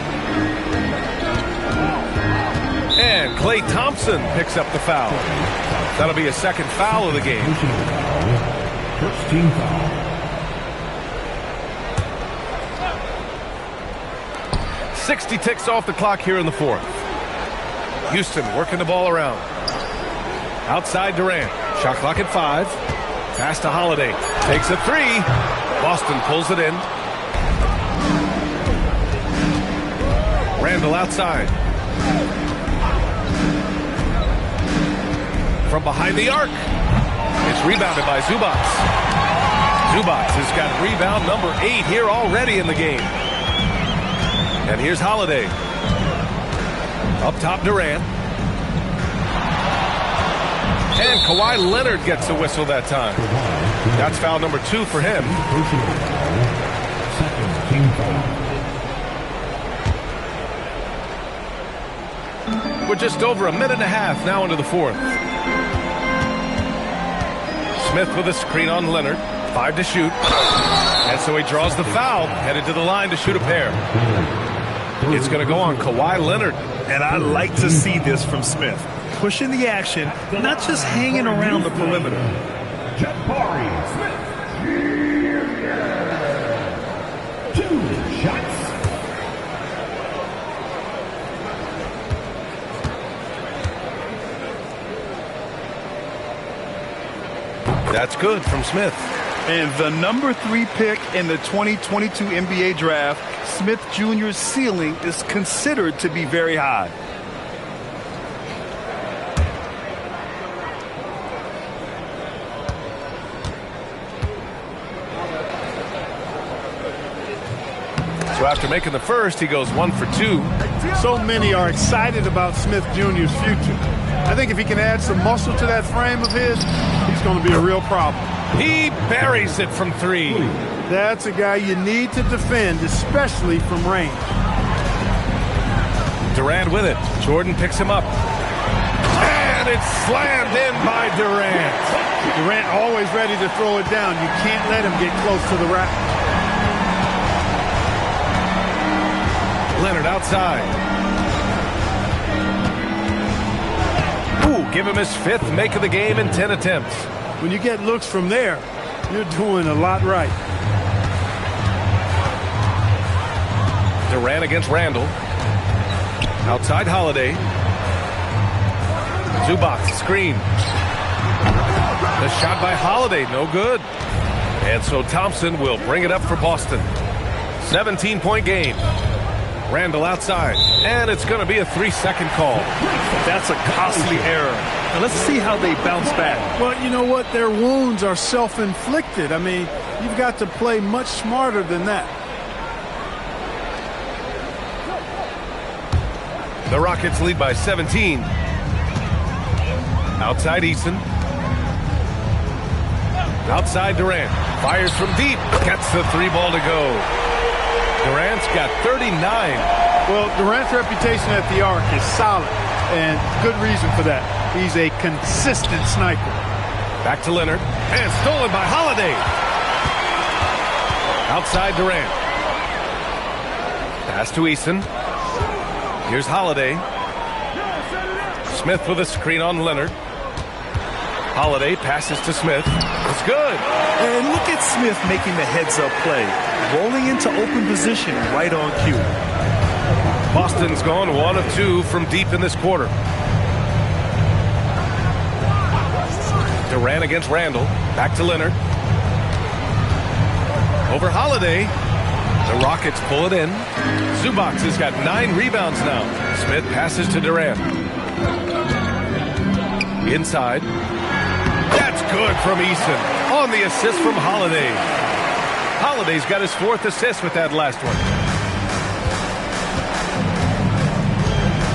J: And Klay Thompson picks up the foul. That'll be a second foul of the game.
E: First team foul.
J: .60 ticks off the clock here in the fourth. Houston working the ball around. Outside Durant. Shot clock at 5. Pass to Holiday. Takes a 3. Boston pulls it in. Randall outside. From behind the arc. It's rebounded by Zubac. Zubac has got rebound number 8 here already in the game. And here's Holiday. Up top, Durant. And Kawhi Leonard gets a whistle that time. That's foul number 2 for him.
E: Second team foul.
J: We're just over a minute and a half now into the fourth. Smith with a screen on Leonard. 5 to shoot. And so he draws the foul, headed to the line to shoot a pair. It's going to go on Kawhi Leonard.
K: And I like to see this from Smith. Pushing the action, not just hanging around the perimeter.
E: Jabari Smith. 2 shots.
J: That's good from Smith.
K: And the number 3 pick in the 2022 NBA draft, Smith Jr.'s ceiling is considered to be very high.
J: So after making the first, he goes 1 for 2.
L: So many are excited about Smith Jr.'s future. I think if he can add some muscle to that frame of his, he's going to be a real problem.
J: He buries it from 3.
L: That's a guy you need to defend, especially from range.
J: Durant with it. Jordan picks him up. And it's slammed in by Durant.
L: Durant always ready to throw it down. You can't let him get close to the rack.
J: Leonard outside. Ooh, give him his 5th make of the game in 10 attempts.
L: When you get looks from there, you're doing a lot right.
J: Durant against Randall. Outside Holiday. Zubac screen. The shot by Holiday, no good. And so Thompson will bring it up for Boston. 17-point game. Randall outside. And it's going to be a 3-second call.
K: That's a costly error. Now let's see how they bounce back.
L: Well, you know what? Their wounds are self-inflicted. I mean, you've got to play much smarter than that.
J: The Rockets lead by 17. Outside Eason. Outside Durant. Fires from deep. Gets the 3 ball to go. Durant's got 39.
L: Well, Durant's reputation at the arc is solid, and good reason for that. He's a consistent sniper.
J: Back to Leonard. And stolen by Holiday. Outside Durant. Pass to Eason. Here's Holiday. Smith with a screen on Leonard. Holiday passes to Smith. It's good.
K: And look at Smith making the heads-up play. Rolling into open position right on cue.
J: Boston's gone 1 of 2 from deep in this quarter. Durant against Randall. Back to Leonard. Over Holiday. The Rockets pull it in. Zubac has got 9 rebounds now. Smith passes to Durant. Inside. That's good from Eason. On the assist from Holiday. Holiday's got his 4th assist with that last one.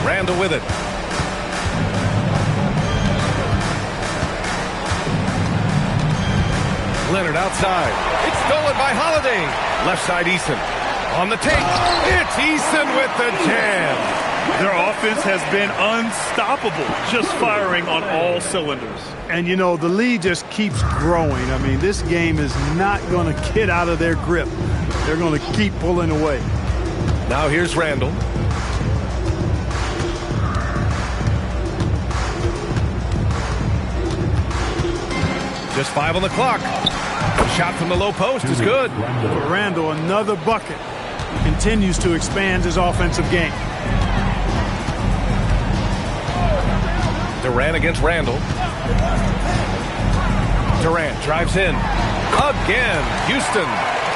J: Randall with it. Leonard outside. It's stolen by Holiday. Left side Eason. On the take. It's Eason with the jam.
K: Their offense has been unstoppable, just firing on all cylinders.
L: And, you know, the lead just keeps growing. I mean, this game is not going to get out of their grip. They're going to keep pulling away.
J: Now here's Randall. Just 5 on the clock. The shot from the low post is good.
L: For Randall, another bucket. He continues to expand his offensive game.
J: Durant against Randall. Durant drives in. Again, Houston.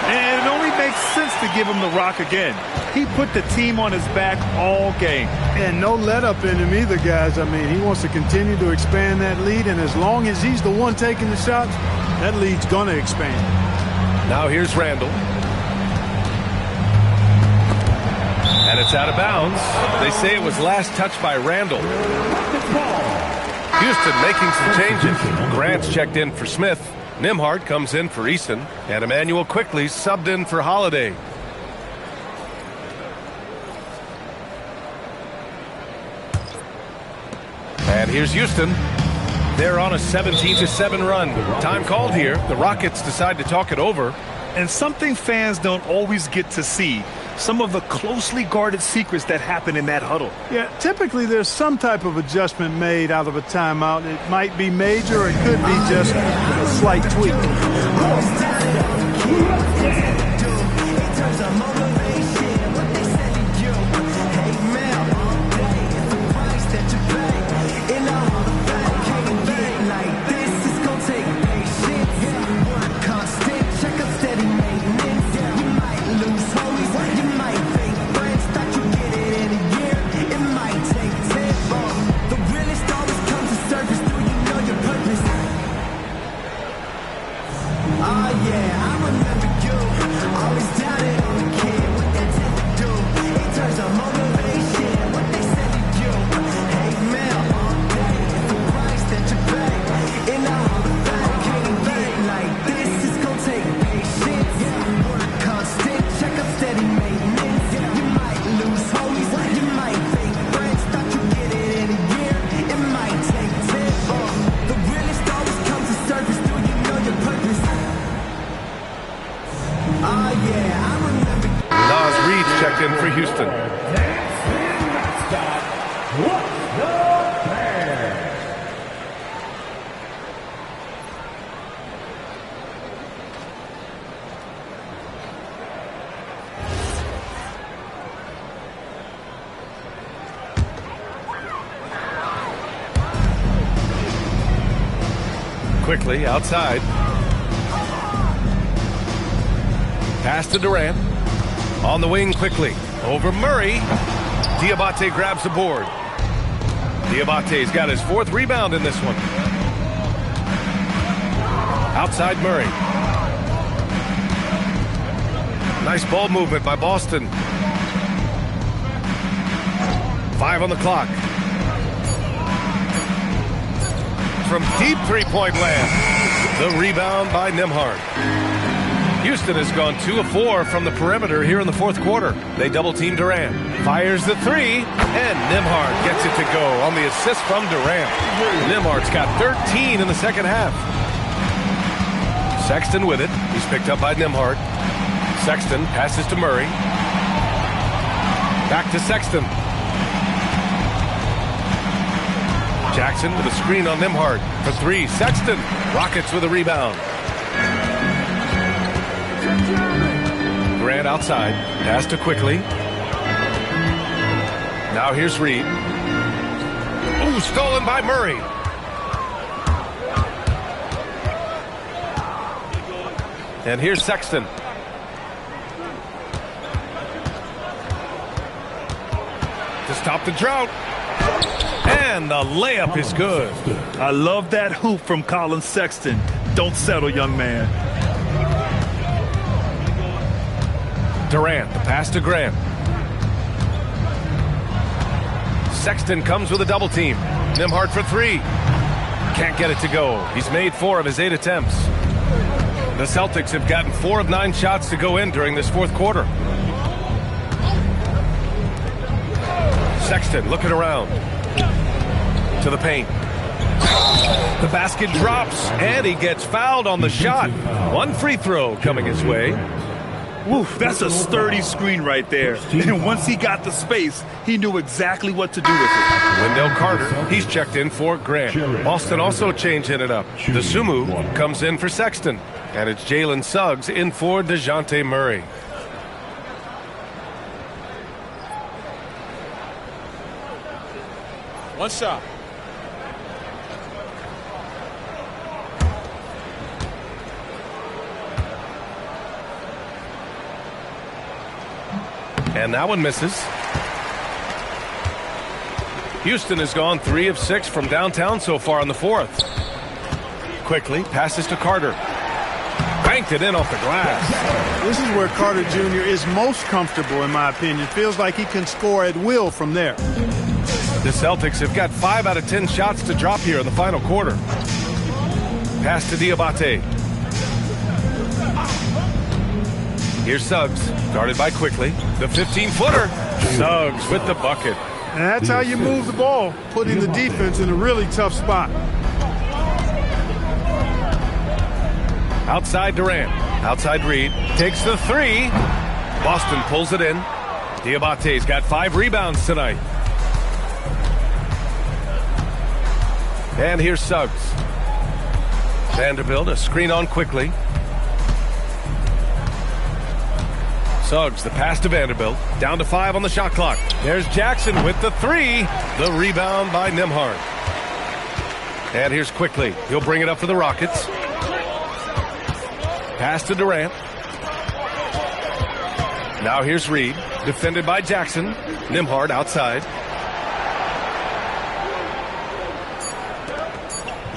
K: And it only makes sense to give him the rock again. He put the team on his back all game.
L: And no let up in him either, guys. I mean, he wants to continue to expand that lead, and as long as he's the one taking the shots, that lead's going to expand.
J: Now here's Randall. And it's out of bounds. They say it was last touched by Randall. Houston making some changes. Grant's checked in for Smith. Nimhart comes in for Easton. And Emmanuel quickly subbed in for Holiday. And here's Houston. They're on a 17-7 run. Time called here. The Rockets decide to talk it over.
K: And something fans don't always get to see. Some of the closely guarded secrets that happen in that huddle.
L: Yeah, typically there's some type of adjustment made out of a timeout. It might be major or it could be just a slight tweak.
J: In for Houston. Quickly outside. Pass to Durant. On the wing quickly. Over Murray. Diabate grabs the board. Diabate's got his 4th rebound in this one. Outside Murray. Nice ball movement by Boston. 5 on the clock. From deep three-point land. The rebound by Nimhart. Houston has gone 2 of 4 from the perimeter here in the 4th quarter. They double-team Durant. Fires the 3, and Nimhart gets it to go on the assist from Durant. Nimhart's got 13 in the second half. Sexton with it. He's picked up by Nimhart. Sexton passes to Murray. Back to Sexton. Jackson with a screen on Nimhart for 3. Sexton. Rockets with a rebound. Grant outside. Pass to Quickly. Now here's Reed. Ooh, stolen by Murray. And here's Sexton. To stop the drought. And the layup is good.
K: I love that hoop from Colin Sexton. Don't settle, young man.
J: Durant, the pass to Grant. Sexton comes with a double team. Nimhart for 3. Can't get it to go. He's made 4 of his 8 attempts. The Celtics have gotten 4 of 9 shots to go in during this 4th quarter. Sexton looking around. To the paint. The basket drops, and he gets fouled on the shot. One free throw coming his way.
K: Woof, that's a sturdy screen right there. And once he got the space, he knew exactly what to do with it.
J: Wendell Carter, he's checked in for Grant. Boston also changing it up. DeSumo comes in for Sexton. And it's Jalen Suggs in for DeJounte Murray.
F: One shot.
J: And that one misses. Houston has gone 3 of 6 from downtown so far in the fourth. Quickly passes to Carter. Banked it in off the glass.
L: This is where Carter Jr. is most comfortable, in my opinion. Feels like he can score at will from there.
J: The Celtics have got 5 out of 10 shots to drop here in the final quarter. Pass to Diabate. Here's Suggs, guarded by Quickly. The 15-footer. Suggs with the bucket.
L: And that's how you move the ball, putting the defense in a really tough spot.
J: Outside Durant. Outside Reed. Takes the 3. Boston pulls it in. Diabate's got 5 rebounds tonight. And here's Suggs. Vanderbilt, a screen on Quickly. Suggs, the pass to Vanderbilt. Down to 5 on the shot clock. There's Jackson with the 3. The rebound by Nembhard. And here's Quickly. He'll bring it up for the Rockets. Pass to Durant. Now here's Reed. Defended by Jackson. Nembhard outside.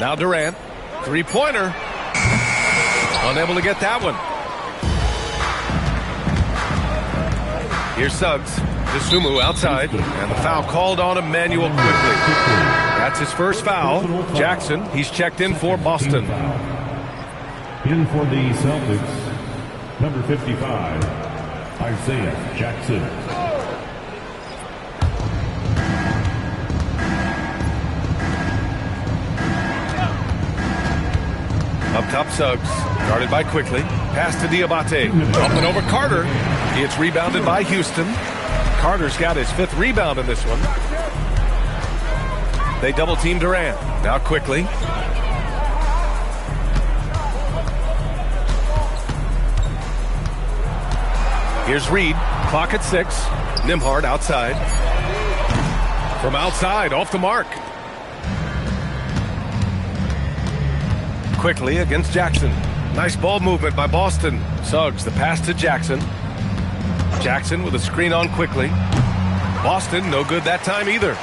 J: Now Durant. Three-pointer. Unable to get that one. Here's Suggs. DeSumo outside. And the foul called on Emmanuel Quickly. That's his first foul. Jackson, he's checked in for Boston.
E: In for the Celtics, number 55, Isaiah Jackson.
J: Up top, Suggs, guarded by Quickly. Pass to Diabate. Up and over Carter. It's rebounded by Houston. Carter's got his 5th rebound in this one. They double-team Durant. Now Quickly. Here's Reed. Clock at 6. Nembhard outside. From outside, off the mark. Quickly against Jackson. Nice ball movement by Boston. Suggs, the pass to Jackson. Jackson with a screen on Quickly. Boston, no good that time either.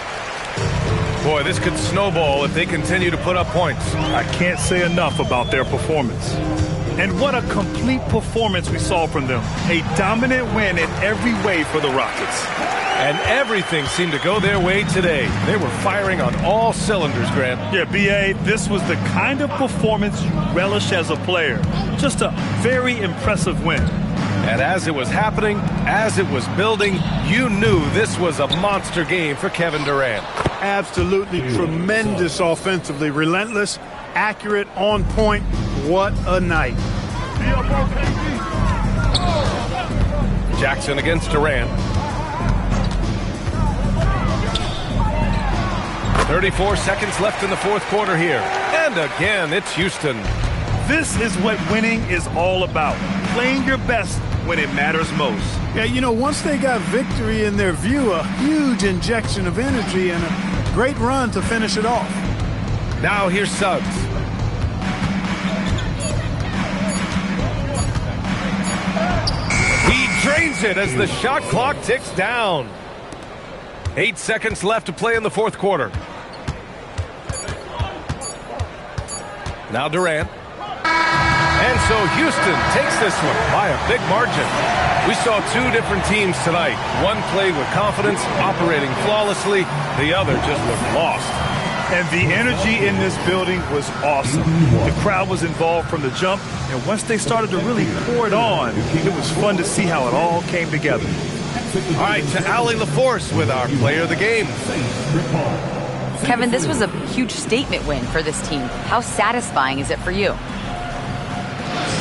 J: Boy, this could snowball if they continue to put up points.
K: I can't say enough about their performance. And what a complete performance we saw from them. A dominant win in every way for the Rockets.
J: And everything seemed to go their way today. They were firing on all cylinders, Grant.
K: Yeah, B.A., this was the kind of performance you relish as a player. Just a very impressive win.
J: And as it was happening, as it was building, you knew this was a monster game for Kevin Durant.
L: Absolutely tremendous offensively. Relentless, accurate, on point. What a night.
J: Jackson against Durant. 34 seconds left in the fourth quarter here. And again, it's Houston.
K: This is what winning is all about. Playing your best when it matters most.
L: Yeah, you know, once they got victory in their view, a huge injection of energy and a great run to finish it off.
J: Now here's Suggs. He drains it as the shot clock ticks down. 8 seconds left to play in the fourth quarter. Now Durant. And so Houston takes this one by a big margin. We saw 2 different teams tonight. One played with confidence, operating flawlessly. The other just looked lost.
K: And the energy in this building was awesome. The crowd was involved from the jump, and once they started to really pour it on, it was fun to see how it all came together.
J: All right, to Allie LaForce with our player of the game.
D: Kevin, this was a huge statement win for this team. How satisfying is it for you?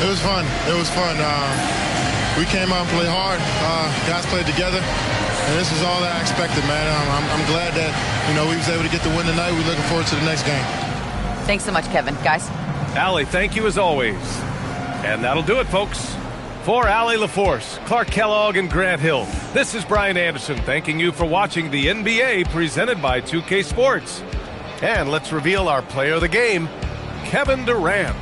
N: It was fun. It was fun. We came out and played hard. Guys played together, and this is all that I expected, man. I'm glad that we was able to get the win tonight. We're looking forward to the next game.
D: Thanks so much, Kevin. Guys.
J: Allie, thank you as always. And that'll do it, folks. For Allie LaForce, Clark Kellogg, and Grant Hill, this is Brian Anderson thanking you for watching the NBA presented by 2K Sports. And let's reveal our player of the game, Kevin Durant.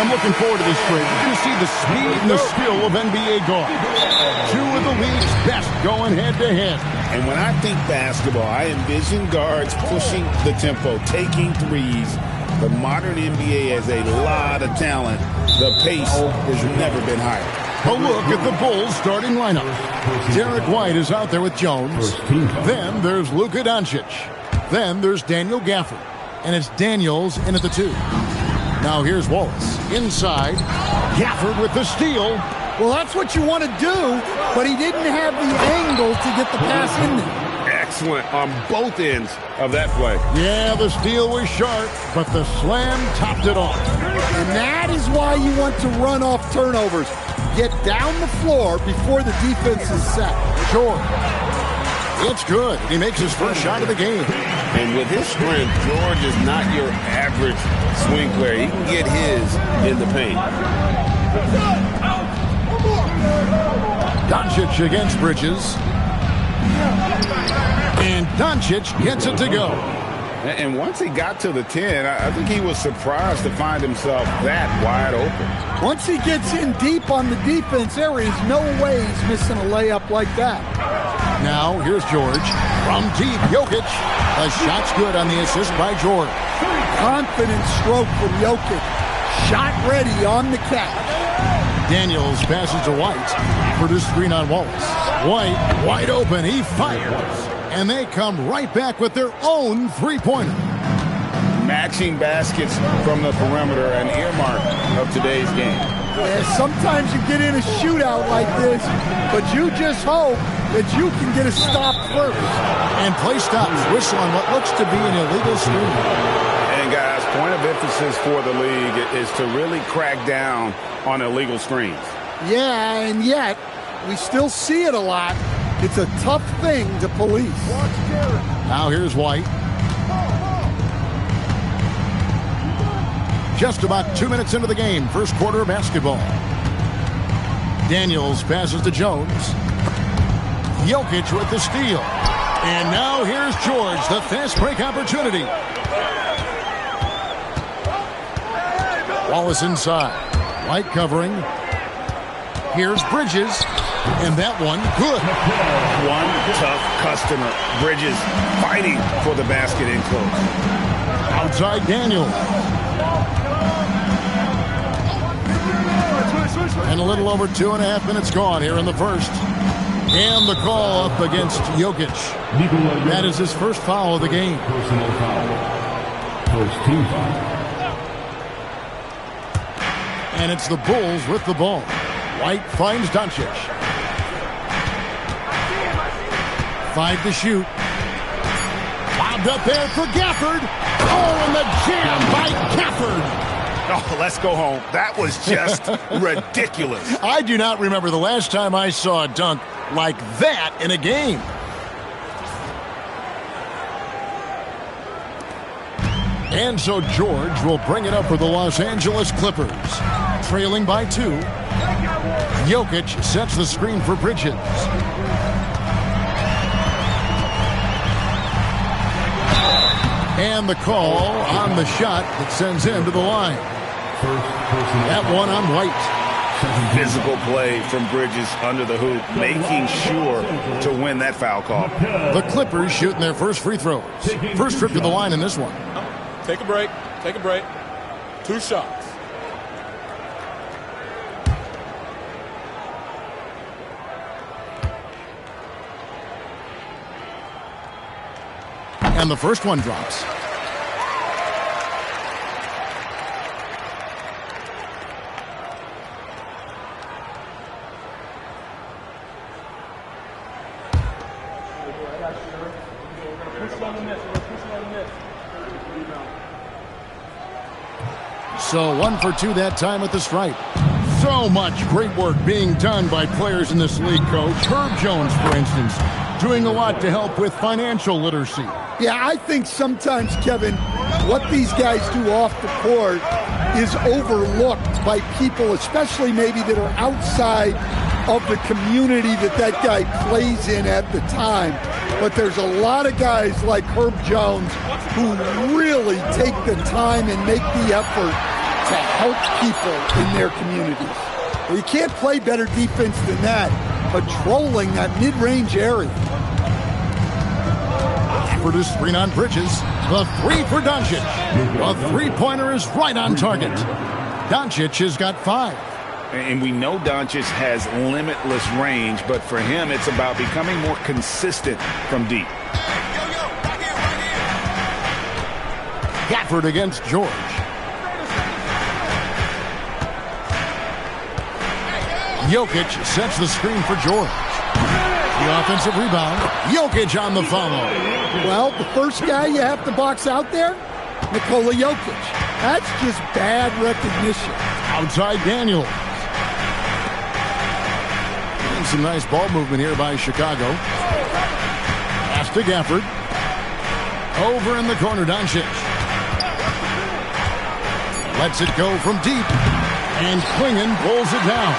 A: I'm looking forward to this trade. You're going to see the speed and the skill of NBA guards. Two of the league's best going head-to-head.
B: And when I think basketball, I envision guards pushing the tempo, taking threes. The modern NBA has a lot of talent. The pace has never been higher.
A: A look at the Bulls starting lineup. Derek White is out there with Jones. Then there's Luka Doncic. Then there's Daniel Gafford. And it's Daniels in at the 2. Now here's Wallace. Inside. Gafford with the steal.
O: Well, that's what you want to do, but he didn't have the angle to get the pass in there.
B: Excellent on both ends of that play.
A: Yeah, the steal was sharp, but the slam topped it off.
O: And that is why you want to run off turnovers. Get down the floor before the defense is set.
A: George. It's good. He makes his first shot of the game.
B: And with his strength, George is not your average swing player. He can get his in the paint.
A: Doncic against Bridges. And Doncic gets it to go.
B: And once he got to the 10, I think he was surprised to find himself that wide open.
O: Once he gets in deep on the defense, there is no way he's missing a layup like that.
A: Now, here's George. From deep, Jokic. The shot's good on the assist by George.
O: Confident stroke from Jokic. Shot ready on the catch.
A: Daniels passes to White for the screen on Wallace. White, wide open, he fires. And they come right back with their own three-pointer.
B: Matching baskets from the perimeter, an earmark of today's game.
O: Yeah, sometimes you get in a shootout like this, but you just hope that you can get a stop first.
A: And play stops whistle on what looks to be an illegal screen.
B: And guys, point of emphasis for the league is to really crack down on illegal screens.
O: Yeah, and yet we still see it a lot. It's a tough thing to police.
A: Now here's White. Just about 2 minutes into the game, first quarter of basketball. Daniels passes to Jones. Jokic with the steal. And now here's George, the fast break opportunity. Wallace inside. White covering. Here's Bridges. And that one, good.
B: One tough customer. Bridges fighting for the basket in close.
A: Outside Daniel. And a little over 2.5 minutes gone here in the first. And the call up against Jokic. That is his first foul of the game.
E: Personal foul. First team foul.
A: And it's the Bulls with the ball. White finds Doncic. 5 to shoot. Bobbed up there for Gafford. Oh, and the jam by Gafford.
B: Oh, let's go home. That was just ridiculous.
A: I do not remember the last time I saw a dunk like that in a game. And so George will bring it up for the Los Angeles Clippers. Trailing by 2. Jokic sets the screen for Bridges. And the call on the shot that sends him to the line. That one on White.
B: Physical play from Bridges under the hoop, making sure to win that foul call.
A: The Clippers shooting their first free throws. First trip to the line in this one.
F: Take a break. Take a break. 2 shots.
A: And the first one drops. So 1 for 2 that time at the stripe. So much great work being done by players in this league, Coach. Herb Jones, for instance, doing a lot to help with financial literacy.
O: Yeah, I think sometimes, Kevin, what these guys do off the court is overlooked by people, especially maybe that are outside of the community that guy plays in at the time. But there's a lot of guys like Herb Jones who really take the time and make the effort to help people in their communities. Well, you can't play better defense than that, patrolling that mid-range area.
A: Gafford is screen on Bridges. The three for Doncic. The three-pointer is right on target. Doncic has got 5.
B: And we know Doncic has limitless range, but for him, it's about becoming more consistent from deep.
A: Gafford against George. Jokic sets the screen for George. The offensive rebound. Jokic on the follow.
O: Well, the first guy you have to box out there, Nikola Jokic. That's just bad recognition.
A: Outside Daniels. And some nice ball movement here by Chicago. Pass to Gafford. Over in the corner, Doncic. Lets it go from deep. And Klingon pulls it down.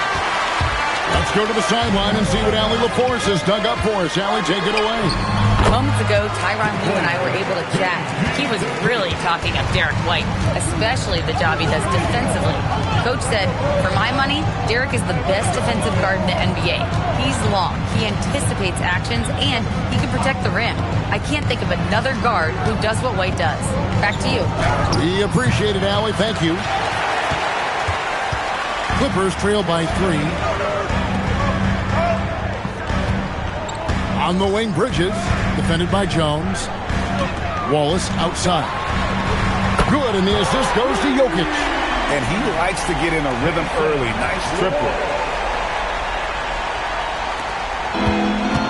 A: Let's go to the sideline and see what Allie LaForce has dug up for us. Allie, take it away.
D: Moments ago, Tyronn Lue and I were able to chat. He was really talking up Derek White, especially the job he does defensively. Coach said, for my money, Derek is the best defensive guard in the NBA. He's long, he anticipates actions, and he can protect the rim. I can't think of another guard who does what White does. Back to you.
A: We appreciate it, Allie. Thank you. Clippers trail by 3. On the wing, Bridges, defended by Jones. Wallace outside. Good, and the assist goes to Jokic.
B: And he likes to get in a rhythm early. Nice triple.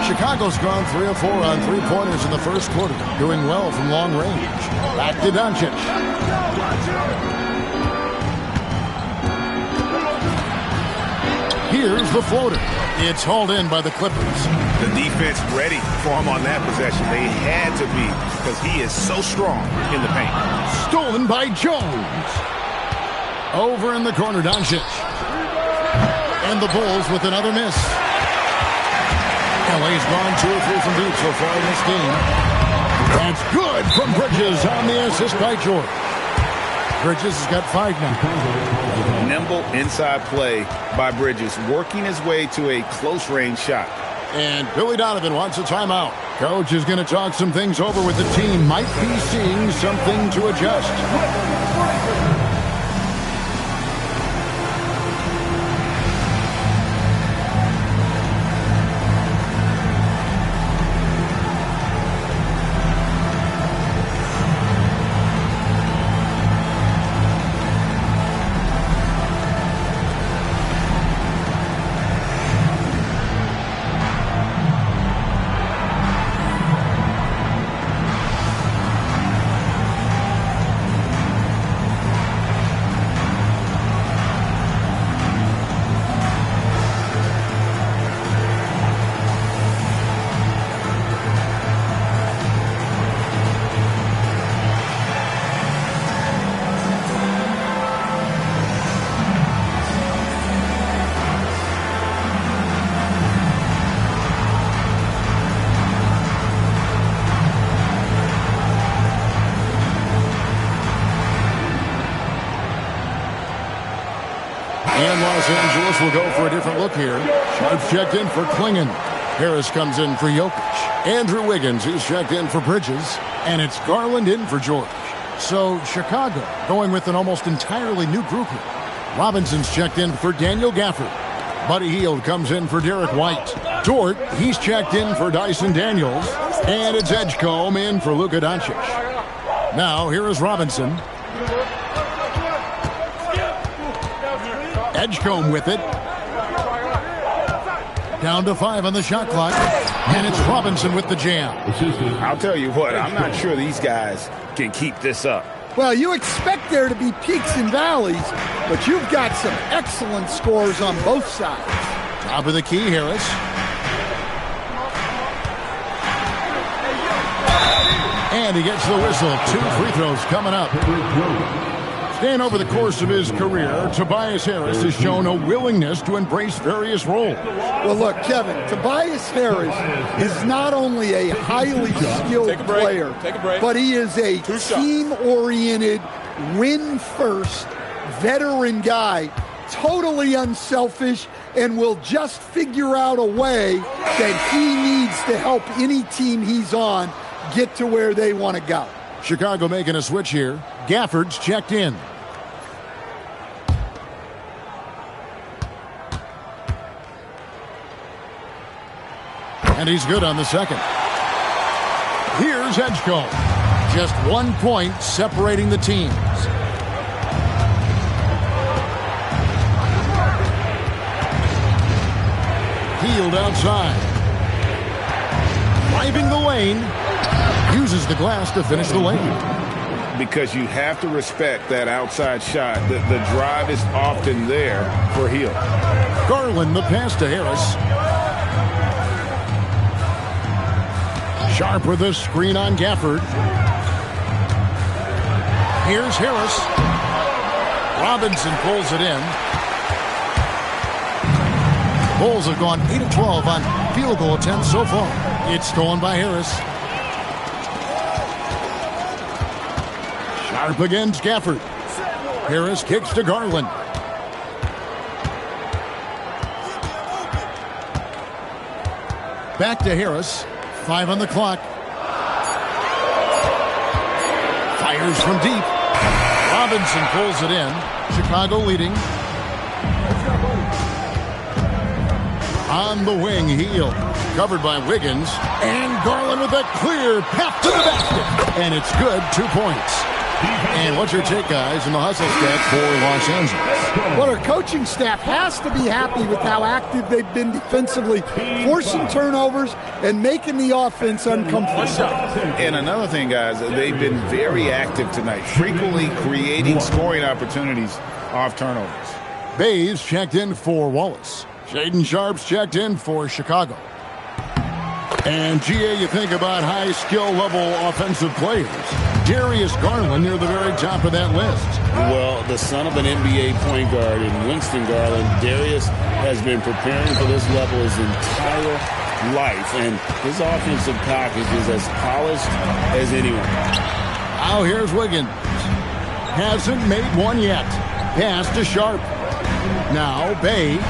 A: Chicago's gone 3 of 4 on three-pointers in the first quarter, doing well from long range. Back to Doncic. Here's the floater. It's hauled in by the Clippers.
B: The defense ready for him on that possession. They had to be because he is so strong in the paint.
A: Stolen by Jones. Over in the corner, Doncic. And the Bulls with another miss. LA's gone 2 or 3 from deep so far in this game. That's good from Bridges on the assist by George. Bridges has got 5 now.
B: Nimble inside play by Bridges, working his way to a close-range shot.
A: And Billy Donovan wants a timeout. Coach is going to talk some things over with the team. Might be seeing something to adjust. And Los Angeles will go for a different look here. Sharp's checked in for Klingon. Harris comes in for Jokic. Andrew Wiggins is checked in for Bridges. And it's Garland in for George. So Chicago going with an almost entirely new group here. Robinson's checked in for Daniel Gafford. Buddy Hield comes in for Derek White. Dort, he's checked in for Dyson Daniels. And it's Edgecombe in for Luka Doncic. Now here is Robinson. Edgecombe with it. Down to 5 on the shot clock. And it's Robinson with the jam.
B: I'll tell you what, I'm not sure these guys can keep this up.
O: Well, you expect there to be peaks and valleys, but you've got some excellent scores on both sides.
A: Top of the key, Harris. And he gets the whistle. 2 free throws coming up. And over the course of his career, Tobias Harris has shown a willingness to embrace various roles.
O: Well, look, Kevin, Tobias Harris is not only a highly skilled player, but he is a team-oriented, win-first, veteran guy, totally unselfish, and will just figure out a way that he needs to help any team he's on get to where they want to go.
A: Chicago making a switch here. Gafford's checked in. And he's good on the second. Here's Edgecombe. Just 1 point separating the teams. Healed outside. Driving the lane. Uses the glass to finish the lane.
B: Because you have to respect that outside shot. The drive is often there for Hill.
A: Garland the pass to Harris. Sharp with a screen on Gafford. Here's Harris. Robinson pulls it in. Bulls have gone 8 of 12 on field goal attempts so far. It's stolen by Harris. Sharp against Gafford. Harris kicks to Garland. Back to Harris. 5 on the clock. Fires from deep. Robinson pulls it in. Chicago leading. On the wing, Heel. Covered by Wiggins. And Garland with a clear path to the basket. And it's good. 2 points. And what's your take, guys, in the hustle stat for Los Angeles?
O: Well, our coaching staff has to be happy with how active they've been defensively, forcing turnovers and making the offense uncomfortable.
B: And another thing, guys, they've been very active tonight, frequently creating scoring opportunities off turnovers.
A: Bays checked in for Wallace. Shaden Sharp's checked in for Chicago. And, GA, you think about high skill level offensive players. Darius Garland near the very top of that list.
B: Well, the son of an NBA point guard in Winston Garland, Darius has been preparing for this level his entire life, and his offensive package is as polished as anyone.
A: Now here's Wiggins. Hasn't made one yet. Pass to Sharp. Now Bay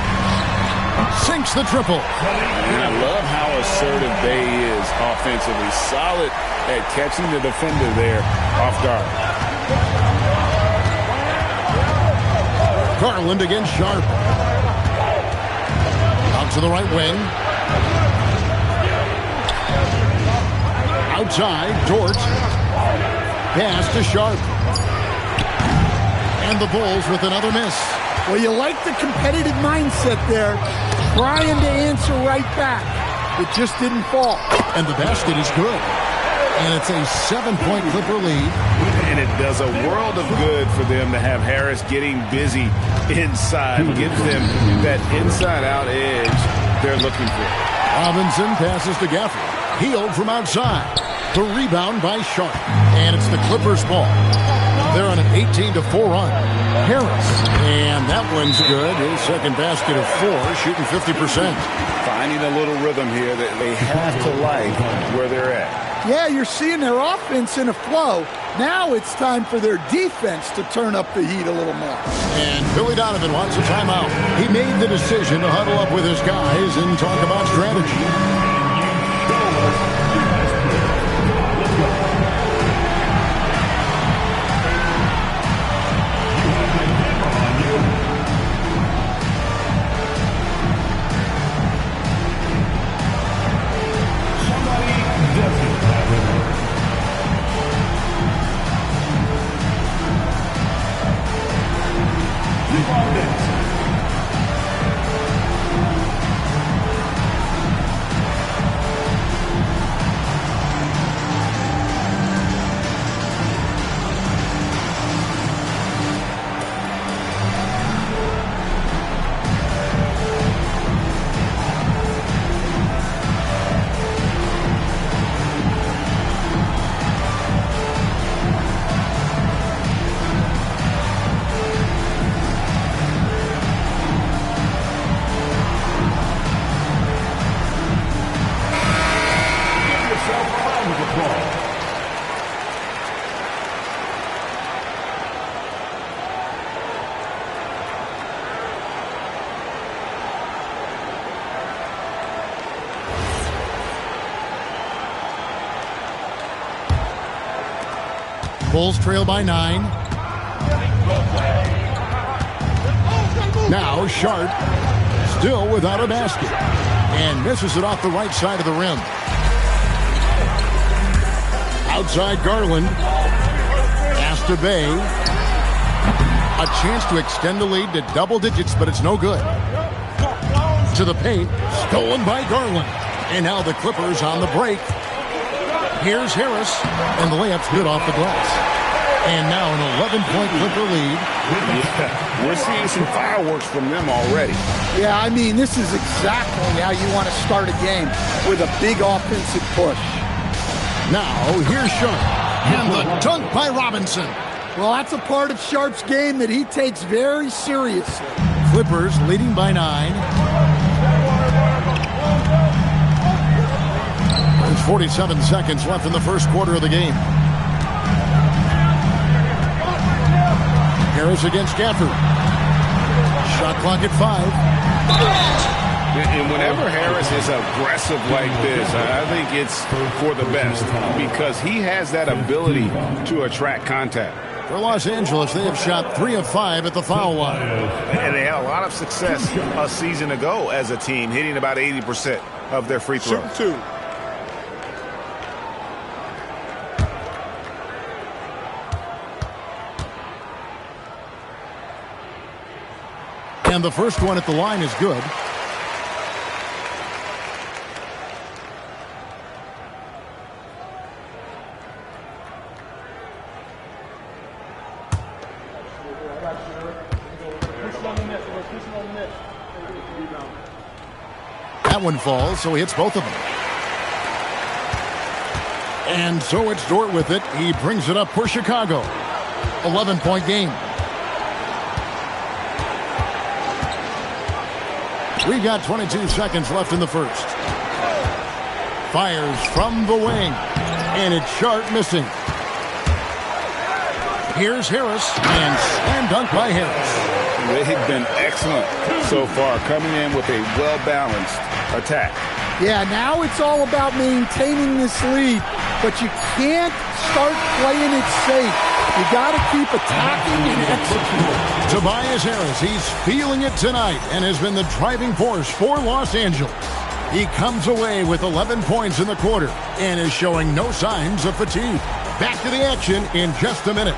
A: sinks the triple.
B: And I love how assertive Bay is offensively. Solid at catching the defender there off guard.
A: Garland against Sharp. Out to the right wing. Outside, Dort. Pass to Sharp. And the Bulls with another miss.
O: Well, you like the competitive mindset there, trying to answer right back. It just didn't fall.
A: And the basket is good. And it's a 7-point Clipper lead.
B: And it does a world of good for them to have Harris getting busy inside. Gives them that inside-out edge they're looking for.
A: Robinson passes to Gafford. Healed from outside. The rebound by Sharp. And it's the Clippers' ball. They're on an 18-4 run. Harris. And that one's good. His second basket of 4, shooting 50%.
B: Finding a little rhythm here that they have to like where they're at.
O: Yeah, you're seeing their offense in a flow. Now it's time for their defense to turn up the heat a little more.
A: And Billy Donovan wants a timeout. He made the decision to huddle up with his guys and talk about strategy. Bulls trail by 9. Now Sharp still without a basket and misses it off the right side of the rim. Outside Garland. Pass to Bay. A chance to extend the lead to double digits, but it's no good. To the paint. Stolen by Garland. And now the Clippers on the break. Here's Harris. And the layup's good off the glass. And now an 11-point Clipper lead.
B: Yeah, we're seeing some fireworks from them already.
O: Yeah, I mean, this is exactly how you want to start a game, with a big offensive push.
A: Now, here's Sharp. And the dunk by Robinson.
O: Well, that's a part of Sharp's game that he takes very seriously.
A: Clippers leading by 9. There's 47 seconds left in the first quarter of the game. Harris against Gafford. Shot clock at 5.
B: And whenever Harris is aggressive like this, I think it's for the best because he has that ability to attract contact.
A: For Los Angeles, they have shot 3 of 5 at the foul line.
G: And they had a lot of success a season ago as a team, hitting about 80% of their free throws.
K: Shoot 2.
A: And the first one at the line is good. That one falls, so he hits both of them. And so it's Dort with it. He brings it up for Chicago. 11-point game. We got 22 seconds left in the first. Fires from the wing. And it's Sharp missing. Here's Harris. And slam dunk by Harris.
B: They've been excellent so far, coming in with a well-balanced attack.
O: Yeah, now it's all about maintaining this lead. But you can't start playing it safe. You got to keep attacking and executing.
A: Tobias Harris, he's feeling it tonight and has been the driving force for Los Angeles. He comes away with 11 points in the quarter and is showing no signs of fatigue. Back to the action in just a minute.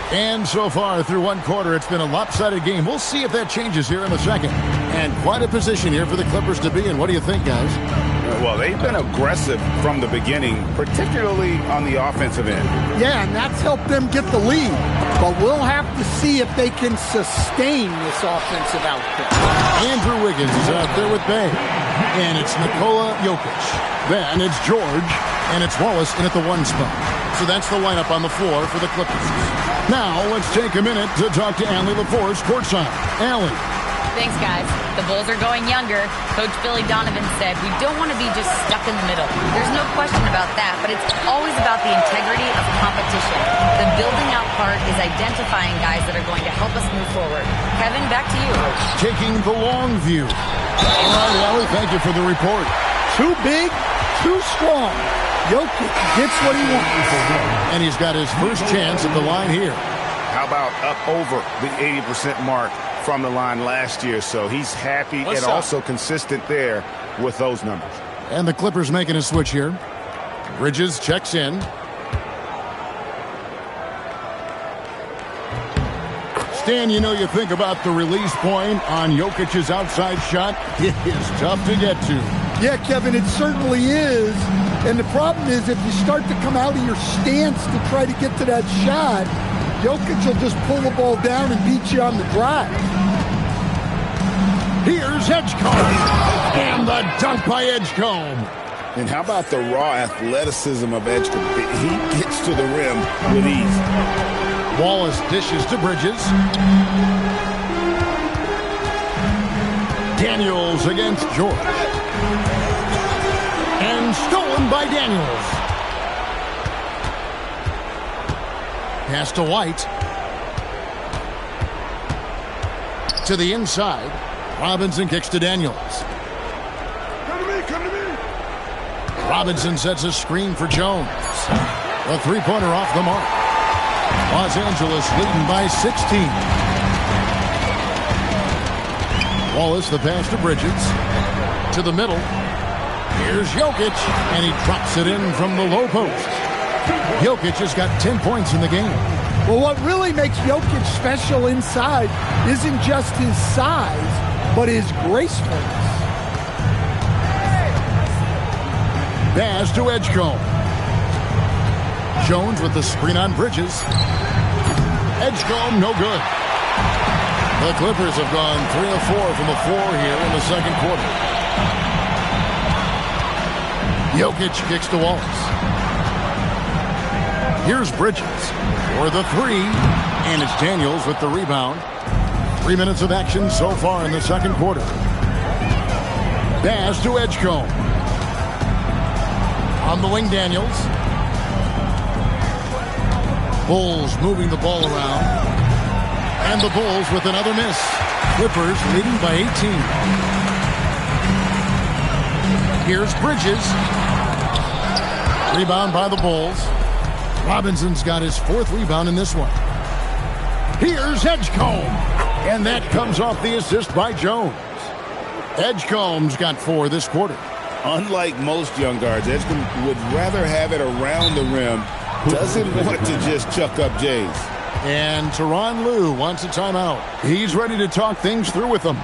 A: And so far through one quarter, it's been a lopsided game. We'll see if that changes here in the second. And quite a position here for the Clippers to be in. What do you think, guys?
B: Well, they've been aggressive from the beginning, particularly on the offensive end.
O: Yeah, and that's helped them get the lead. But we'll have to see if they can sustain this offensive output.
A: Andrew Wiggins is out there with Bay. And it's Nikola Jokic. Then it's George. And it's Wallace in at the 1 spot. So that's the lineup on the floor for the Clippers. Now, let's take a minute to talk to Allie LaForce courtside. Allie.
D: Thanks, guys. The Bulls are going younger. Coach Billy Donovan said we don't want to be just stuck in the middle. There's no question about that, but it's always about the integrity of competition. The building out part is identifying guys that are going to help us move forward. Kevin, back to you.
A: Taking the long view. All right, Allie, thank you for the report.
O: Too big, too strong. Jokic gets what he wants.
A: And he's got his first chance at the line here.
B: How about up over the 80% mark from the line last year? So he's happy and also consistent there with those numbers.
A: And the Clippers making a switch here. Bridges checks in. Stan, you know, you think about the release point on Jokic's outside shot. It is tough to get to.
O: Yeah, Kevin, it certainly is. And the problem is if you start to come out of your stance to try to get to that shot, Jokic will just pull the ball down and beat you on the drive.
A: Here's Edgecombe. And the dunk by Edgecombe.
B: And how about the raw athleticism of Edgecombe? He gets to the rim with ease.
A: Wallace dishes to Bridges. Daniels against George. And stolen by Daniels. Pass to White. To the inside. Robinson kicks to Daniels.
H: Come to me, come to me.
A: Robinson sets a screen for Jones. A three-pointer off the mark. Los Angeles leading by 16. Wallace, the pass to Bridges. To the middle. Here's Jokic, and he drops it in from the low post. Jokic has got 10 points in the game.
O: Well, what really makes Jokic special inside isn't just his size, but his gracefulness.
A: Pass to Edgecombe. Jones with the screen on Bridges. Edgecombe, no good. The Clippers have gone 3 of 4 from the floor here in the second quarter. Jokic kicks to Wallace. Here's Bridges for the three, and it's Daniels with the rebound. 3 minutes of action so far in the second quarter. Pass to Edgecombe. On the wing, Daniels. Bulls moving the ball around. And the Bulls with another miss. Clippers leading by 18. Here's Bridges. Rebound by the Bulls. Robinson's got his 4th rebound in this one. Here's Edgecombe. And that comes off the assist by Jones. Edgecombe's got 4 this quarter.
B: Unlike most young guards, Edgecombe would rather have it around the rim. Doesn't want to just chuck up Jays.
A: And Tyronn Lue wants a timeout. He's ready to talk things through with them.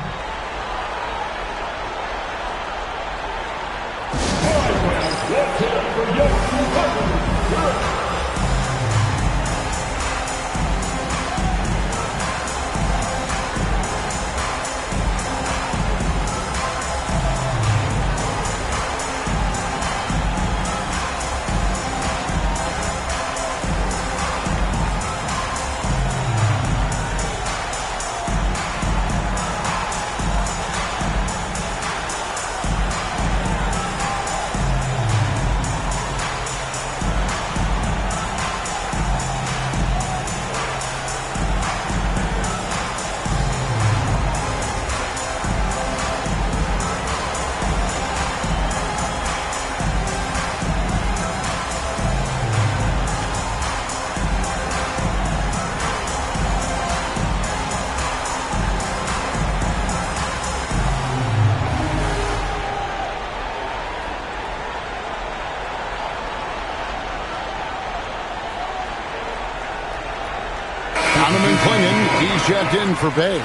A: He's checked in for Bay.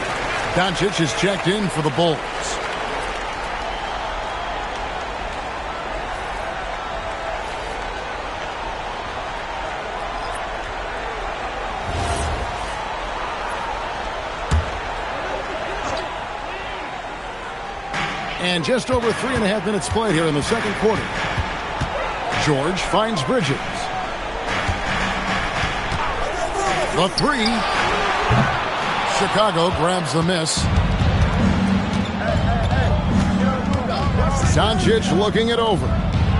A: Doncic is checked in for the Bulls. And just over 3.5 minutes played here in the second quarter. George finds Bridges. The three. Chicago grabs the miss. Doncic looking it over.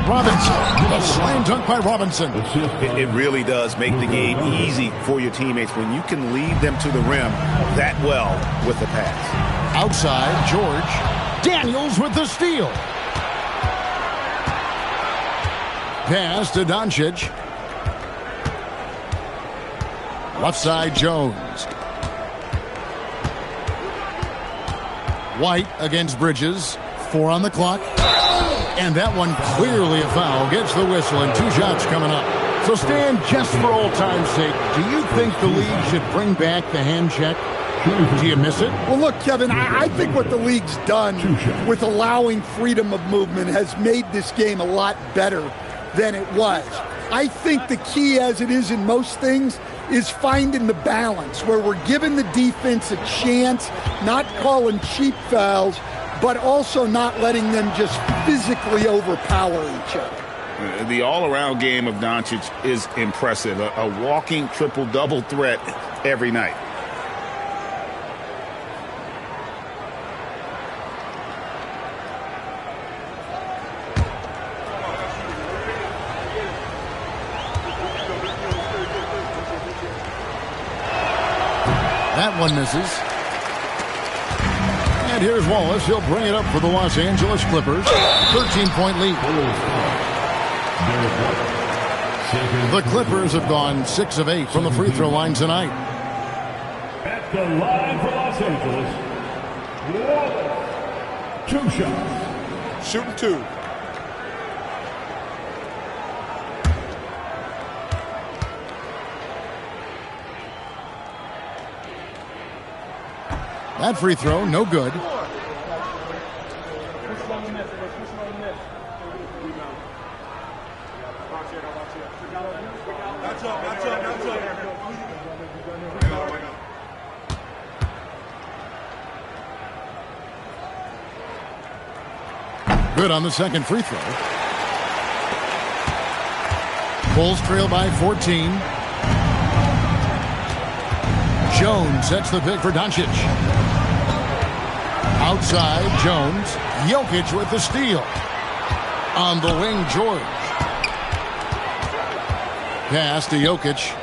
A: Robinson. A slam dunk by Robinson.
B: It really does make the game easy for your teammates when you can lead them to the rim that well with the pass.
A: Outside, George. Daniels with the steal. Pass to Doncic. Left side, Jones. White against Bridges. 4 on the clock. And that one clearly a foul. Gets the whistle and 2 shots coming up. So Stan, just for old time's sake, do you think the league should bring back the hand check? Do you miss it?
O: Well, look, Kevin, I think what the league's done with allowing freedom of movement has made this game a lot better than it was. I think the key, as it is in most things, is finding the balance where we're giving the defense a chance, not calling cheap fouls, but also not letting them just physically overpower each other.
B: The all-around game of Doncic is impressive. A walking triple-double threat every night.
A: That one misses. And here's Wallace. He'll bring it up for the Los Angeles Clippers. 13-point lead. The Clippers have gone 6 of 8 from the free throw line tonight.
E: At the line for Los Angeles, Wallace. 2 shots.
F: Shooting 2.
A: That free throw, no good. Good on the second free throw. Bulls trail by 14. Jones sets the pick for Doncic. Outside, Jones. Jokic with the steal. On the wing, George. Pass to Jokic.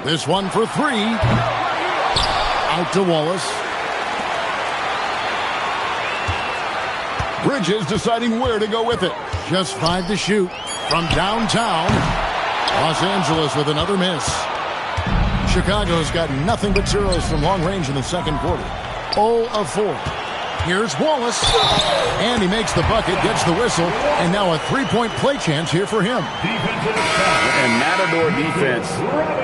A: This one for 3. Out to Wallace. Bridges deciding where to go with it. Just 5 to shoot from downtown. Los Angeles with another miss. Chicago's got nothing but zeros from long range in the second quarter. 0 of 4. Here's Wallace. And he makes the bucket, gets the whistle, and now a 3-point play chance here for him.
B: And Matador defense,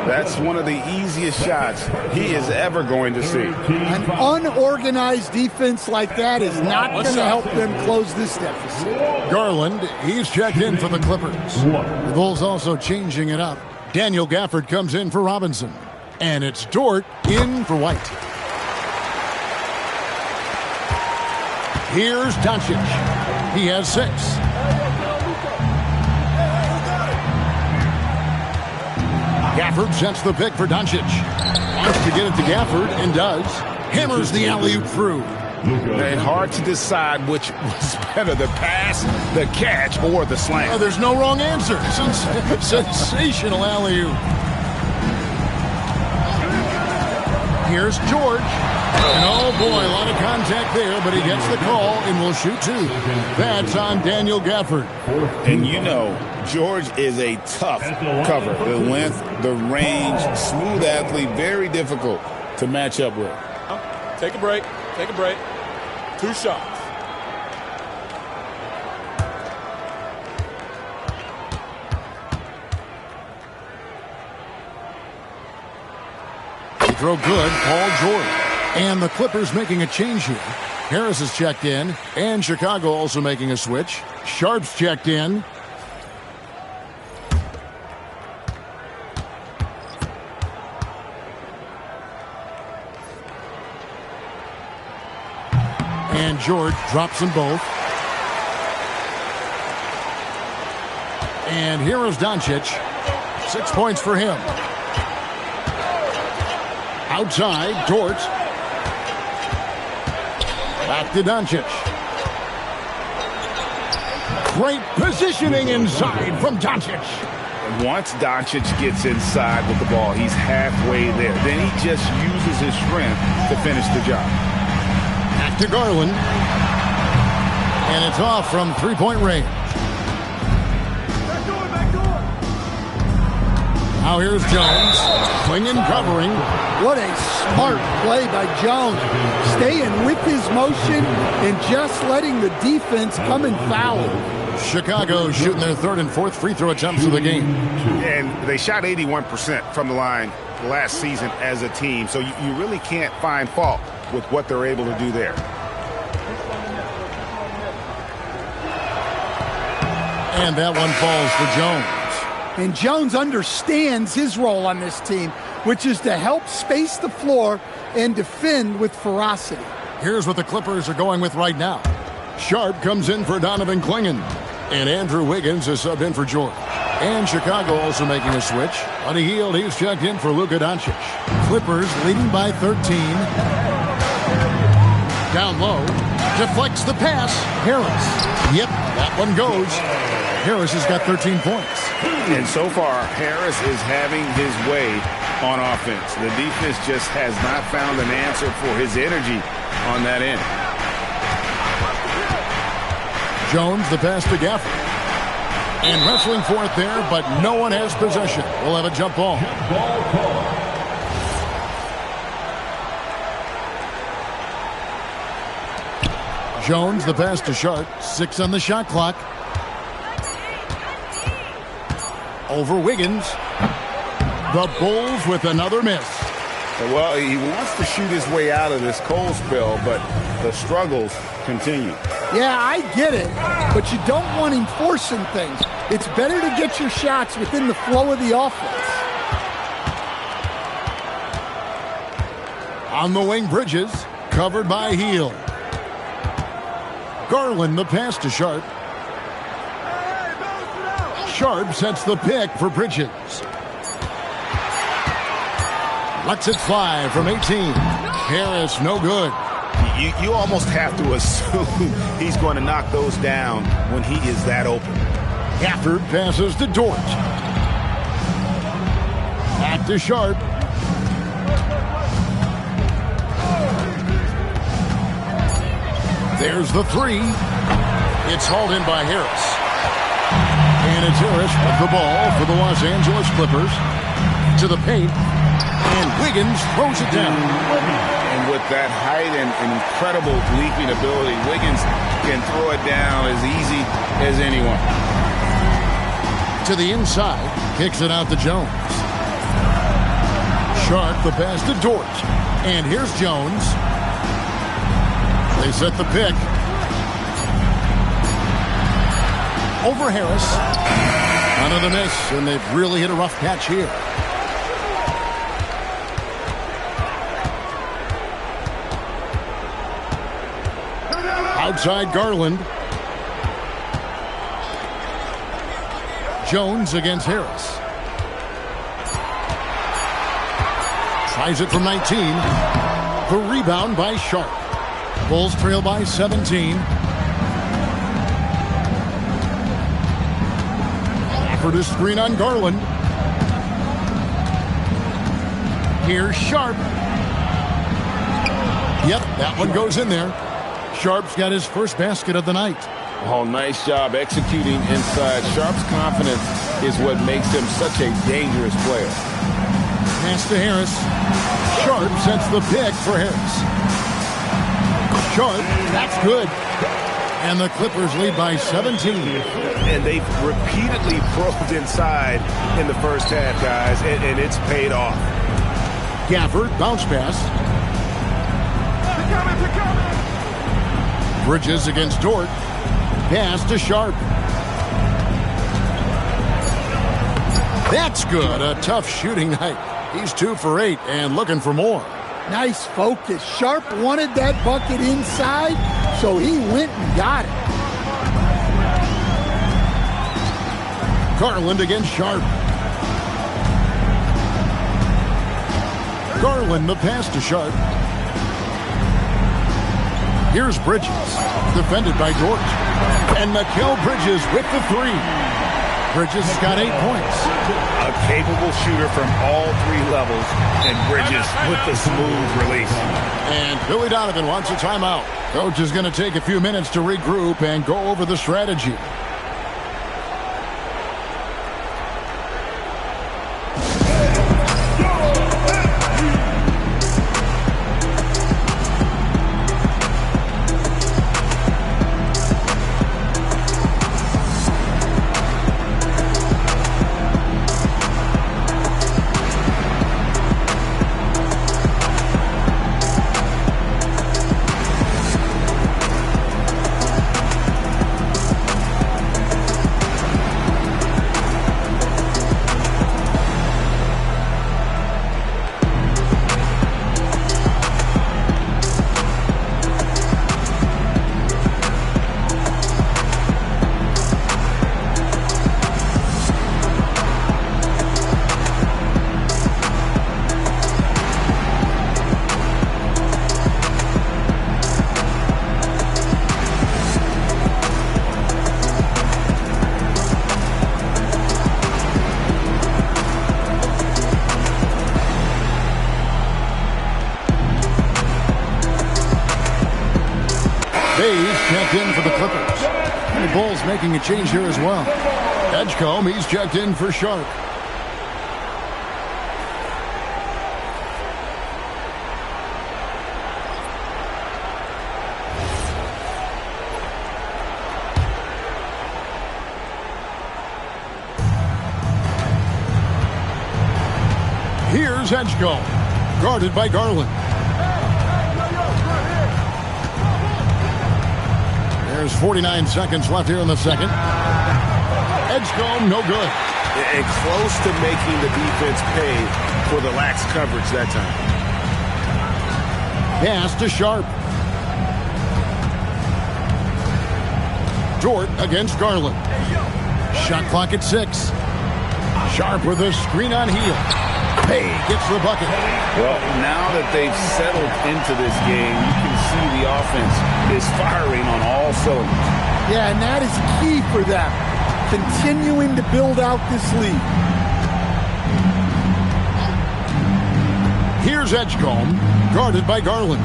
B: that's one of the easiest shots he is ever going to see.
O: An unorganized defense like that is not going to help them close this deficit.
A: Garland, he's checked in for the Clippers. The Bulls also changing it up. Daniel Gafford comes in for Robinson. And it's Dort in for White. Here's Doncic. He has 6. Gafford sets the pick for Doncic. Wants to get it to Gafford and does. Hammers the alley-oop through.
B: And hard to decide which was better, the pass, the catch, or the slam.
A: There's no wrong answer. Sensational alley-oop. Here's George. And oh boy, a lot of contact there, but he gets the call and will shoot 2. That's on Daniel Gafford.
B: And you know, George is a tough cover. The length, the range, smooth athlete, very difficult to match up with.
F: Take a break. Take a break. 2 shots.
A: Throw good, Paul George. And the Clippers making a change here. Harris is checked in, and Chicago also making a switch. Sharp's checked in. And George drops them both. And here is Doncic. 6 points for him. Outside, Dort. Back to Doncic. Great positioning inside from Doncic.
B: Once Doncic gets inside with the ball, he's halfway there. Then he just uses his strength to finish the job.
A: Back to Garland. And it's off from 3-point range. Now here's Jones. Clinging, covering.
O: What a smart play by Jones. Staying with his motion and just letting the defense come and foul.
A: Chicago shooting their 3rd and 4th free throw attempts of the game.
B: And they shot 81% from the line last season as a team. So you really can't find fault with what they're able to do there.
A: And that one falls for Jones.
O: And Jones understands his role on this team, which is to help space the floor and defend with ferocity.
A: Here's what the Clippers are going with right now. Sharp comes in for Donovan Clingan. And Andrew Wiggins is subbed in for George. And Chicago also making a switch. On a heel, he's checked in for Luka Doncic. Clippers leading by 13. Down low. Deflects the pass. Harris. Yep, that one goes. Harris has got 13 points.
B: And so far, Harris is having his way on offense. The defense just has not found an answer for his energy on that end.
A: Jones, the pass to Gafford. And wrestling for it there, but no one has possession. We'll have a jump ball. Jones, the pass to Sharp. 6 on the shot clock. Over Wiggins. The Bulls with another miss.
B: Well, he wants to shoot his way out of this cold spell, but the struggles continue.
O: Yeah, I get it, but you don't want him forcing things. It's better to get your shots within the flow of the offense.
A: On the wing, Bridges, covered by Heel. Garland, the pass to Sharp. Sharp sets the pick for Bridges. Lets it fly from 18. Harris, no good.
B: You almost have to assume he's going to knock those down when he is that open.
A: Gafford passes to Dort. Back to Sharp. There's the three. It's hauled in by Harris. And it's Harris with the ball for the Los Angeles Clippers. To the paint. And Wiggins throws it down.
B: And with that height and incredible leaping ability, Wiggins can throw it down as easy as anyone.
A: To the inside. Kicks it out to Jones. Sharp, the pass to Dort. And here's Jones. They set the pick. Over Harris. Another miss, and they've really hit a rough patch here. Outside Garland. Jones against Harris. Tries it from 19. The rebound by Sharp. Bulls trail by 17. Offered a screen on Garland. Here's Sharp. Yep, that one goes in there. Sharp's got his first basket of the night.
B: Oh, nice job executing inside. Sharp's confidence is what makes him such a dangerous player.
A: Pass to Harris. Sharp sets the pick for Harris. Sharp, that's good. And the Clippers lead by 17.
B: And they've repeatedly probed inside in the first half, guys, and it's paid off.
A: Gafford, bounce pass. Bridges against Dort. Pass to Sharp. That's good. A tough shooting night. He's 2 for 8 and looking for more.
O: Nice focus. Sharp wanted that bucket inside, so he went and got it.
A: Garland against Sharp. Garland, the pass to Sharp. Here's Bridges, defended by Dort. And Mikal Bridges with the three. Bridges has got 8 points.
B: A capable shooter from all 3 levels, and Bridges with the smooth release.
A: And Billy Donovan wants a timeout. Coach is going to take a few minutes to regroup and go over the strategy. Hayes checked in for the Clippers. And Bulls making a change here as well. Edgecombe, he's checked in for Sharp. Here's Edgecombe, guarded by Garland. There's 49 seconds left here in the second. Edgecombe, no good.
B: And close to making the defense pay for the lax coverage that time.
A: Pass to Sharp. Dort against Garland. Shot clock at 6. Sharp with a screen on heel. Pay gets the bucket.
B: Well, now that they've settled into this game, you can see the offense is firing on all cylinders.
O: Yeah, and that is key for them, continuing to build out this lead.
A: Here's Edgecombe, guarded by Garland.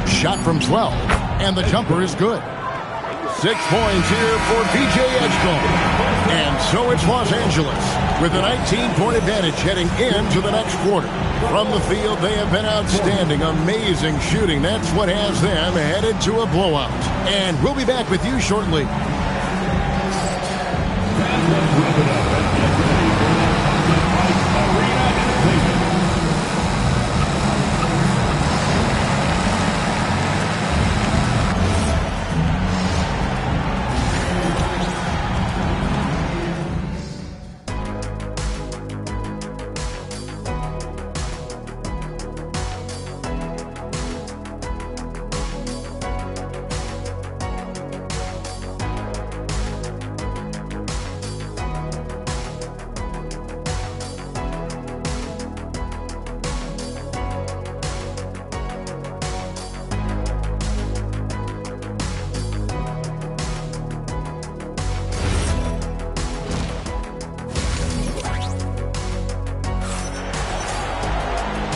A: Shot from 12, and the jumper is good. 6 points here for PJ Edgecombe. And so it's Los Angeles with a 19-point advantage heading into the next quarter. From the field, they have been outstanding, amazing shooting. That's what has them headed to a blowout. And we'll be back with you shortly.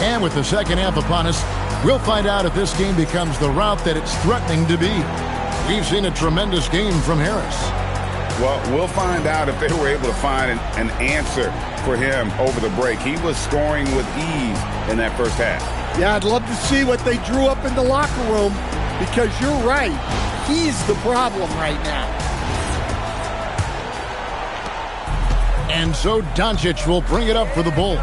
A: And with the second half upon us, we'll find out if this game becomes the route that it's threatening to be. We've seen a tremendous game from Harris.
B: Well, we'll find out if they were able to find an answer for him over the break. He was scoring with ease in that first half.
O: Yeah, I'd love to see what they drew up in the locker room, because you're right. He's the problem right now.
A: And so Doncic will bring it up for the Bulls.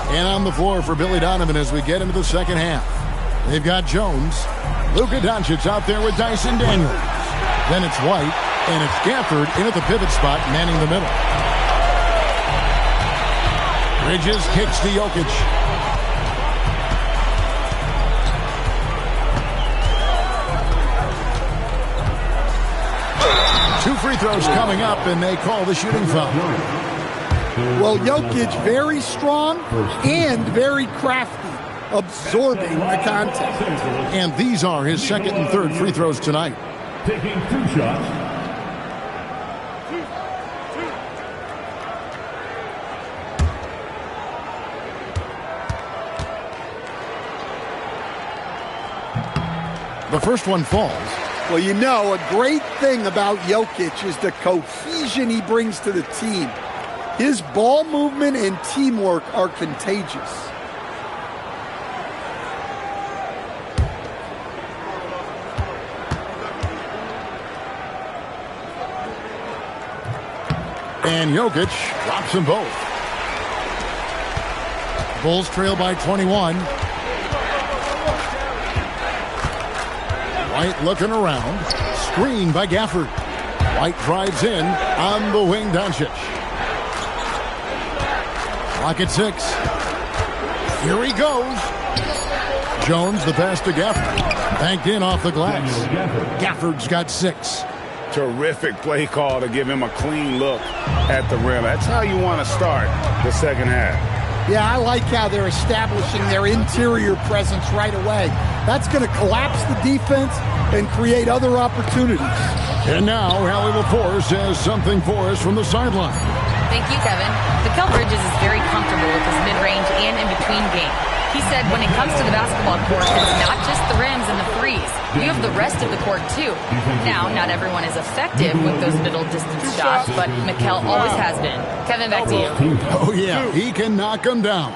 A: And on the floor for Billy Donovan as we get into the second half. They've got Jones. Luka Doncic out there with Dyson Daniels. Then it's White, and it's Gafford in at the pivot spot, manning the middle. Bridges kicks to Jokic. Two free throws coming up, and they call the shooting foul.
O: Well, Jokic very strong and very crafty, absorbing the contact.
A: And these are his second and third free throws tonight.
E: Taking 2 shots.
A: The first one falls.
O: Well, you know, a great thing about Jokic is the cohesion he brings to the team. His ball movement and teamwork are contagious.
A: And Jokic drops them both. Bulls trail by 21. White looking around. Screen by Gafford. White drives in on the wing, Doncic. Clock at 6. Here he goes. Jones, the pass to Gafford. Banked in off the glass. Gafford's got 6.
B: Terrific play call to give him a clean look at the rim. That's how you want to start the second half.
O: Yeah, I like how they're establishing their interior presence right away. That's going to collapse the defense and create other opportunities.
A: And now, Hallie LaForce has something for us from the sideline.
D: Thank you, Kevin. Mikal Bridges is very comfortable with his mid-range and in-between game. He said when it comes to the basketball court, it's not just the rims and the threes. You have the rest of the court, too. Now, not everyone is effective with those middle-distance shots, but Mikal always has been. Kevin, back to you.
A: Oh, yeah, he can knock them down.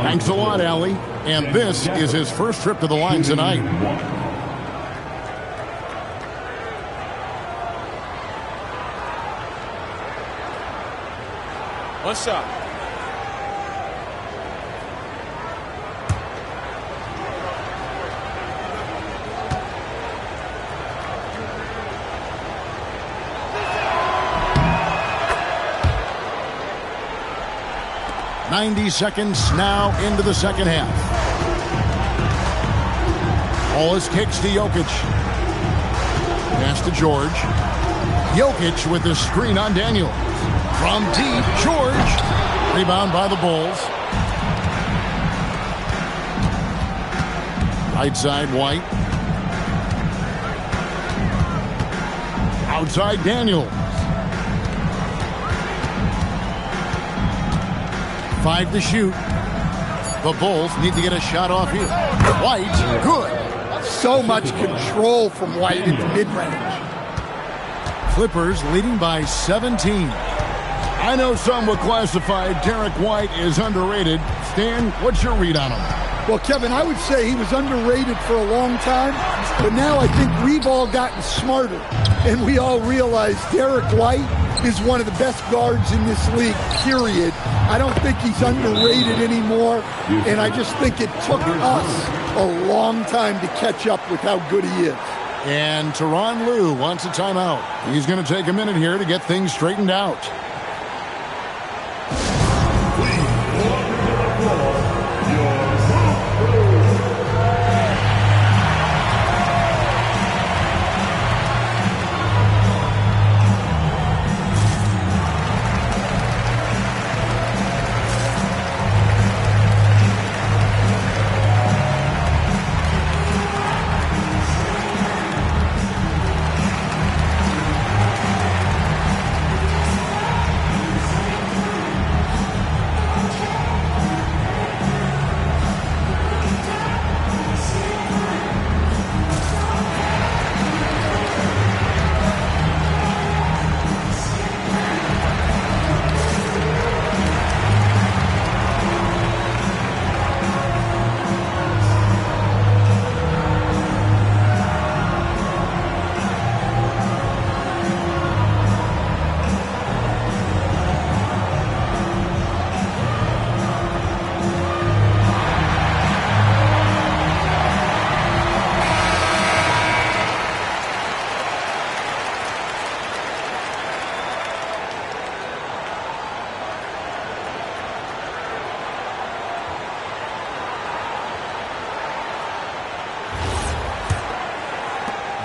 A: Thanks a lot, Allie. And this is his first trip to the line tonight.
F: One shot.
A: .90 seconds now into the second half. Wallace kicks to Jokic. Pass to George. Jokic with the screen on Daniel. From deep, George. Rebound by the Bulls. Right side, White. Outside, Daniel. 5 to shoot. The Bulls need to get a shot off here. White, good.
O: So much control from White in the mid-range.
A: Clippers leading by 17. I know some would classify Derek White as underrated. Stan, what's your read on him?
O: Well, Kevin, I would say he was underrated for a long time, but now I think we've all gotten smarter, and we all realize Derek White is one of the best guards in this league, period. I don't think he's underrated anymore, and I just think it took us a long time to catch up with how good he is.
A: And Tyronn Lue wants a timeout. He's going to take a minute here to get things straightened out.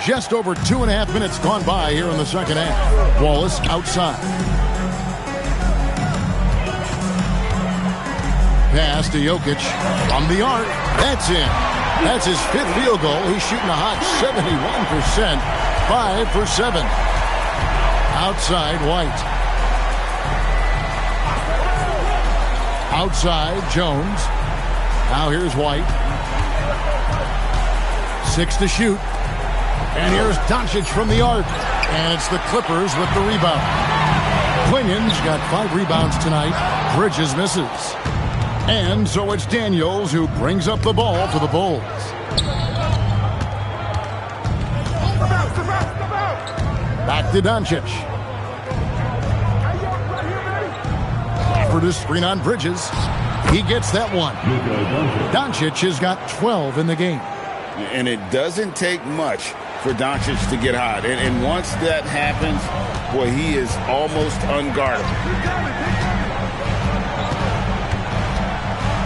A: Just over 2.5 minutes gone by here in the second half. Wallace outside. Pass to Jokic from the arc. That's in. That's his 5th field goal. He's shooting a hot 71%. 5 for 7. Outside, White. Outside, Jones. Now here's White. 6 to shoot. And here's Doncic from the arc. And it's the Clippers with the rebound. Quinion's got 5 rebounds tonight. Bridges misses. And so it's Daniels who brings up the ball for the Bulls. Back to Doncic. Offered a screen on Bridges. He gets that one. Doncic has got 12 in the game.
B: And it doesn't take much for Doncic to get hot. And once that happens, boy, he is almost unguardable.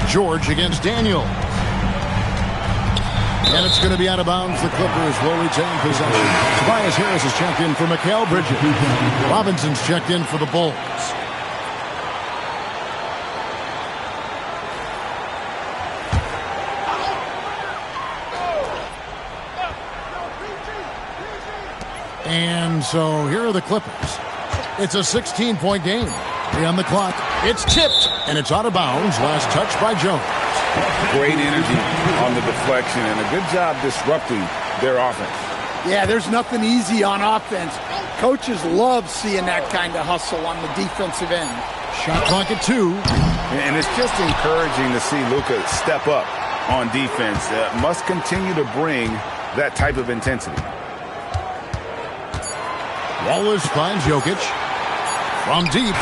A: George against Daniel. And it's going to be out of bounds. The Clippers will retain possession. Tobias Harris has checked in for Mikal Bridges. Robinson's checked in for the Bulls. And so here are the Clippers. It's a 16-point game. 3 on the clock. It's tipped. And it's out of bounds. Last touch by Jones.
B: Great energy on the deflection and a good job disrupting their offense.
O: Yeah, there's nothing easy on offense. Coaches love seeing that kind of hustle on the defensive end.
A: Shot clock at 2.
B: And it's just encouraging to see Luka step up on defense. Must continue to bring that type of intensity.
A: Wallace finds Jokic. From deep.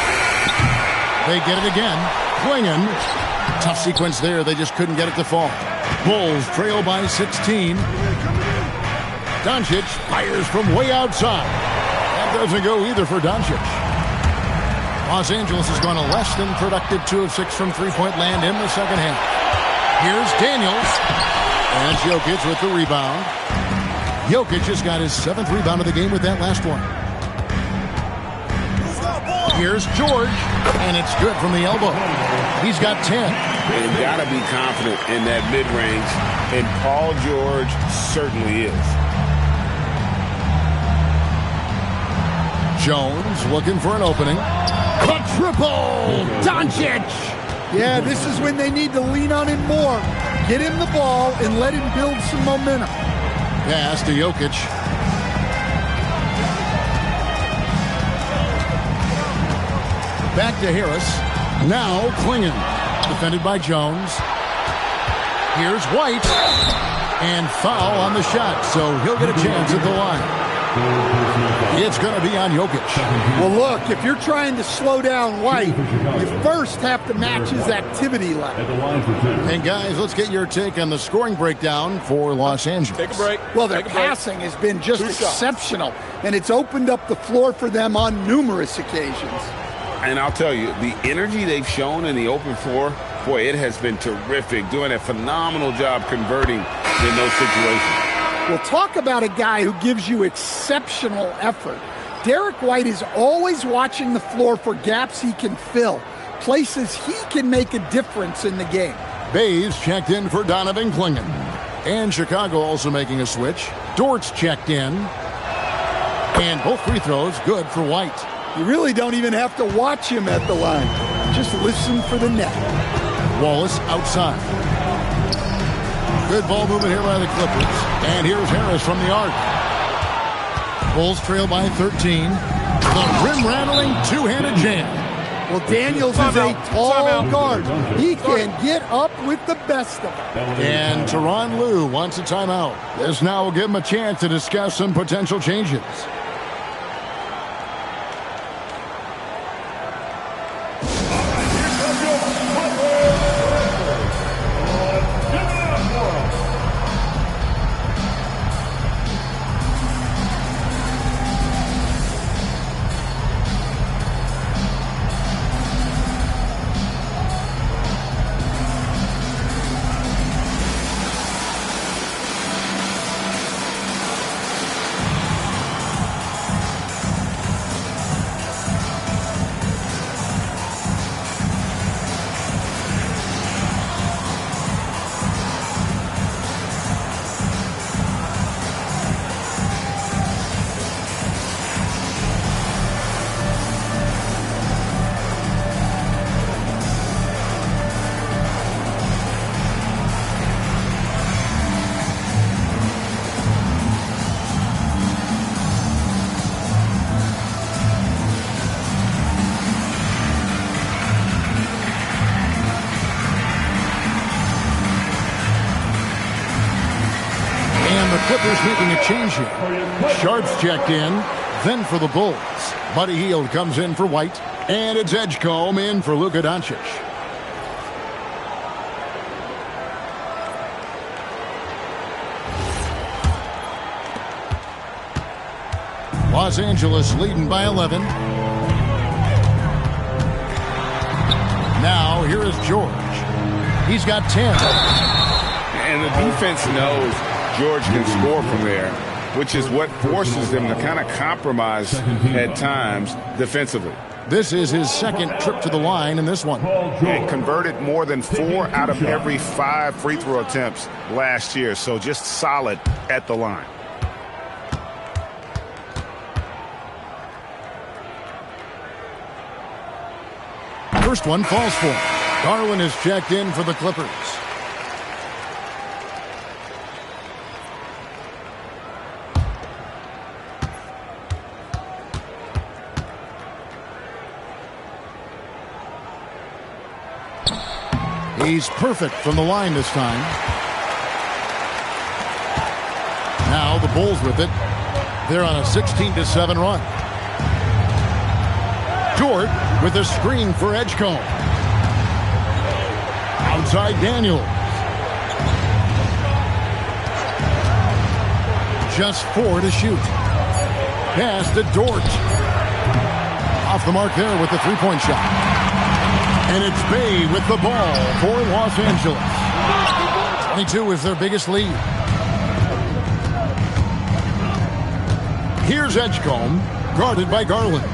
A: They get it again. Klingon. Tough sequence there. They just couldn't get it to fall. Bulls trail by 16. Doncic fires from way outside. That doesn't go either for Doncic. Los Angeles has gone a less than productive 2 of 6 from three-point land in the second half. Here's Daniels. And Jokic with the rebound. Jokic has got his 7th rebound of the game with that last one. Here's George, and it's good from the elbow. He's got 10.
B: And got to be confident in that mid-range, and Paul George certainly is.
A: Jones looking for an opening. A triple! Doncic!
O: Yeah, this is when they need to lean on him more. Get him the ball and let him build some momentum.
A: Pass to Jokic. Back to Harris. Now Klingon. Defended by Jones. Here's White. And foul on the shot, so he'll get a chance at the line. It's going to be on Jokic.
O: Well, look, if you're trying to slow down White, you first have to match his activity level.
A: And guys, let's get your take on the scoring breakdown for Los Angeles.
F: Take a break.
O: Well, their passing has been just exceptional, and it's opened up the floor for them on numerous occasions.
B: And I'll tell you, the energy they've shown in the open floor, boy, it has been terrific. Doing a phenomenal job converting in those situations.
O: Well, talk about a guy who gives you exceptional effort. Derek White is always watching the floor for gaps he can fill, places he can make a difference in the game.
A: Bays checked in for Donovan Klingon. And Chicago also making a switch. Dort's checked in. And both free throws good for White.
O: You really don't even have to watch him at the line. Just listen for the net.
A: Wallace outside. Good ball movement here by the Clippers. And here's Harris from the arc. Bulls trail by 13. The rim-rattling two-handed jam.
O: Well, Daniels is a tall guard. He can get up with the best of them.
A: And Tyronn Lue wants a timeout. This now will give him a chance to discuss some potential changes. Clippers making a change here. Sharp's checked in, then for the Bulls. Buddy Hield comes in for White, and it's Edgecombe in for Luka Doncic. Los Angeles leading by 11. Now here is George. He's got 10.
B: And the defense knows George can score from there, which is what forces them to kind of compromise at times defensively.
A: This is his second trip to the line in this one.
B: And converted more than 4 out of every 5 free throw attempts last year, so just solid at the line.
A: first one falls for him. Garland is checked in for the Clippers. He's perfect from the line this time. Now the Bulls with it. They're on a 16-7 run. Dort with a screen for Edgecombe. Outside Daniels. Just 4 to shoot. Pass to Dort. Off the mark there with the three-point shot. And it's Bay with the ball for Los Angeles. 22 is their biggest lead. Here's Edgecombe, guarded by Garland.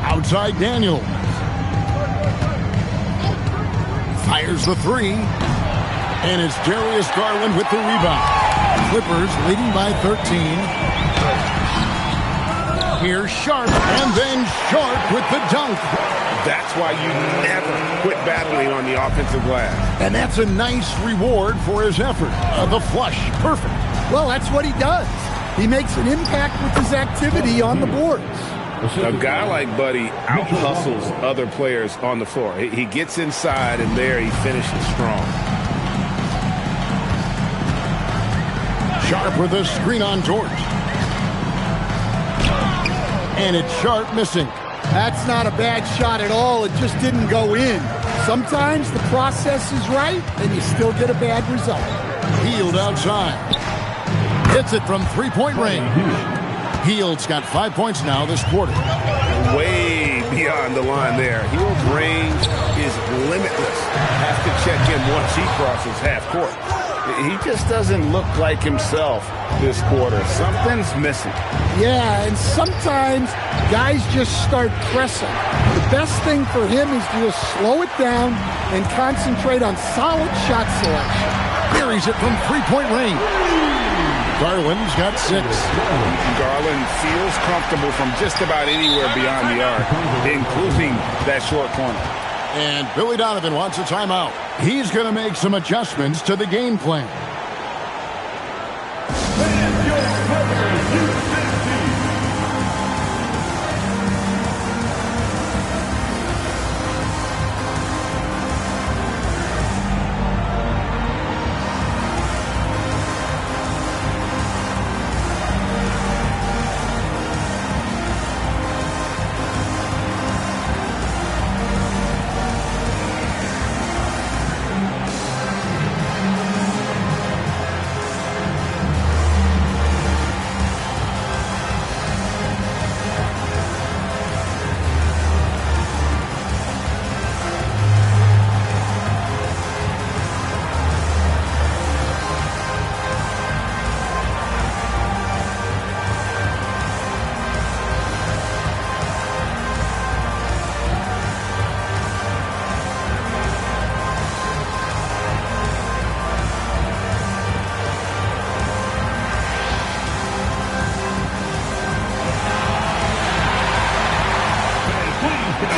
A: Outside Daniels. Fires the three. And it's Darius Garland with the rebound. Clippers leading by 13. Here's Sharp, and then Sharp with the dunk.
B: That's why you never quit battling on the offensive glass.
A: And that's a nice reward for his effort. The flush, perfect.
O: Well, that's what he does. He makes an impact with his activity on the boards.
B: A guy like Buddy out-hustles other players on the floor. He gets inside, and there he finishes strong.
A: Sharp with a screen on Dort. And it's Sharp missing.
O: That's not a bad shot at all. It just didn't go in. Sometimes the process is right, and you still get a bad result.
A: Hield outside. Hits it from three-point range. Hield's got 5 points now this quarter.
B: Way beyond the line there. Hield's range is limitless. Has to check in once he crosses half court. He just doesn't look like himself this quarter. Something's missing.
O: Yeah, and sometimes guys just start pressing. The best thing for him is to just slow it down and concentrate on solid shot selection.
A: Buries it from three-point range. Garland's got 6.
B: Garland feels comfortable from just about anywhere beyond the arc, including that short corner.
A: And Billy Donovan wants a timeout. He's going to make some adjustments to the game plan.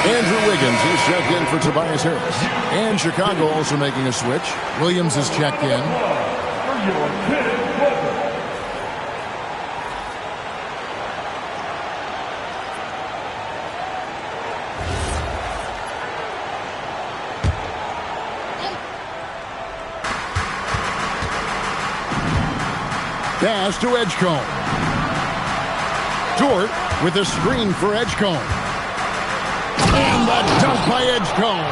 A: Andrew Wiggins is checked in for Tobias Harris. And Chicago also making a switch. Williams is checked in. Pass to Edgecombe. Dort with a screen for Edgecombe. And the dunk by Edgecombe.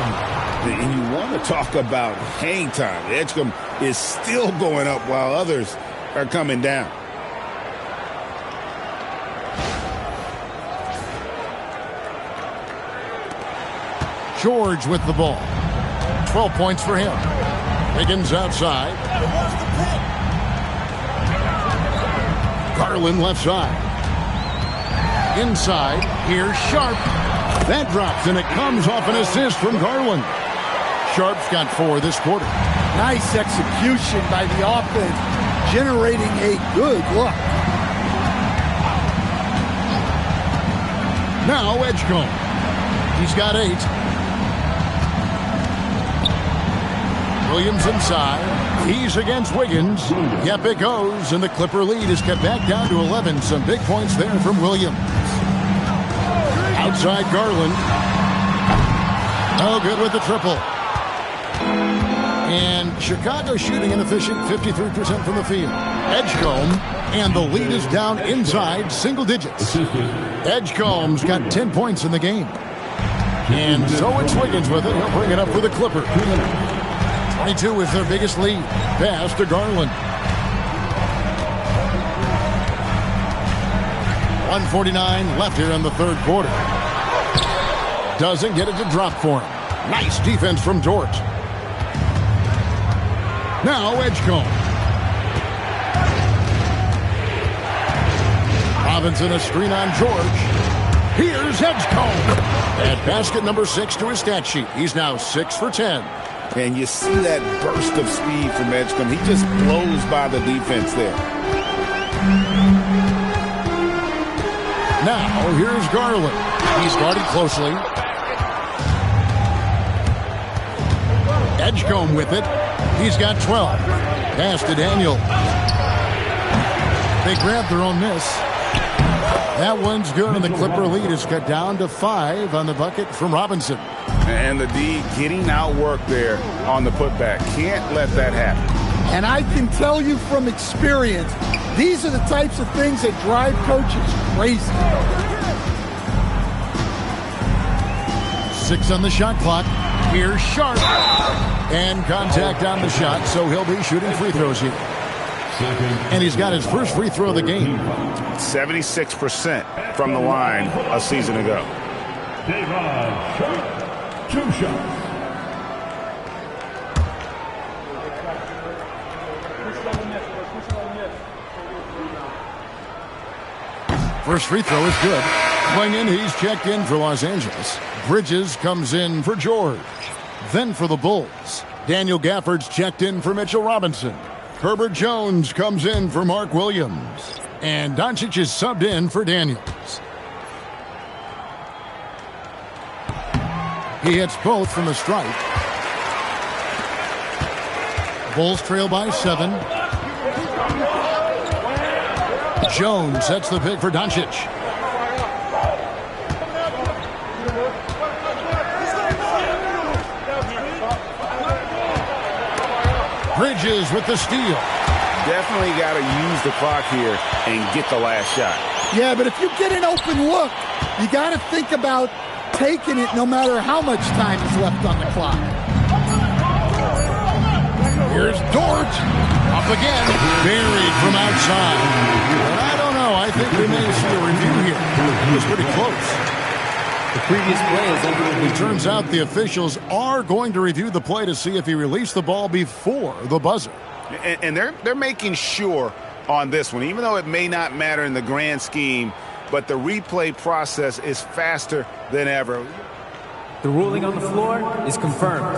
B: And you want to talk about hang time. Edgecombe is still going up while others are coming down.
A: George with the ball. 12 points for him. Wiggins outside. Garland left side. Inside, here's Sharp. That drops, and it comes off an assist from Garland. Sharp's got 4 this quarter.
O: Nice execution by the offense, generating a good look.
A: Now Edgecombe. He's got 8. Williams inside. He's against Wiggins. Yep, it goes, and the Clipper lead is kept back down to 11. Some big points there from Williams. Outside Garland. No good with the triple. And Chicago shooting an efficient 53% from the field. Edgecombe, and the lead is down inside single digits. Edgecombe's got 10 points in the game. And so it's Wiggins with it. He'll bring it up for the Clippers. 22 is their biggest lead. Pass to Garland. 1:49 left here in the third quarter. Doesn't get it to drop for him. Nice defense from Dort. Now Edgecombe. Robinson a screen on George. Here's Edgecombe. At basket number 6 to his stat sheet. He's now 6 for 10.
B: And you see that burst of speed from Edgecombe. He just blows by the defense there.
A: Now, here's Garland. He's guarded closely. Edgecombe with it. He's got 12. Pass to Daniel. They grab their own miss. That one's good, and the Clipper lead is cut down to 5 on the bucket from Robinson.
B: And the D getting outworked there on the putback. Can't let that happen.
O: And I can tell you from experience, these are the types of things that drive coaches crazy.
A: 6 on the shot clock. Here's Sharp. And contact on the shot, so he'll be shooting free throws here. And he's got his first free throw of the game.
B: 76% from the line a season ago.
E: Davon, 2 shots.
A: First free throw is good. Klingen, he's checked in for Los Angeles. Bridges comes in for George. Then for the Bulls, Daniel Gafford's checked in for Mitchell Robinson. Herbert Jones comes in for Mark Williams. And Doncic is subbed in for Daniels. He hits both from the stripe. Bulls trail by 7. Jones sets the pick for Doncic. Bridges with the steal.
B: Definitely got to use the clock here and get the last shot.
O: Yeah, but if you get an open look, you got to think about taking it no matter how much time is left on the clock.
A: Here's Dort. Up again. Buried from outside. But I don't know. I think we may see a review here. It was pretty close.
P: The previous play is under.
A: It turns out the officials are going to review the play to see if he released the ball before the buzzer.
B: And they're making sure on this one, even though it may not matter in the grand scheme, but the replay process is faster than ever.
P: The ruling on the floor is confirmed.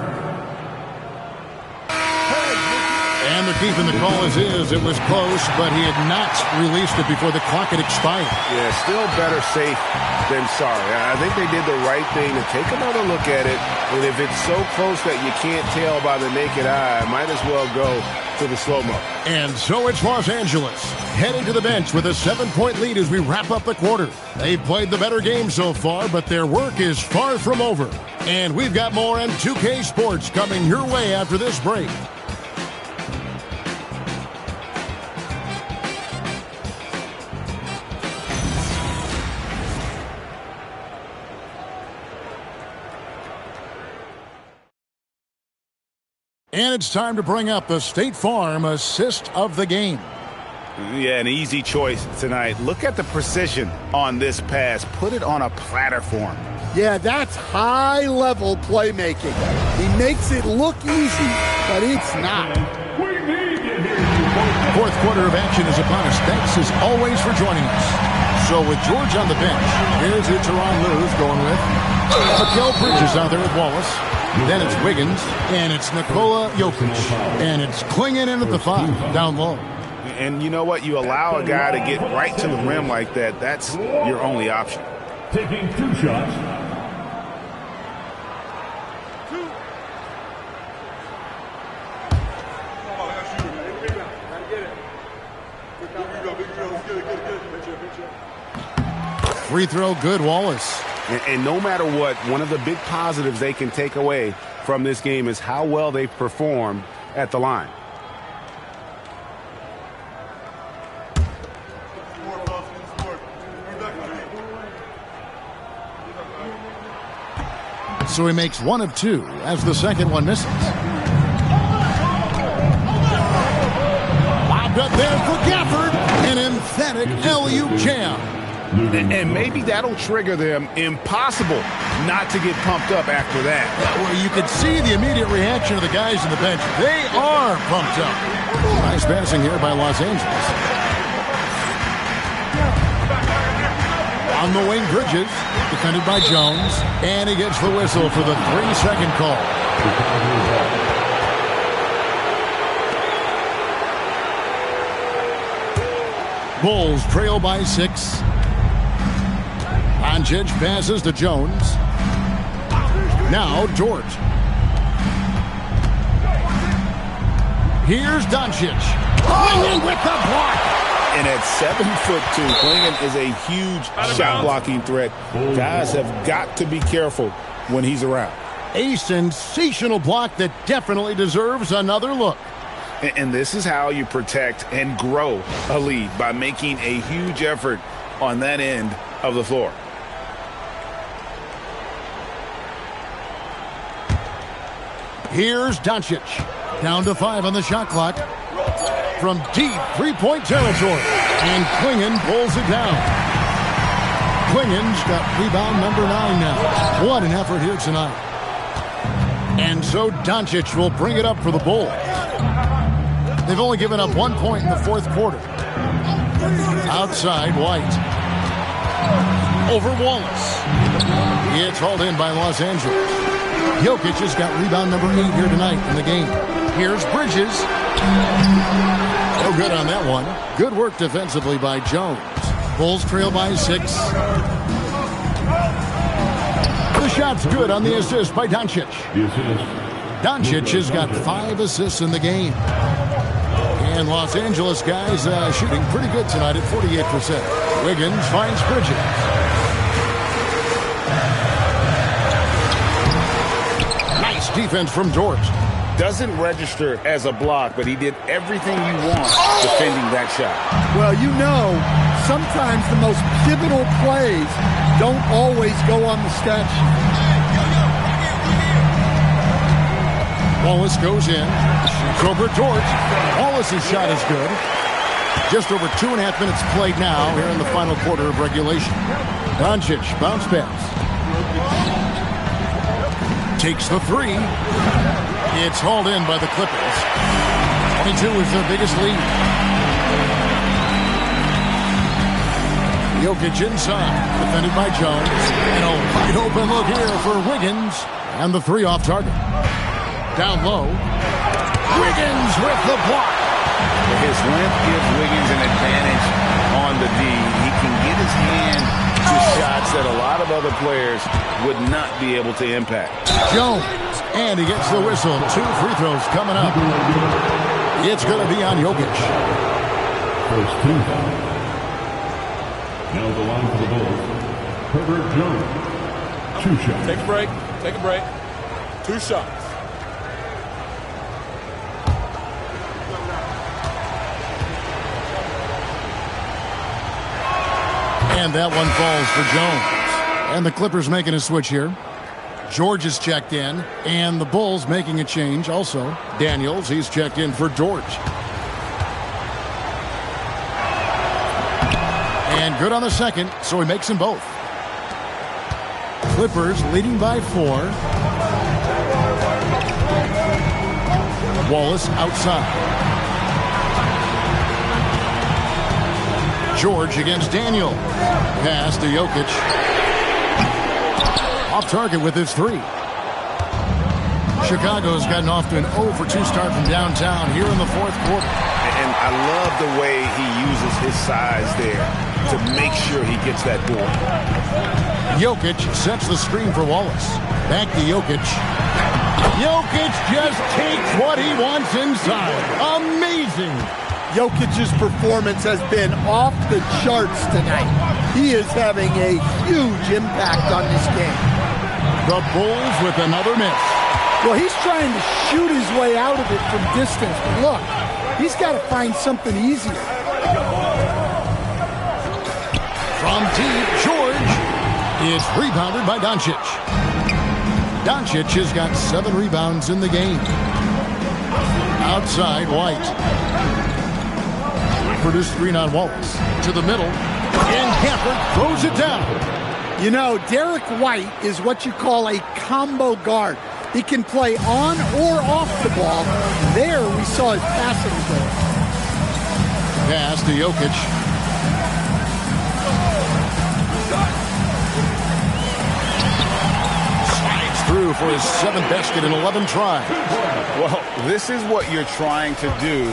A: And they're keeping the call as is. It was close, but he had not released it before the clock had expired.
B: Yeah, still better safe than sorry. I think they did the right thing to take another look at it. And if it's so close that you can't tell by the naked eye, might as well go to the slow-mo.
A: And so it's Los Angeles heading to the bench with a 7-point lead as we wrap up the quarter. They've played the better game so far, but their work is far from over. And we've got more on 2K Sports coming your way after this break. And it's time to bring up the State Farm assist of the game.
B: Yeah, an easy choice tonight. Look at the precision on this pass. Put it on a platter for him.
O: Yeah, that's high-level playmaking. He makes it look easy, but it's not.
A: Fourth quarter of action is upon us. Thanks as always for joining us. So with George on the bench, here's who Teron Lou's going with. Mikal Bridges out there with Wallace. Then it's Wiggins, and it's Nikola Jokic, and it's Klingen in at the 5, down low.
B: And you know what? You allow a guy to get right to the rim like that. That's your only option.
E: taking 2 shots.
A: Free throw good, Wallace.
B: And no matter what, one of the big positives they can take away from this game is how well they performed at the line.
A: So he makes 1 of 2 as the second one misses. Lobbed up there for Gafford. An emphatic LU jam.
B: And maybe that'll trigger them. Impossible not to get pumped up after that.
A: Well, you could see the immediate reaction of the guys on the bench. They are pumped up. Nice passing here by Los Angeles. On the wing, Bridges, defended by Jones, and he gets the whistle for the 3-second call. Bulls trail by 6. Doncic passes to Jones. Now Dort. Here's Doncic. Clingan with the block.
B: And at 7'2", Clingan is a huge shot blocking threat. Guys have got to be careful when he's around.
A: A sensational block that definitely deserves another look.
B: And this is how you protect and grow a lead, by making a huge effort on that end of the floor.
A: Here's Doncic. Down to 5 on the shot clock. From deep 3-point territory. And Clingan pulls it down. Clingan's got rebound number 9 now. What an effort here tonight. And so Doncic will bring it up for the Bulls. They've only given up 1 point in the 4th quarter. Outside, White. Over Wallace. It's hauled in by Los Angeles. Jokic has got rebound number 8 here tonight in the game. Here's Bridges. No good on that one. Good work defensively by Jones. Bulls trail by 6. The shot's good on the assist by Doncic. Doncic has got 5 assists in the game. And Los Angeles guys shooting pretty good tonight at 48%. Wiggins finds Bridges. Nice defense from Dort.
B: Doesn't register as a block, but he did everything you want defending that shot.
O: Well, you know, sometimes the most pivotal plays don't always go on the stat sheet.
A: Wallace goes in. Shoots over Dort. Wallace's shot is good. Just over 2.5 minutes played now here in the final quarter of regulation. Doncic, bounce pass. Takes the 3. It's hauled in by the Clippers. 22 is their biggest lead. Jokic inside, defended by Jones. And a wide open look here for Wiggins. And the 3 off target. Down low. Wiggins with the block.
B: His length gives Wiggins an advantage on the D. He can get his hand to shots that a lot of other players would not be able to impact.
A: Jones, and he gets the whistle. 2 free throws coming up. It's going to be on Jokic.
E: First 2 fouls. Now the line for the Bulls. Herbert Jones. 2 shots.
F: Take a break. Take a break. 2 shots.
A: And that one falls for Jones. And the Clippers making a switch here. George is checked in. And the Bulls making a change also. Daniels, he's checked in for George. And good on the second, so he makes them both. Clippers leading by 4. Wallace outside. George against Daniel. Pass to Jokic. Off target with his 3. Chicago's gotten off to an 0-for-2 start from downtown here in the 4th quarter.
B: And I love the way he uses his size there to make sure he gets that board.
A: Jokic sets the screen for Wallace. Back to Jokic. Jokic just takes what he wants inside. Amazing.
O: Jokic's performance has been off the charts tonight. He is having a huge impact on this game.
A: The Bulls with another miss.
O: Well, he's trying to shoot his way out of it from distance. But look, he's got to find something easier.
A: From deep, George is rebounded by Doncic. Doncic has got 7 rebounds in the game. Outside, White. Produced screen on Wallace. To the middle. And Gafford throws it down.
O: You know, Derek White is what you call a combo guard. He can play on or off the ball. There we saw his passing ability.
A: Pass to Jokic. Slides through for his 7th basket in 11 tries.
B: Well, this is what you're trying to do.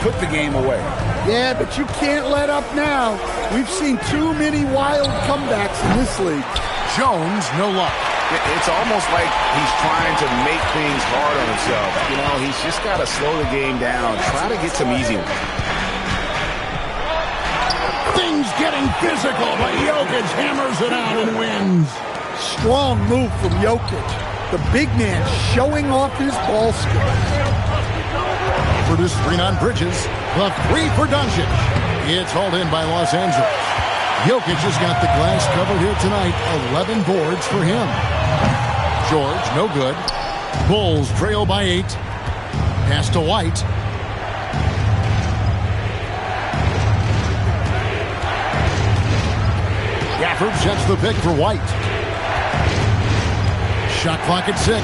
B: Put the game away.
O: Yeah, but you can't let up now. We've seen too many wild comebacks in this league.
A: Jones, no luck.
B: It's almost like he's trying to make things hard on himself. You know, he's just got to slow the game down. Try to get some easy ones.
A: Things getting physical, but Jokic hammers it out and wins.
O: Strong move from Jokic. The big man showing off his ball skills.
A: Produced screen on Bridges. The 3 for Doncic. It's hauled in by Los Angeles. Jokic has got the glass covered here tonight. 11 boards for him. George, no good. Bulls trail by 8. Pass to White. Gafford sets the pick for White. Shot clock at 6.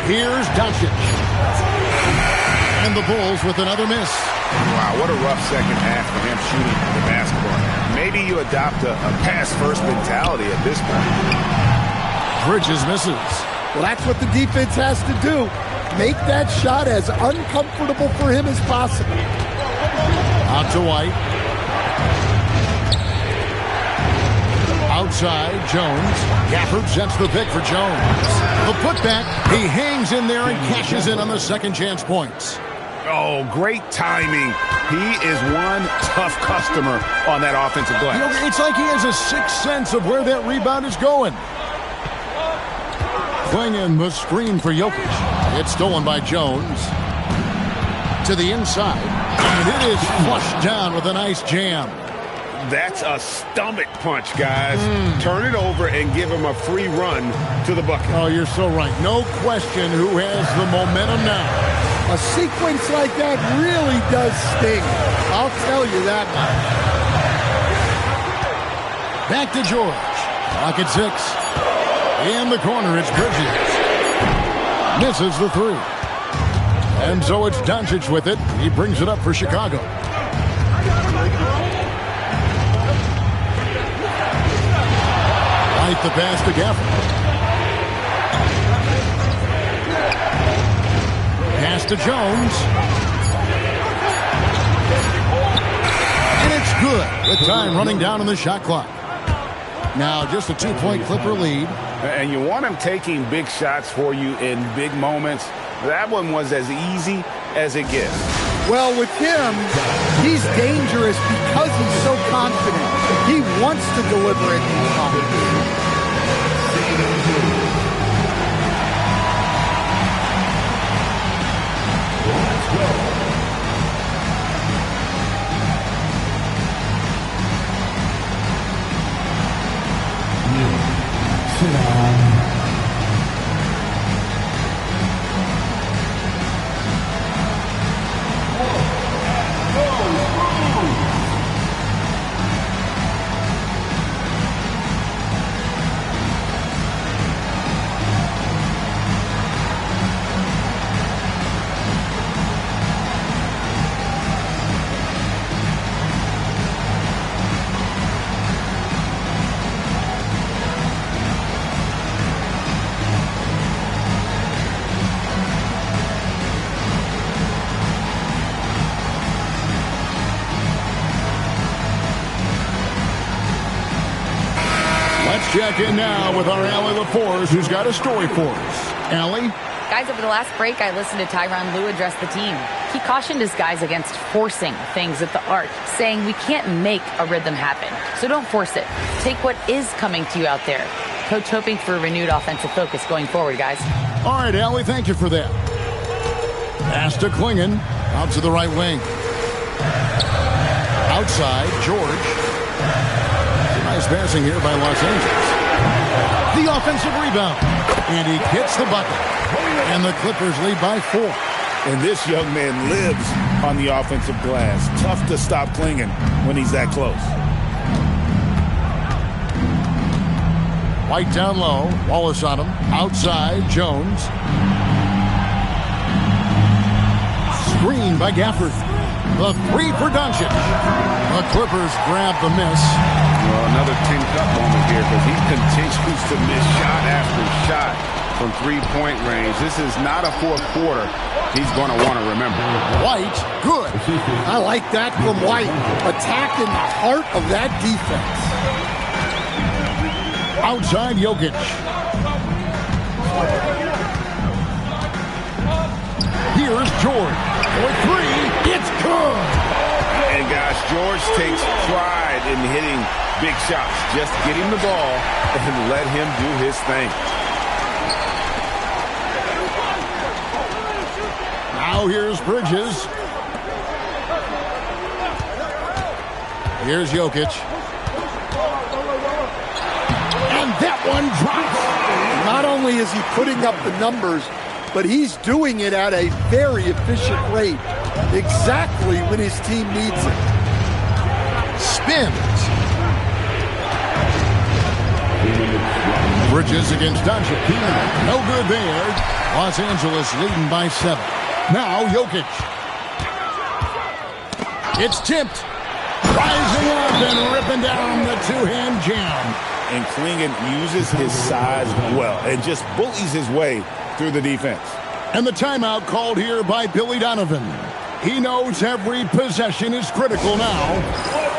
A: Here's Doncic. And the Bulls with another miss.
B: Wow, what a rough second half for him shooting the basketball. Maybe you adopt a pass-first mentality at this point.
A: Bridges misses.
O: Well, that's what the defense has to do. Make that shot as uncomfortable for him as possible.
A: Out to White. Outside, Jones. Gafford sets the pick for Jones. The putback. He hangs in there and cashes in on the second chance points.
B: Oh, great timing. He is one tough customer on that offensive glass.
A: You know, it's like he has a sixth sense of where that rebound is going. Flinging the screen for Jokic. It's stolen by Jones. To the inside. And it is flushed down with a nice jam.
B: That's a stomach punch, guys. Turn it over and give him a free run to the bucket.
A: Oh, you're so right. No question who has the momentum now.
O: A sequence like that really does sting. I'll tell you that much.
A: Back to George. Clock at 6. In the corner, it's Bridges. Misses the 3. And so it's Doncic with it. He brings it up for Chicago. Right, the pass to Gafford. Pass to Jones. And it's good. With time running down on the shot clock. Now just a 2-point Clipper lead.
B: And you want him taking big shots for you in big moments. That one was as easy as it gets.
O: Well, with him, he's dangerous because he's so confident. He wants to deliver it in confidence.
A: check in now with our Allie LaForce, who's got a story for us. Allie?
D: Guys, over the last break, I listened to Tyronn Lue address the team. He cautioned his guys against forcing things at the arc, saying we can't make a rhythm happen. So don't force it. Take what is coming to you out there. Coach hoping for a renewed offensive focus going forward, guys.
A: All right, Allie, thank you for that. Pass to Klingon, out to the right wing. Outside, George. Nice passing here by Los Angeles. The offensive rebound. And he hits the bucket. And the Clippers lead by 4.
B: And this young man lives on the offensive glass. Tough to stop Klingon when he's that close.
A: White down low. Wallace on him. Outside, Jones. Screen by Gafford. The 3 for Doncic. The Clippers grab the miss.
G: Well, another 10-cup moment here because he continues to miss shot after shot from three-point range. This is not a fourth quarter he's going to want to remember.
A: White, good.
O: I like that from White. Attacking the heart of that defense.
A: Outside, Jokic. Here's George. For 3, it's good.
B: And gosh, George takes pride in hitting big shots. Just get him the ball and let him do his thing.
A: Now here's Bridges. Here's Jokic. And that one drops.
O: Not only is he putting up the numbers, but he's doing it at a very efficient rate. Exactly when his team needs it.
A: Spins. Bridges against Doncic. No good there. Los Angeles leading by 7. Now Jokic. It's tipped. Rising up and ripping down the two-hand jam.
B: And Klingon uses his size well and just bullies his way through the defense.
A: And the timeout called here by Billy Donovan. He knows every possession is critical now.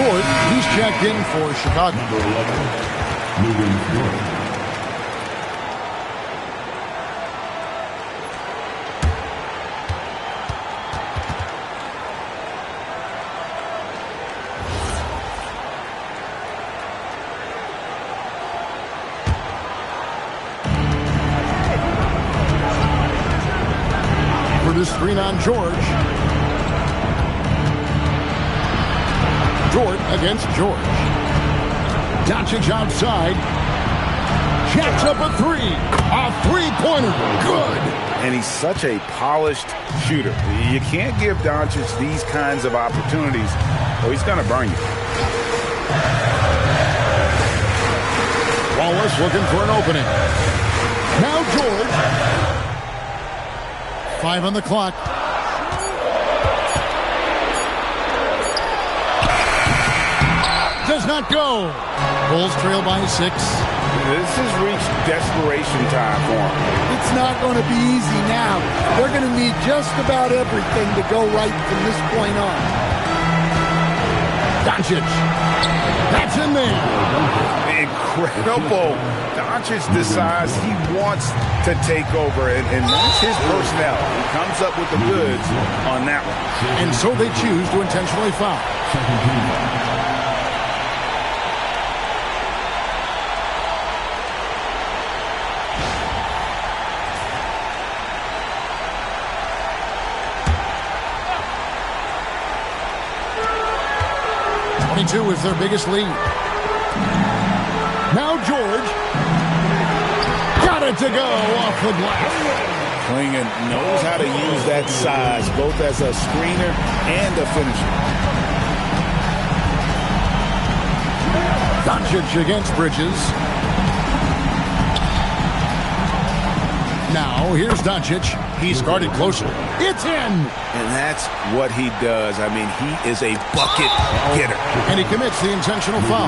A: He's checked in for Chicago. For the screen on George. George against George. Doncic outside. Jacks up a 3. A three-pointer. Good.
B: And he's such a polished shooter. You can't give Doncic these kinds of opportunities or he's going to burn you.
A: Wallace looking for an opening. Now George. 5 on the clock. Does not go. Bulls trail by 6.
B: This has reached desperation time for them.
O: It's not going to be easy now. They're going to need just about everything to go right from this point on.
A: Doncic. That's in there.
B: incredible. Doncic decides he wants to take over, and that's his personality. He comes up with the goods on that one.
A: And so they choose to intentionally foul. 22 is their biggest lead. Now George. Got it to go off the glass.
B: Klingon knows how to use that size, both as a screener and a finisher.
A: Doncic against Bridges. Now, here's Doncic. He's guarded closer. It's in!
B: And that's what he does. I mean, he is a bucket getter.
A: And he commits the intentional foul.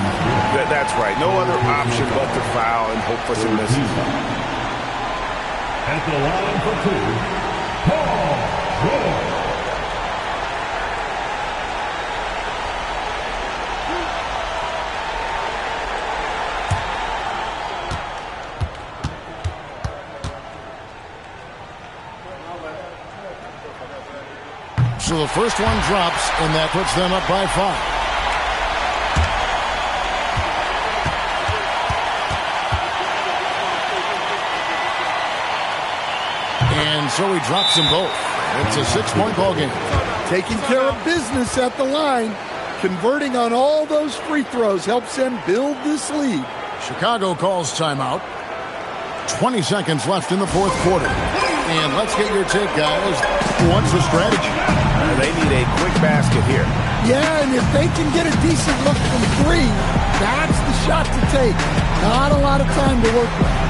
B: That's right. No other option but to foul and hope for some misses.
E: At the line for two, Paul George.
A: So the first one drops, and that puts them up by 5. And so he drops them both. It's a 6-point ball game.
O: Taking care of business at the line. Converting on all those free throws helps them build this lead.
A: Chicago calls timeout. 20 seconds left in the fourth quarter. And let's get your take, guys. What's the strategy?
B: They need a quick basket here.
O: Yeah, and if they can get a decent look from 3, that's the shot to take. Not a lot of time to work with.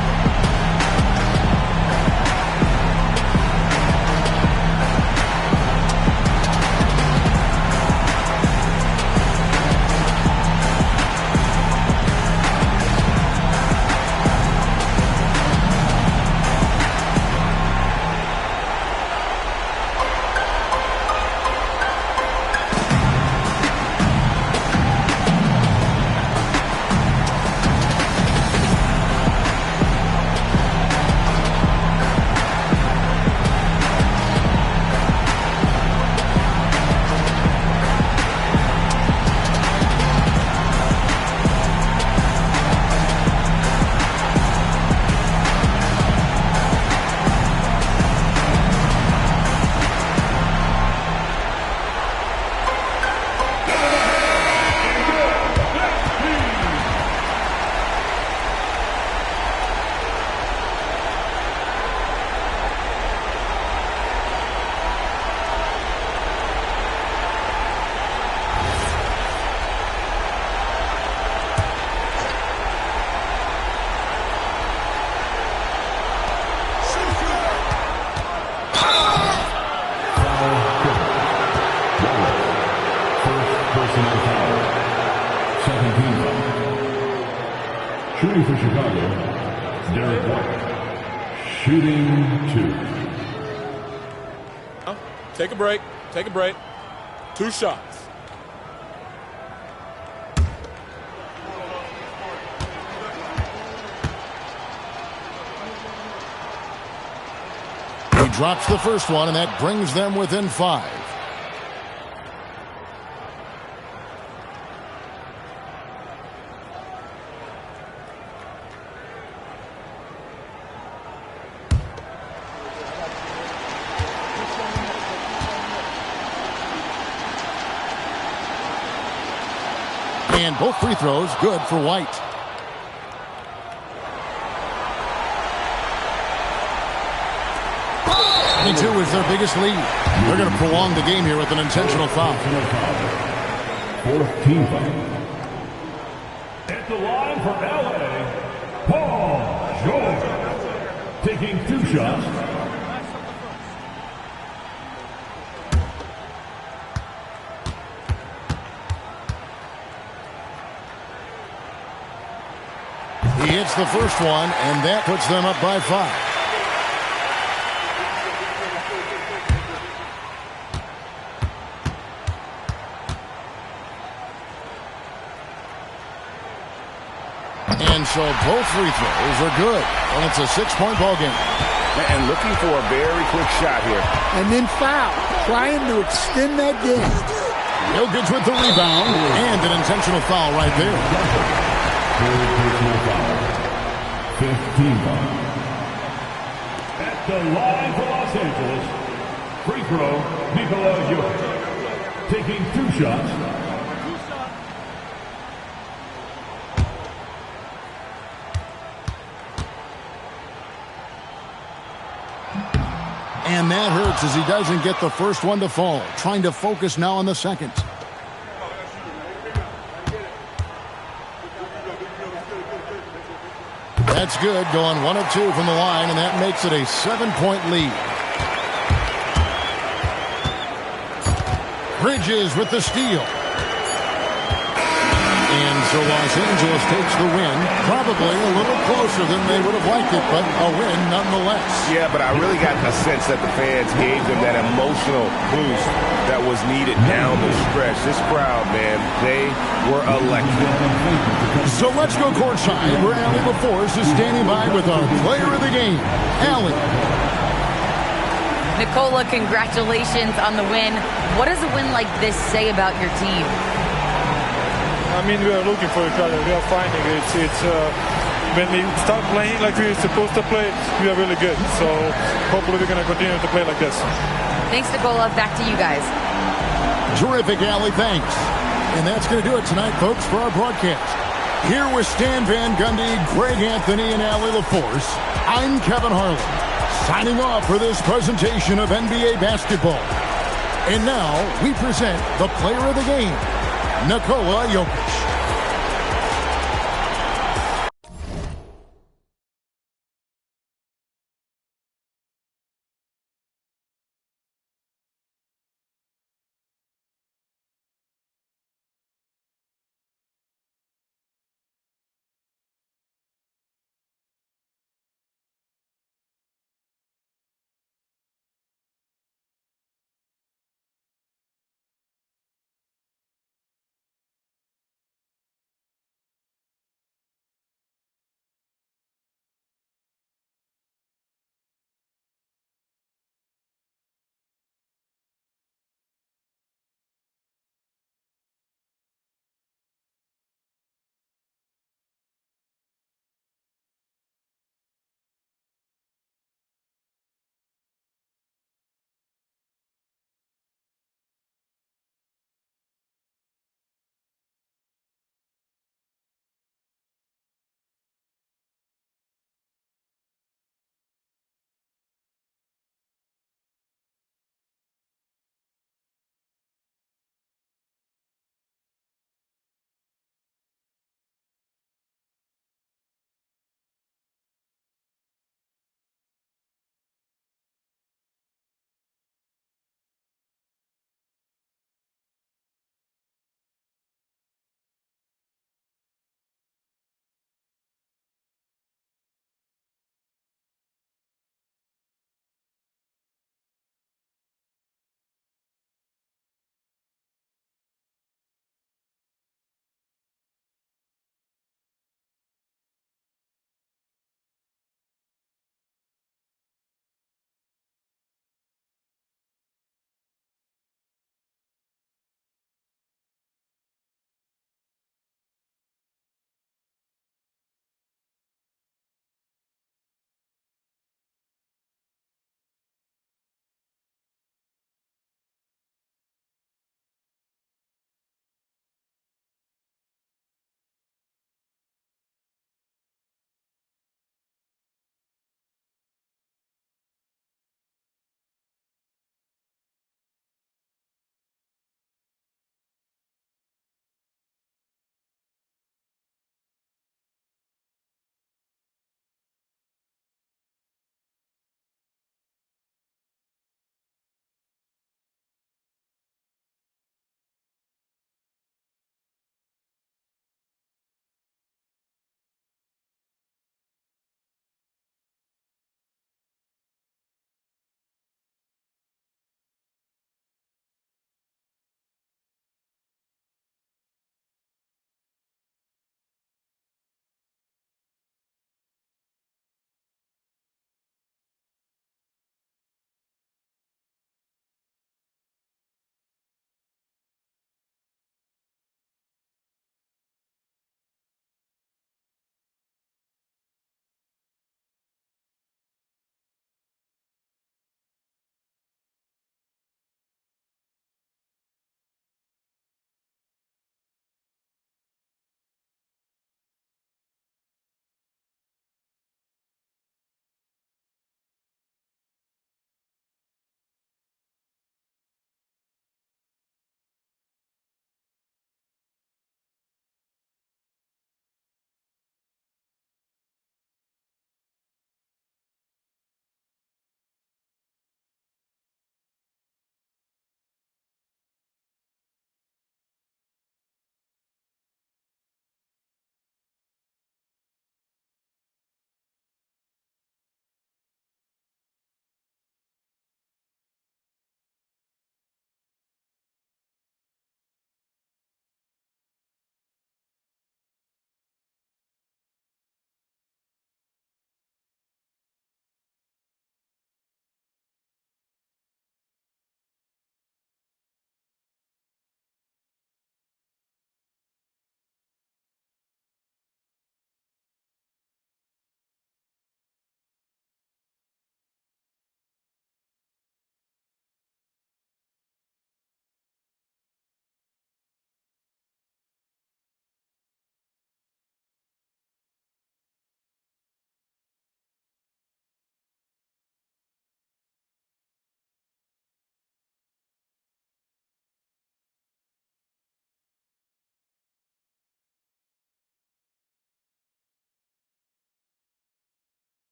E: Shooting for Chicago, Derek White. Shooting 2.
F: Take a break. Take a break. 2 shots.
A: He drops the first one, and that brings them within 5. And both free throws good for White. And 2 is their biggest lead. They're going to prolong the game here with an intentional foul.
E: 4th team foul. At the line for LA, Paul George. Taking 2 shots.
A: He hits the first one, and that puts them up by 5. And so both free throws are good. And it's a 6-point ball game.
G: And looking for a very quick shot here.
O: And then foul, trying to extend that game.
A: Jokic with the rebound and an intentional foul right there.
E: 15 foul. At the line for Los Angeles, free throw, Nikola Jokic. Taking 2 shots.
A: And that hurts as he doesn't get the first one to fall. Trying to focus now on the second. That's good, going 1 of 2 from the line, and that makes it a 7-point lead. Bridges with the steal. And so Los Angeles takes the win, probably a little closer than they would have liked it, but a win nonetheless.
G: Yeah, but I really got the sense that the fans gave them that emotional boost that was needed down the stretch. This crowd, man, they were electric.
A: So let's go courtside, where Allie LaForce is standing by with our player of the game, Allie.
D: Nikola, congratulations on the win. What does a win like this say about your team?
Q: I mean, we are looking for each other. We are finding it. It's when we start playing like we're supposed to play, we are really good. So hopefully we're going to continue to play like this.
D: Thanks, Nikola. Back to you guys.
A: Terrific, Allie. Thanks. And that's going to do it tonight, folks, for our broadcast. Here with Stan Van Gundy, Greg Anthony, and Allie LaForce, I'm Kevin Harlan, signing off for this presentation of NBA basketball. And now we present the player of the game, Nikola Jokic.